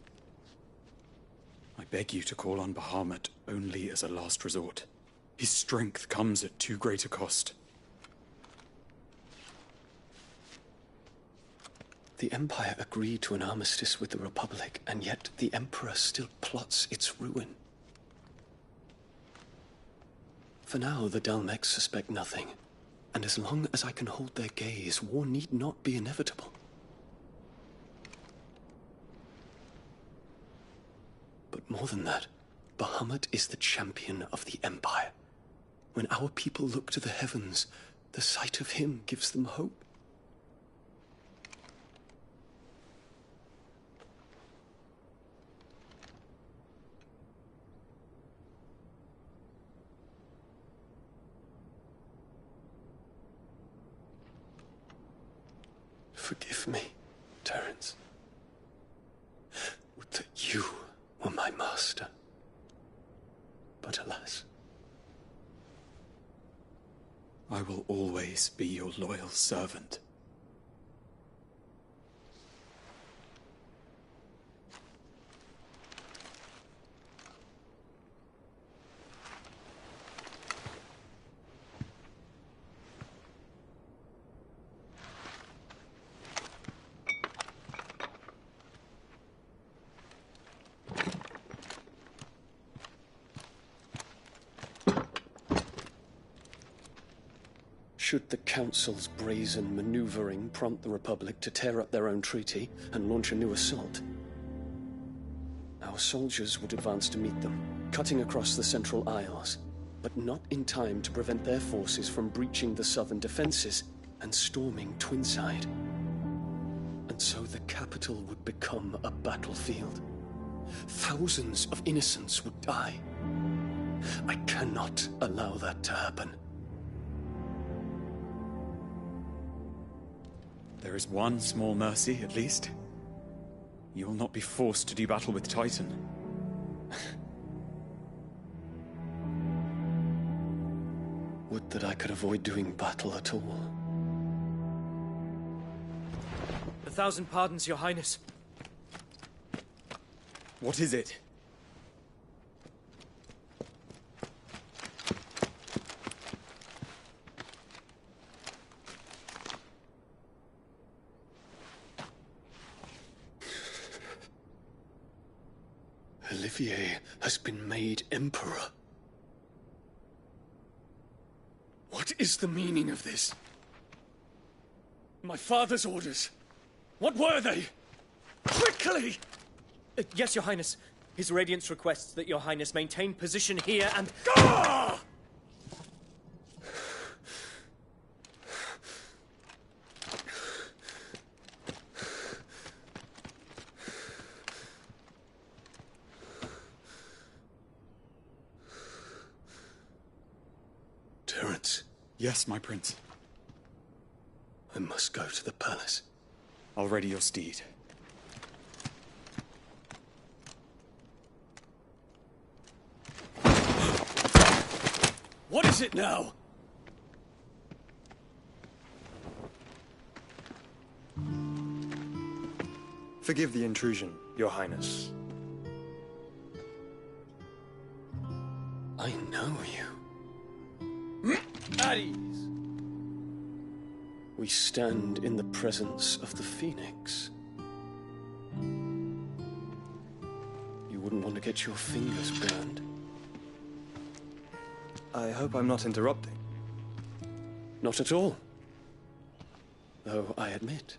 I beg you to call on Bahamut only as a last resort. His strength comes at too great a cost. The Empire agreed to an armistice with the Republic, and yet the Emperor still plots its ruin. For now, the Dalmex suspect nothing, and as long as I can hold their gaze, war need not be inevitable. But more than that, Bahamut is the champion of the Empire. When our people look to the heavens, the sight of him gives them hope. Forgive me, Terence. Would that you were my master. But alas. I will always be your loyal servant. Should the Council's brazen maneuvering prompt the Republic to tear up their own treaty and launch a new assault, our soldiers would advance to meet them, cutting across the Central Isles, but not in time to prevent their forces from breaching the southern defenses and storming Twinside. And so the capital would become a battlefield. Thousands of innocents would die. I cannot allow that to happen. There is one small mercy, at least. You will not be forced to do battle with Titan. Would that I could avoid doing battle at all. 1,000 pardons, Your Highness. What is it? Olivier has been made Emperor. What is the meaning of this? My father's orders. What were they? Quickly! Yes, Your Highness. His Radiance requests that Your Highness maintain position here and... Ah! Terence. Yes, my prince. I must go to the palace. I'll ready your steed. What is it now? Forgive the intrusion, Your Highness. I know you. At ease. We stand in the presence of the Phoenix. You wouldn't want to get your fingers burned. I hope I'm not interrupting. Not at all. Though I admit,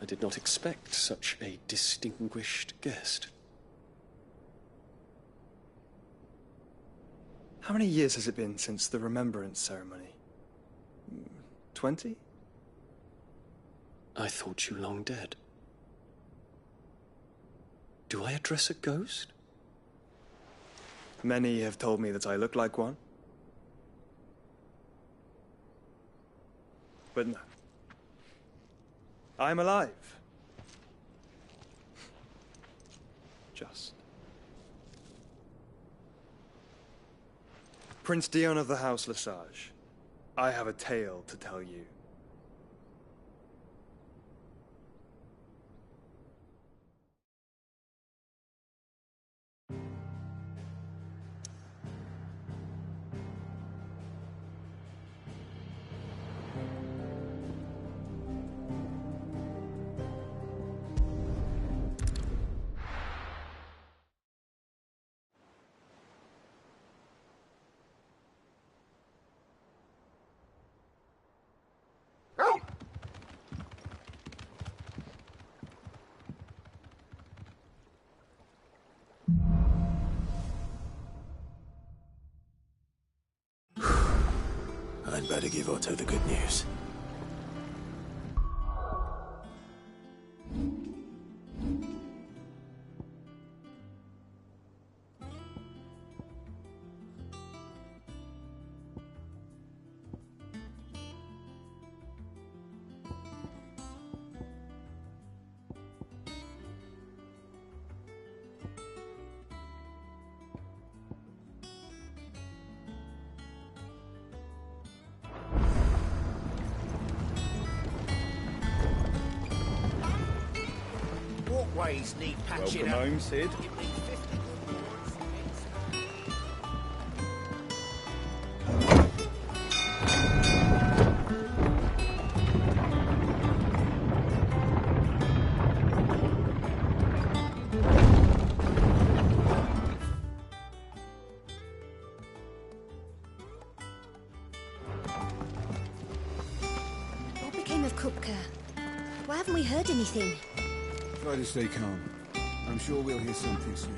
I did not expect such a distinguished guest. How many years has it been since the Remembrance ceremony? 20? I thought you long dead. Do I address a ghost? Many have told me that I look like one. But no. I'm alive. Just. Prince Dion of the House Lesage, I have a tale to tell you. better give Otto the good news. Walkways need patching Welcome up. home, Sid. Give me 50 good boards. What became of Kupka? Why haven't we heard anything? Try to stay calm. I'm sure we'll hear something soon.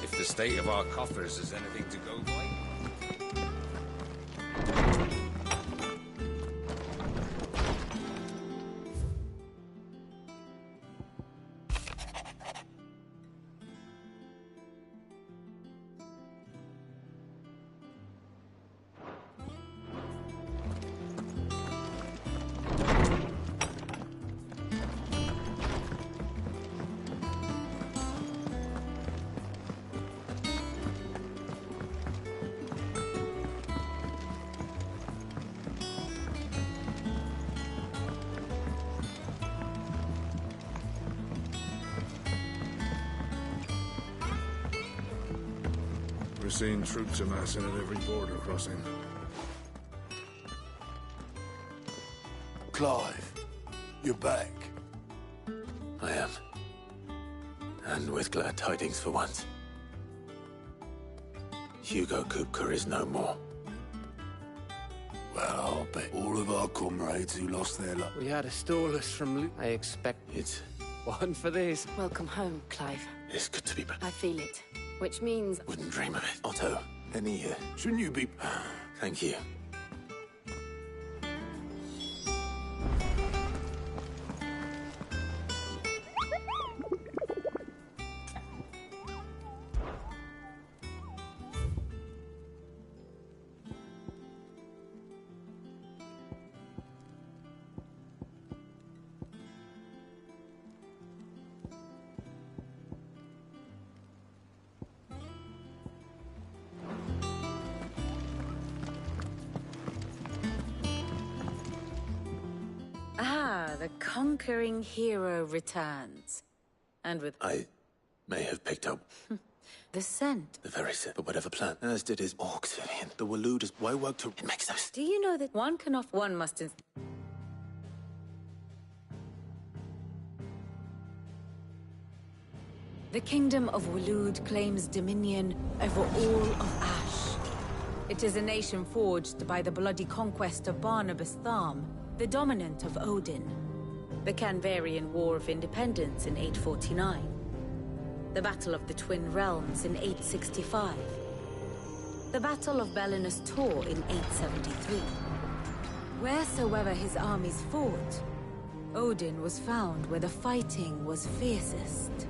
If the state of our coffers is anything to go by. We're seeing troops amassing at every border crossing. Clive, you're back. I am. And with glad tidings for once. Hugo Kupka is no more. Well, I'll bet all of our comrades who lost their life. We had to stall us from loot. I expect It's one for this. Welcome home, Clive. it's good to be back. I feel it. Which means... Wouldn't dream of it. Otto, any Shouldn't you be... thank you. The conquering hero returns. And with... I may have picked up the scent. the very scent, but whatever plan. As did his orcs, Vivian. The Waluders. Why work to... It makes no sense. Do you know that one must... The kingdom of Waloed claims dominion over all of Ash. It is a nation forged by the bloody conquest of Barnabas Tharm, the dominant of Odin. The Canvarian War of Independence in 849. The Battle of the Twin Realms in 865. The Battle of Belinus Tor in 873. Wheresoever his armies fought, Odin was found where the fighting was fiercest.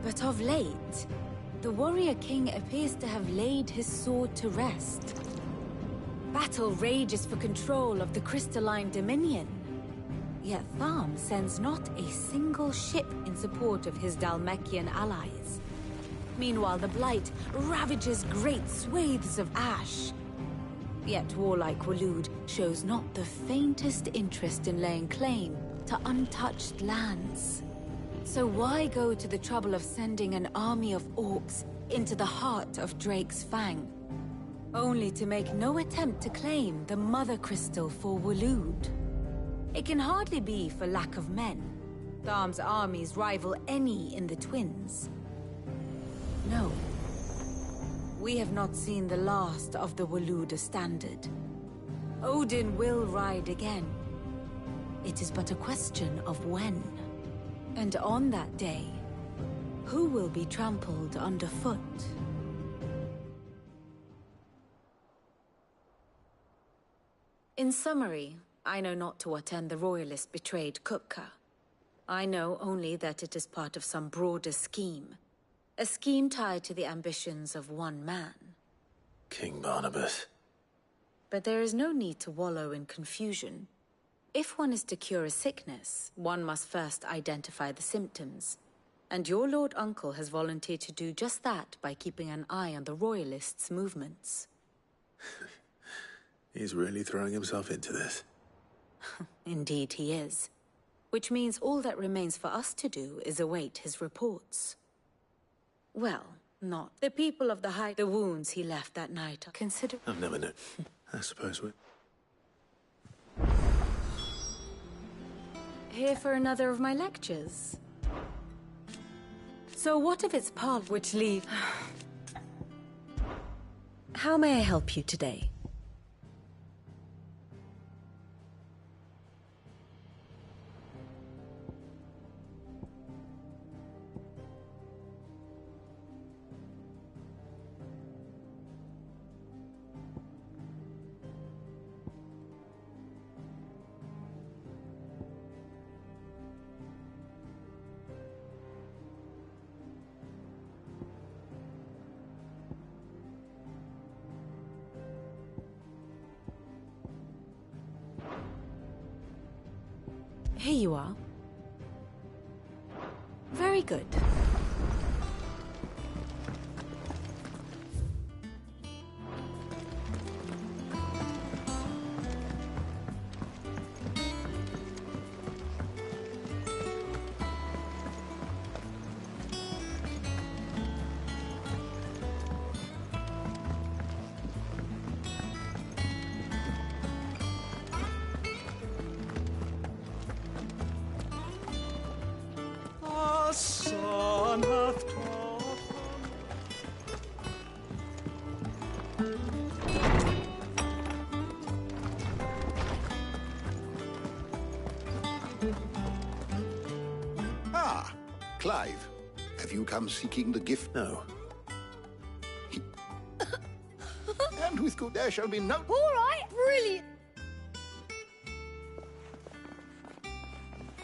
But of late, the warrior king appears to have laid his sword to rest. Battle rages for control of the crystalline dominion. Yet Tharm sends not a single ship in support of his Dhalmekian allies. Meanwhile, the Blight ravages great swathes of Ash. Yet warlike Waloed shows not the faintest interest in laying claim to untouched lands. So why go to the trouble of sending an army of orcs into the heart of Drake's Fang, only to make no attempt to claim the Mother Crystal for Waloed? It can hardly be for lack of men. Tharm's armies rival any in the Twins. No. We have not seen the last of the Waloed standard. Odin will ride again. It is but a question of when. And on that day, Who will be trampled underfoot? In summary, I know not to what end the Royalists betrayed Kupka. I know only that it is part of some broader scheme. A scheme tied to the ambitions of one man. King Barnabas. But there is no need to wallow in confusion. If one is to cure a sickness, one must first identify the symptoms. And your Lord Uncle has volunteered to do just that by keeping an eye on the Royalists' movements. He's really throwing himself into this. Indeed he is. Which means all that remains for us to do is await his reports. Well, not. The people of the Height, the wounds he left that night are considered... I've never known. I suppose we... Here for another of my lectures. So what if it's part which leave... How may I help you today? Here you are. Very good. Sun hath taught. Ah, Clive. Have you come seeking the gift? No. And with good there shall be no... All right, brilliant.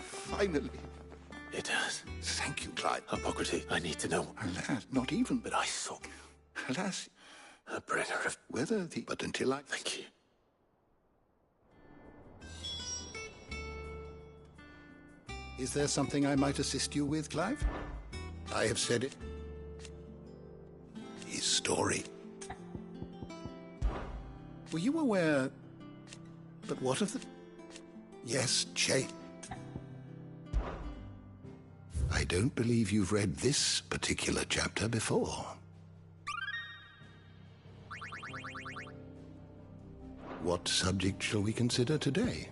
Finally. It does. Thank you, Clive. Hippocrates, I need to know. Alas, not even. But I thought... Alas, a bringer of... whether the... But until I... Thank you. Is there something I might assist you with, Clive? I have said it. His story. Were you aware... But what of the... Yes, Jane. I don't believe you've read this particular chapter before. What subject shall we consider today?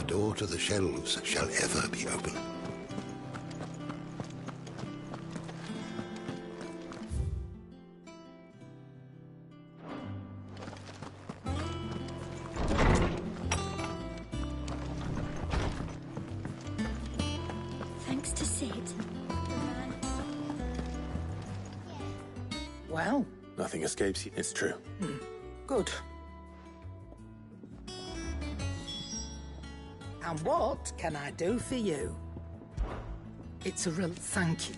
door to the shelves shall ever be open. Thanks to Sid. Well? Nothing escapes you. It's true. Good. And what can I do for you? It's a real thank you.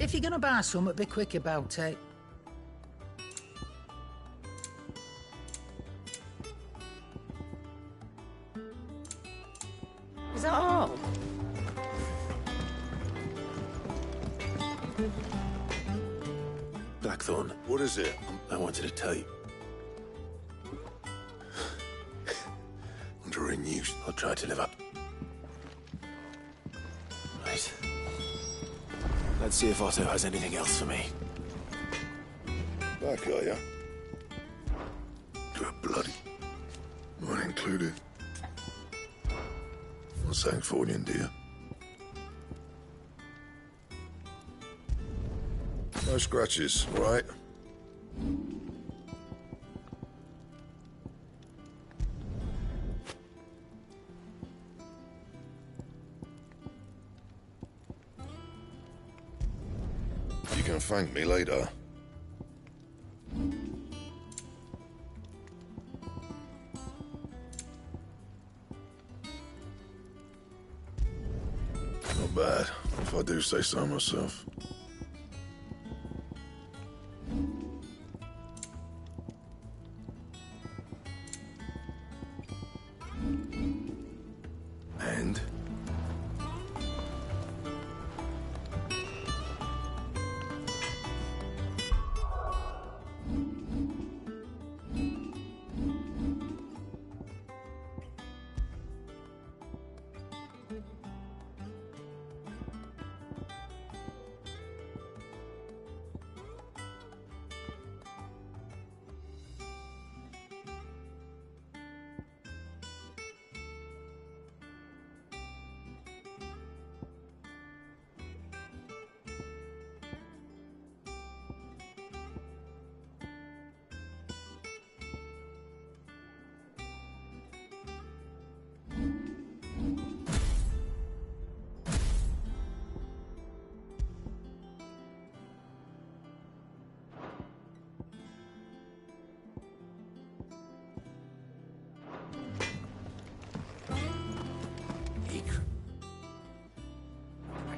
If you're gonna buy something, be quick about it. Is that all? Blackthorn. What is it? I wanted to tell you. Under a news. I'll try to live up. Right. Let's see if Otto has anything else for me. Back, are ya? Good bloody. Mine included. Not saying for you, dear. No scratches, right? You can thank me later. Not bad, if I do say so myself. And?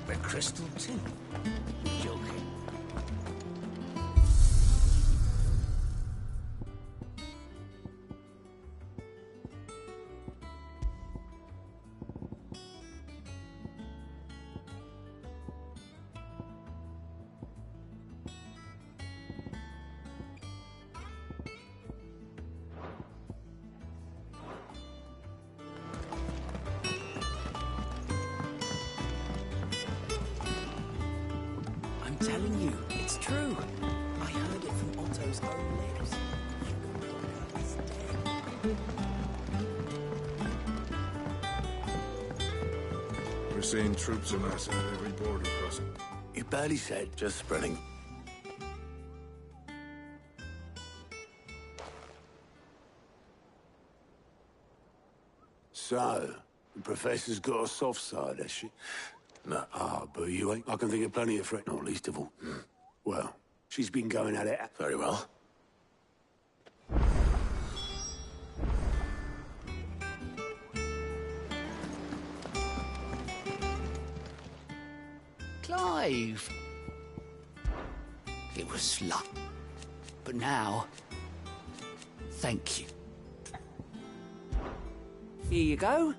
The crystal tin. Joking. I'm telling you, it's true. I heard it from Otto's own lips. We're seeing troops amassing at every border crossing. You barely said. Just spreading. So, the Professor's got a soft side, has she? No. Ah, but you ain't. I can think of plenty of threats, not least of all. Well, she's been going at it. Very well. Clive. It was slut. But now, thank you. Here you go.